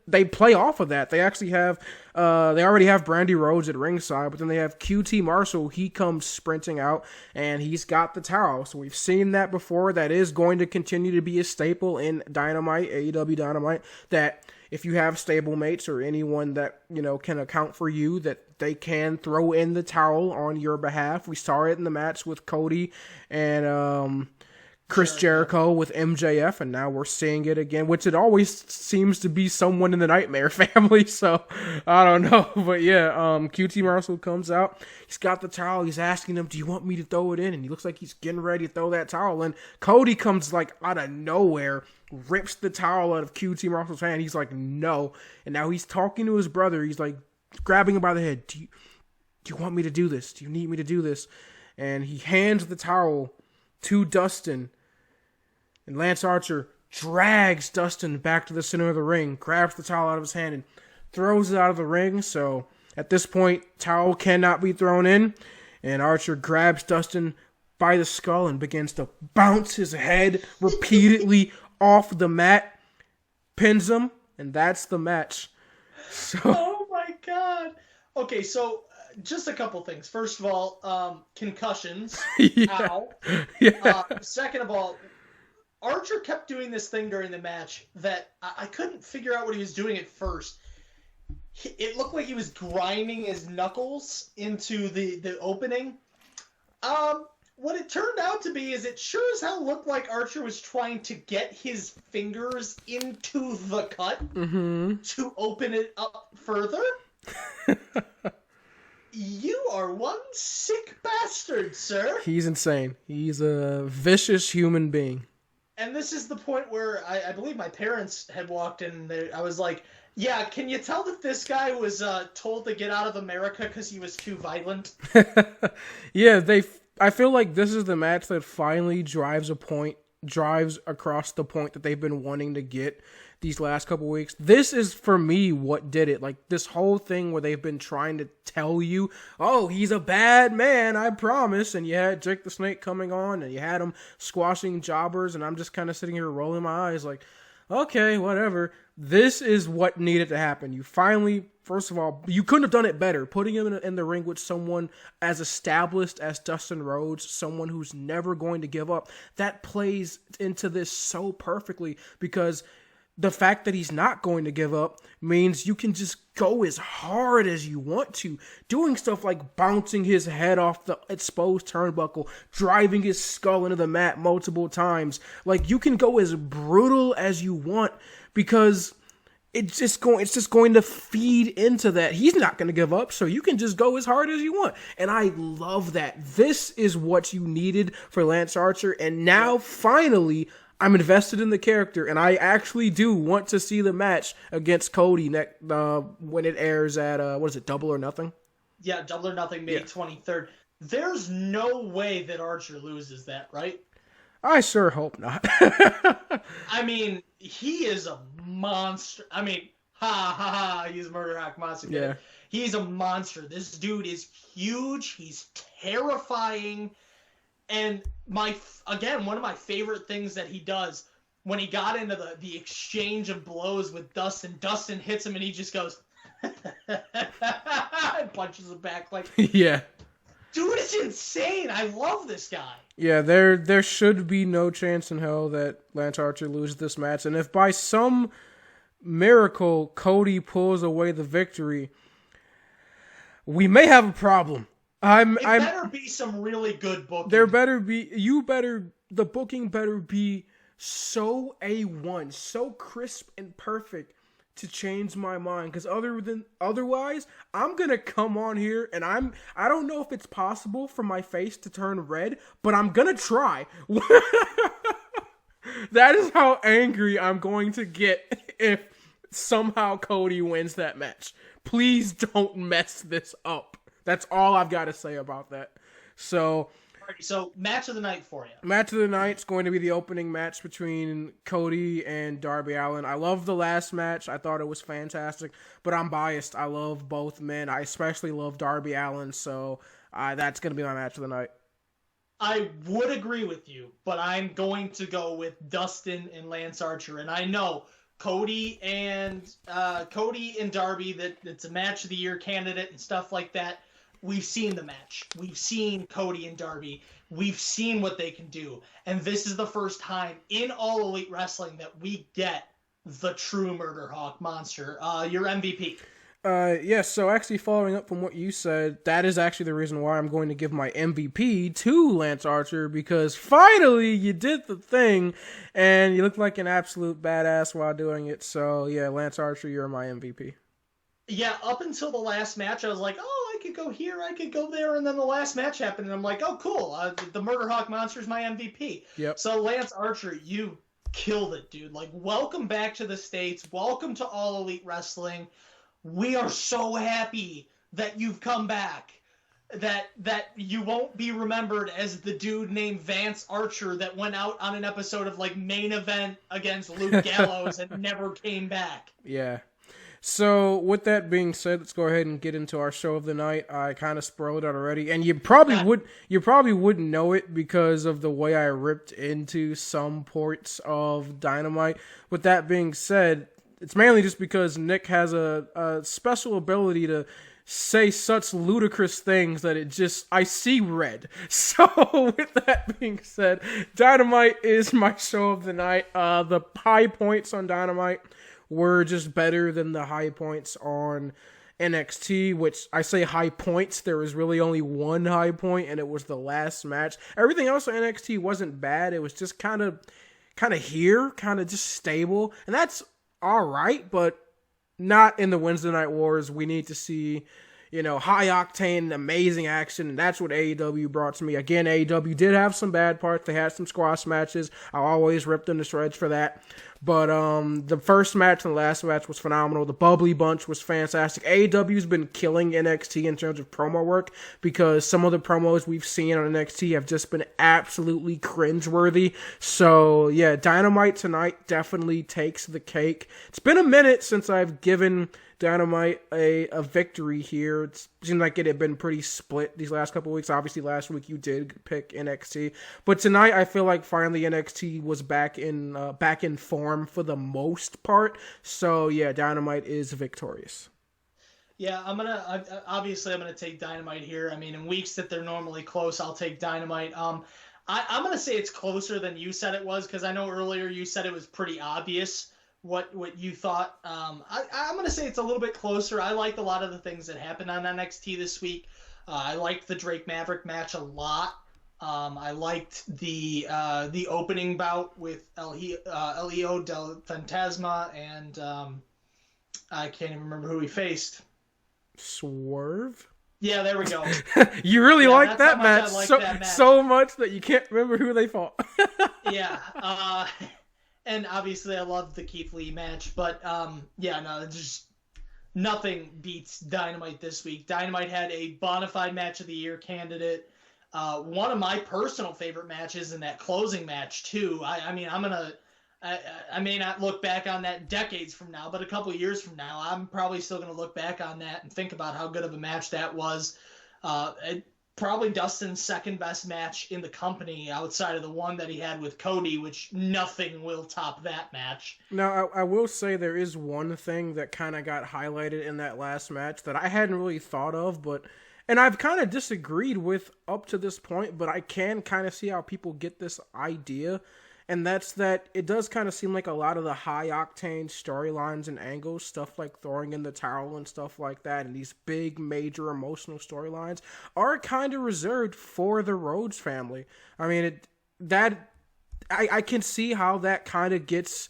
they play off of that. They actually have they already have Brandy Rhodes at ringside, but then they have QT Marshall. He comes sprinting out, and he's got the towel. So we've seen that before. That is going to continue to be a staple in Dynamite, AEW Dynamite, that if you have stablemates or anyone that can account for you, that they can throw in the towel on your behalf. We saw it in the match with Cody and Chris Jericho with MJF, and now we're seeing it again, which it always seems to be someone in the Nightmare family, so I don't know, but QT Marshall comes out, he's got the towel, he's asking him, do you want me to throw it in? And he looks like he's getting ready to throw that towel in. Cody comes out of nowhere, rips the towel out of QT Marshall's hand, he's like, no, and now he's talking to his brother, he's like, grabbing him by the head, do you want me to do this? Do you need me to do this? And he hands the towel to Dustin, and Lance Archer drags Dustin back to the center of the ring, grabs the towel out of his hand, and throws it out of the ring. So at this point, towel cannot be thrown in, and Archer grabs Dustin by the skull and begins to bounce his head repeatedly off the mat, pins him, and that's the match. So, oh my god. Okay, so just a couple things. First of all, concussions. yeah. Ow. Yeah. Second of all, Archer kept doing this thing during the match that I couldn't figure out what he was doing at first. It looked like he was grinding his knuckles into the opening. What it turned out to be is it sure as hell looked like Archer was trying to get his fingers into the cut to open it up further. You are one sick bastard, sir. He's insane. He's a vicious human being. And this is the point where I believe my parents had walked in there. I was like, yeah, can you tell that this guy was told to get out of America because he was too violent? Yeah, I feel like this is the match that finally drives across the point that they've been wanting to get these last couple weeks. This is, for me, what did it. Like, this whole thing where they've been trying to tell you, oh, he's a bad man, I promise. And you had Jake the Snake coming on, and you had him squashing jobbers, and I'm just kind of sitting here rolling my eyes like, okay, whatever. This is what needed to happen. You finally, first of all, you couldn't have done it better. Putting him in the ring with someone as established as Dustin Rhodes, someone who's never going to give up, that plays into this so perfectly, because the fact that he's not going to give up means you can just go as hard as you want to, doing stuff like bouncing his head off the exposed turnbuckle, driving his skull into the mat multiple times. Like, you can go as brutal as you want, because it's just going to feed into that. He's not going to give up, so you can just go as hard as you want. And I love that. This is what you needed for Lance Archer, and now finally I'm invested in the character, and I actually do want to see the match against Cody when it airs at, what is it, Double or Nothing? Yeah, Double or Nothing, May 23rd. There's no way that Archer loses that, right? I sure hope not. I mean, he is a monster. I mean, he's a Murder Hawk monster. Yeah. He's a monster. This dude is huge. He's terrifying. And one of my favorite things that he does when he got into the exchange of blows with Dustin hits him and he just goes and punches him back like, yeah. Dude, it's insane. I love this guy. Yeah, there should be no chance in hell that Lance Archer loses this match. And if by some miracle Cody pulls away the victory, we may have a problem. It better be some really good booking. The booking better be so A1, so crisp and perfect to change my mind, because otherwise I'm gonna come on here and I don't know if it's possible for my face to turn red, but I'm gonna try. That is how angry I'm going to get if somehow Cody wins that match. Please don't mess this up. That's all I've got to say about that. So match of the night for you. Match of the night's going to be the opening match between Cody and Darby Allin. I love the last match. I thought it was fantastic, but I'm biased. I love both men. I especially love Darby Allin, so that's going to be my match of the night. I would agree with you, but I'm going to go with Dustin and Lance Archer, and I know Cody and Darby, that's a match of the year candidate and stuff like that. We've seen the match. We've seen Cody and Darby. We've seen what they can do. And this is the first time in All Elite Wrestling that we get the true Murder Hawk monster. Your MVP. Yes, so actually following up from what you said, that is actually the reason why I'm going to give my MVP to Lance Archer, because finally you did the thing and you look like an absolute badass while doing it. So yeah, Lance Archer, you're my MVP. Yeah, up until the last match, I was like, oh, I could go here, I could go there, and then the last match happened, and I'm like, oh, cool, the Murder Hawk monster is my MVP. Yep. So Lance Archer, you killed it, dude. Like, welcome back to the States. Welcome to All Elite Wrestling. We are so happy that you've come back. that you won't be remembered as the dude named Vance Archer that went out on an episode of like Main Event against Luke Gallows and never came back. Yeah. So with that being said, let's go ahead and get into our show of the night. I kind of spoiled it already, and you probably wouldn't know it because of the way I ripped into some parts of Dynamite. With that being said, it's mainly just because Nick has a special ability to say such ludicrous things that I see red. So with that being said, Dynamite is my show of the night. The high points on Dynamite were just better than the high points on NXT, which I say high points. There was really only one high point, and it was the last match. Everything else on NXT wasn't bad. It was just kind of here, kind of just stable, and that's all right, but not in the Wednesday Night Wars. We need to see, high octane, amazing action, and that's what AEW brought to me. Again, AEW did have some bad parts. They had some squash matches. I always ripped them to shreds for that. But the first match and the last match was phenomenal. The Bubbly Bunch was fantastic. AEW's been killing NXT in terms of promo work because some of the promos we've seen on NXT have just been absolutely cringeworthy. So, yeah, Dynamite tonight definitely takes the cake. It's been a minute since I've given Dynamite a victory here. It seemed like it had been pretty split these last couple of weeks. Obviously, last week you did pick NXT, but tonight I feel like finally NXT was back in form for the most part. So yeah, Dynamite is victorious. Yeah, I'm gonna take Dynamite here. I mean, in weeks that they're normally close, I'll take Dynamite. I'm gonna say it's closer than you said it was, because I know earlier you said it was pretty obvious what you thought. I'm going to say it's a little bit closer. I liked a lot of the things that happened on NXT this week. I liked the Drake Maverick match a lot. I liked the opening bout with Elio del Fantasma and I can't even remember who he faced. Swerve? Yeah, there we go. You really liked that match so much that you can't remember who they fought. Yeah. And obviously I loved the Keith Lee match, but just nothing beats Dynamite this week. Dynamite had a bona fide match of the year candidate. One of my personal favorite matches in that closing match too. I may not look back on that decades from now, but a couple of years from now, I'm probably still going to look back on that and think about how good of a match that was. Probably Dustin's second best match in the company outside of the one that he had with Cody, which nothing will top that match. Now, I will say there is one thing that kind of got highlighted in that last match that I hadn't really thought of, and I've kind of disagreed with up to this point, but I can kind of see how people get this idea. And that's that it does kind of seem like a lot of the high-octane storylines and angles, stuff like throwing in the towel and stuff like that, and these big, major emotional storylines are kind of reserved for the Rhodes family. I mean, I can see how that kind of gets...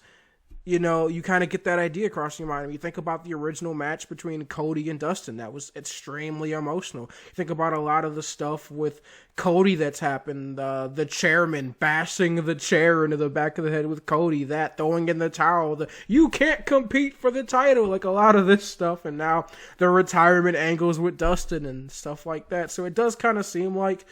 you kind of get that idea across your mind. I mean, you think about the original match between Cody and Dustin. That was extremely emotional. You think about a lot of the stuff with Cody that's happened. The chairman bashing the chair into the back of the head with Cody. That throwing in the towel. You can't compete for the title. Like a lot of this stuff. And now the retirement angles with Dustin and stuff like that. So it does kind of seem like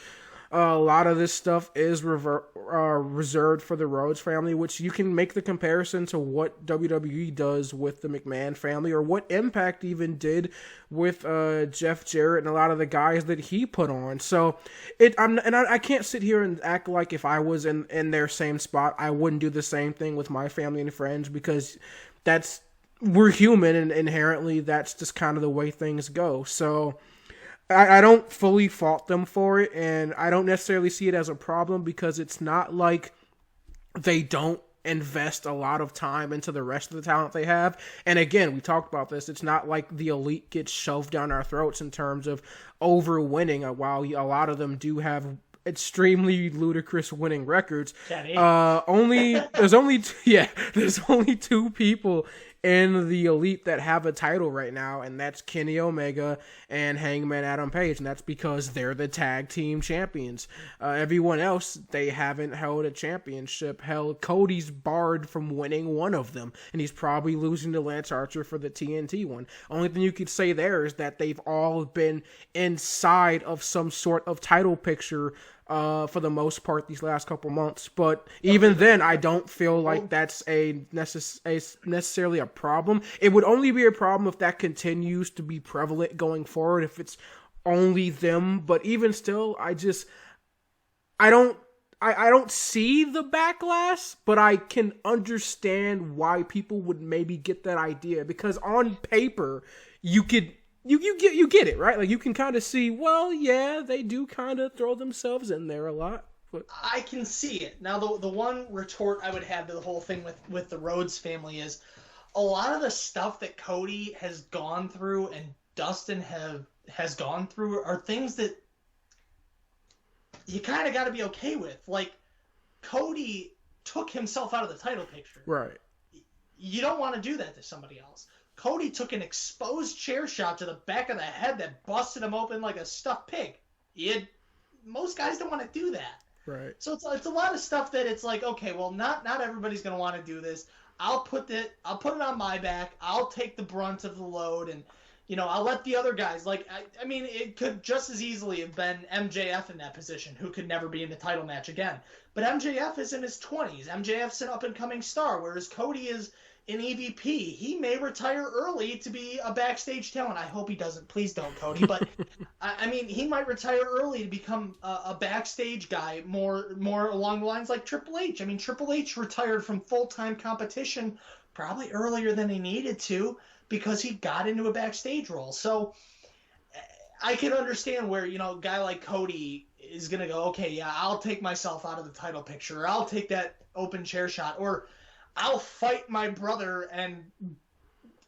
a lot of this stuff is reserved for the Rhodes family, which you can make the comparison to what WWE does with the McMahon family, or what Impact even did with Jeff Jarrett and a lot of the guys that he put on. So I can't sit here and act like if I was in their same spot, I wouldn't do the same thing with my family and friends, because we're human, and inherently that's just kind of the way things go. So I don't fully fault them for it, and I don't necessarily see it as a problem, because it's not like they don't invest a lot of time into the rest of the talent they have. And again, we talked about this, it's not like the elite gets shoved down our throats in terms of over winning, while a lot of them do have extremely ludicrous winning records. There's only two people in the Elite that have a title right now, and that's Kenny Omega and Hangman Adam Page, and that's because they're the tag team champions. Everyone else, they haven't held a championship. Hell, Cody's barred from winning one of them, and he's probably losing to Lance Archer for the TNT one. Only thing you could say there is that they've all been inside of some sort of title picture for the most part these last couple months. But even then, I don't feel like that's necessarily a problem. It would only be a problem if that continues to be prevalent going forward, if it's only them. But even still, I don't see the backlash, but I can understand why people would maybe get that idea, because on paper, you get it, right? Like, you can kind of see, well, yeah, they do kind of throw themselves in there a lot. But I can see it. Now, the one retort I would have to the whole thing with the Rhodes family is a lot of the stuff that Cody has gone through and Dustin has gone through are things that you kind of got to be okay with. Like, Cody took himself out of the title picture. Right. You don't want to do that to somebody else. Cody took an exposed chair shot to the back of the head that busted him open like a stuffed pig. Most guys don't want to do that. Right. So it's a lot of stuff that it's like, okay, well, not everybody's going to want to do this. I'll put it on my back. I'll take the brunt of the load, and I'll let the other guys, like, I mean, it could just as easily have been MJF in that position, who could never be in the title match again. But MJF is in his 20s. MJF's an up-and-coming star, whereas Cody is in EVP. He may retire early to be a backstage talent. I hope he doesn't. Please don't, Cody. But, I mean, he might retire early to become a backstage guy, more along the lines like Triple H. I mean, Triple H retired from full-time competition probably earlier than he needed to, because he got into a backstage role. So I can understand where, a guy like Cody is going to go, okay, yeah, I'll take myself out of the title picture, or I'll take that open chair shot, or I'll fight my brother and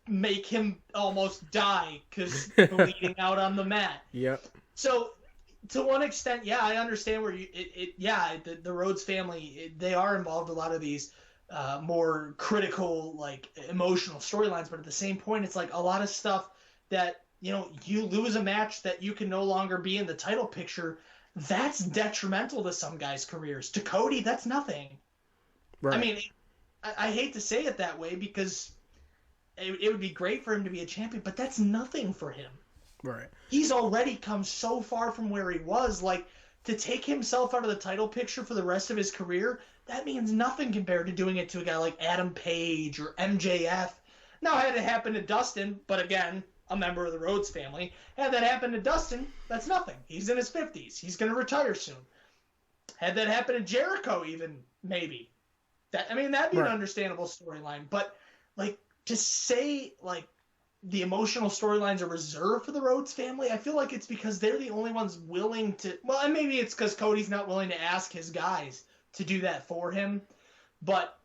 make him almost die because bleeding out on the mat. Yep. So to one extent, yeah, I understand where the Rhodes family, they are involved in a lot of these more critical, like, emotional storylines, but at the same point, it's like a lot of stuff that, you lose a match that you can no longer be in the title picture. That's detrimental to some guys' careers. To Cody, that's nothing. Right. I mean, I hate to say it that way, because it would be great for him to be a champion, but that's nothing for him. Right. He's already come so far from where he was. Like, to take himself out of the title picture for the rest of his career, that means nothing compared to doing it to a guy like Adam Page or MJF. Now, had it happened to Dustin, but again, a member of the Rhodes family, had that happened to Dustin, that's nothing. He's in his 50s. He's going to retire soon. Had that happened to Jericho even, maybe. That'd be an understandable storyline. But, like, to say, like, the emotional storylines are reserved for the Rhodes family, I feel like it's because they're the only ones willing to... Well, and maybe it's because Cody's not willing to ask his guys to do that for him. But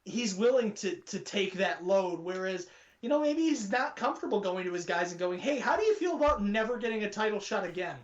he's willing to take that load, whereas, maybe he's not comfortable going to his guys and going, hey, how do you feel about never getting a title shot again?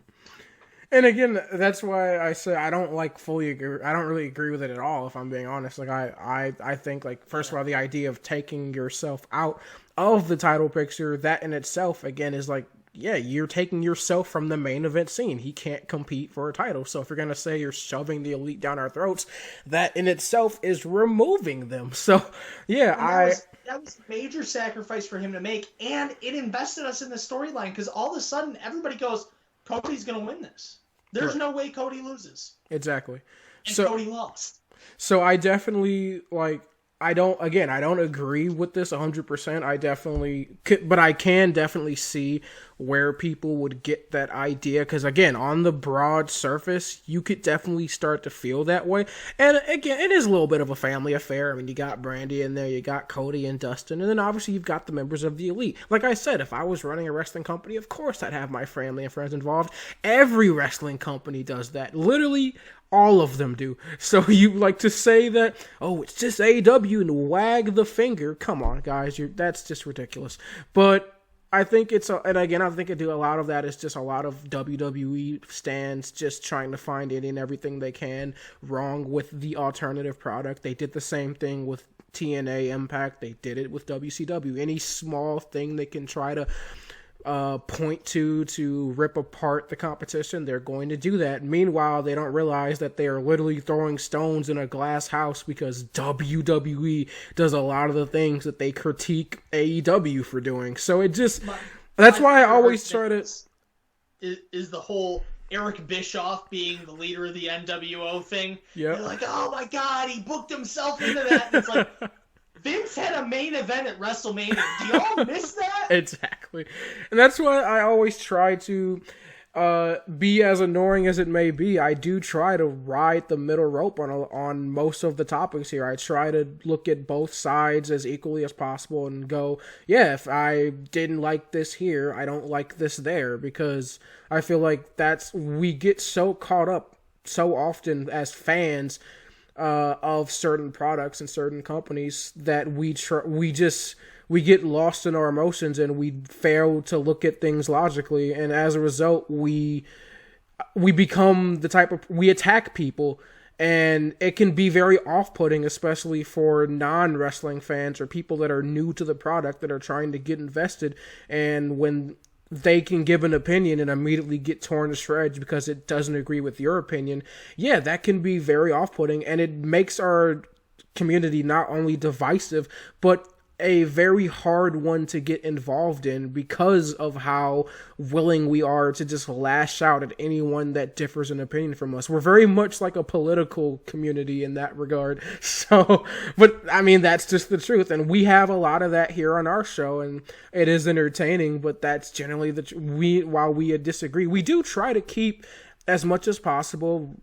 And again, that's why I say I don't fully agree. I don't really agree with it at all, if I'm being honest. Like, I think, like, first of all, the idea of taking yourself out of the title picture, that in itself, again, is like, yeah, you're taking yourself from the main event scene. He can't compete for a title. So if you're going to say you're shoving the Elite down our throats, that in itself is removing them. So, yeah, that was a major sacrifice for him to make, and it invested us in the storyline, because all of a sudden everybody goes, Cody's going to win this. There's no way Cody loses. Exactly. And Cody lost. So I definitely, like, I don't agree with this 100%. But I can definitely see where people would get that idea. Because, again, on the broad surface, you could definitely start to feel that way. And, again, it is a little bit of a family affair. I mean, you got Brandy in there, you got Cody and Dustin, and then obviously you've got the members of the Elite. Like I said, if I was running a wrestling company, of course I'd have my family and friends involved. Every wrestling company does that. Literally, all of them do. So you like to say that, oh, it's just AEW and wag the finger. Come on, guys. That's just ridiculous. But I think I think a lot of that is just a lot of WWE stands just trying to find any and everything they can wrong with the alternative product. They did the same thing with TNA, Impact. They did it with WCW. Any small thing they can try to point to rip apart the competition, they're going to do that. Meanwhile, they don't realize that they are literally throwing stones in a glass house because WWE does a lot of the things that they critique AEW for doing. So it just... That's why I always try to... Is the whole Eric Bischoff being the leader of the NWO thing. Yeah. You're like, oh my god, he booked himself into that. And it's like, Vince had a main event at WrestleMania. Do y'all miss that? Exactly. And that's why I always try to be as annoying as it may be. I do try to ride the middle rope on most of the topics here. I try to look at both sides as equally as possible and go, yeah, if I didn't like this here, I don't like this there, because I feel like we get so caught up so often as fans of certain products and certain companies that we get lost in our emotions and we fail to look at things logically, and as a result we become we attack people, and it can be very off-putting, especially for non-wrestling fans or people that are new to the product that are trying to get invested, and when they can give an opinion and immediately get torn to shreds because it doesn't agree with your opinion. Yeah, that can be very off-putting, and it makes our community not only divisive, but a very hard one to get involved in because of how willing we are to just lash out at anyone that differs in opinion from us. We're very much like a political community in that regard. So, but I mean, that's just the truth. And we have a lot of that here on our show, and it is entertaining, but that's generally while we disagree, we do try to keep as much as possible,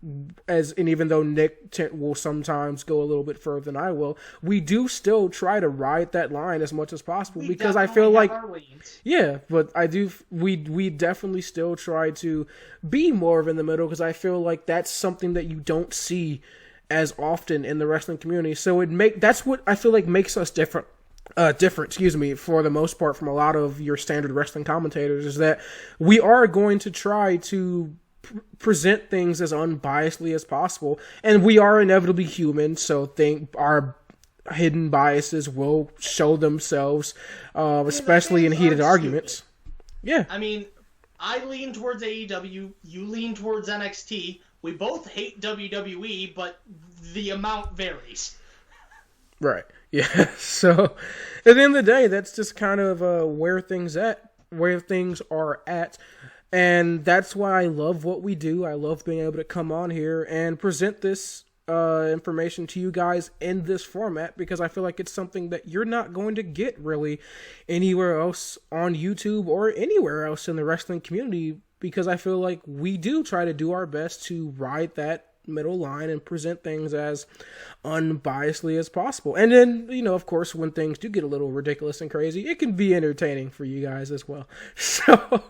and even though Nick will sometimes go a little bit further than I will, we do still try to ride that line as much as possible, because I feel like, yeah, but we definitely still try to be more in the middle, because I feel like that's something that you don't see as often in the wrestling community. So that's what I feel like makes us different, for the most part, from a lot of your standard wrestling commentators, is that we are going to try to present things as unbiasedly as possible, and we are inevitably human, so our hidden biases will show themselves, especially in heated arguments. Yeah, I mean, I lean towards AEW, you lean towards NXT. We both hate WWE, but the amount varies. Right. Yeah. So at the end of the day, that's just kind of where things are at. And that's why I love what we do. I love being able to come on here and present this information to you guys in this format, because I feel like it's something that you're not going to get really anywhere else on YouTube or anywhere else in the wrestling community, because I feel like we do try to do our best to ride that middle line and present things as unbiasedly as possible. And then, of course, when things do get a little ridiculous and crazy, it can be entertaining for you guys as well. So,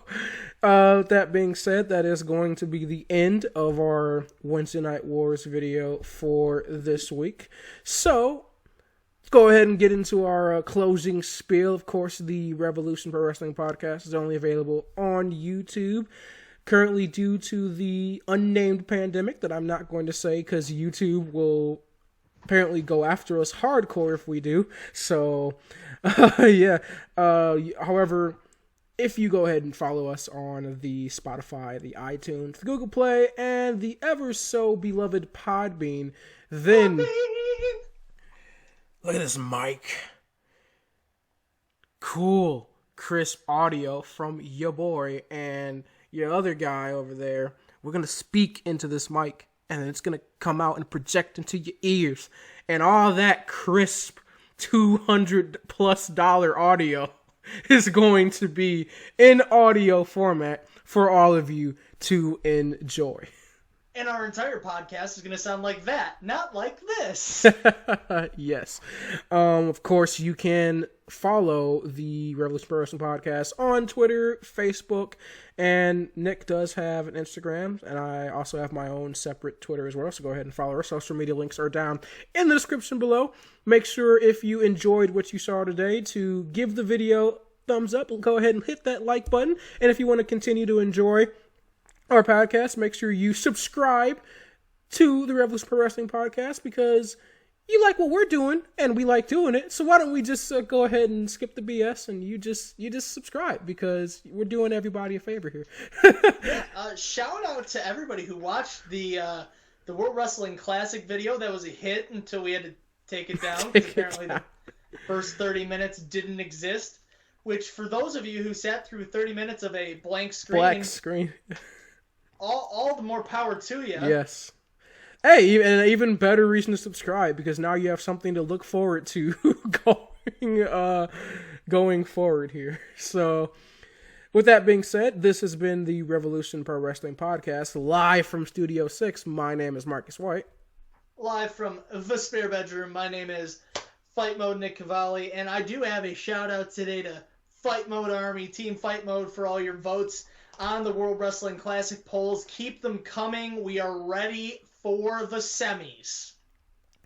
that being said, that is going to be the end of our Wednesday Night Wars video for this week. So, let's go ahead and get into our closing spiel. Of course, the Wrevolution Pro Wrestling Podcast is only available on YouTube. Currently, due to the unnamed pandemic that I'm not going to say, because YouTube will apparently go after us hardcore if we do. So, yeah. However, if you go ahead and follow us on the Spotify, the iTunes, the Google Play, and the ever so beloved Podbean, then look at this mic. Cool, crisp audio from your boy and your other guy over there. We're going to speak into this mic, and then it's going to come out and project into your ears, and all that crisp $200+ audio is going to be in audio format for all of you to enjoy. And our entire podcast is going to sound like that, not like this. Yes. Of course, you can follow the Wrevolution Pro Wrestling Podcast on Twitter, Facebook, and Nick does have an Instagram, and I also have my own separate Twitter as well, so go ahead and follow our social media links are down in the description below. Make sure, if you enjoyed what you saw today, to give the video a thumbs up, and go ahead and hit that like button, and if you want to continue to enjoy our podcast, make sure you subscribe to the Wrevolution Pro Wrestling Podcast, because you like what we're doing and we like doing it, so why don't we just go ahead and skip the BS and you just subscribe, because we're doing everybody a favor here. Shout out to everybody who watched the World Wrestling Classic video. That was a hit until we had to take it down. Apparently the first 30 minutes didn't exist, which for those of you who sat through 30 minutes of a blank screen, all the more power to you. Yes. Hey, and an even better reason to subscribe, because now you have something to look forward to going forward here. So, with that being said, this has been the Wrevolution Pro Wrestling Podcast, live from Studio 6. My name is Marcus White. Live from the spare bedroom, my name is Fight Mode Nick Cavalli, and I do have a shout out today to Fight Mode Army, Team Fight Mode, for all your votes on the World Wrestling Classic polls. Keep them coming. We are ready for the semis.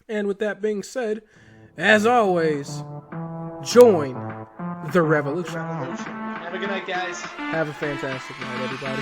And with that being said, as always, join the Wrevolution. Have a good night, guys. Have a fantastic night, everybody.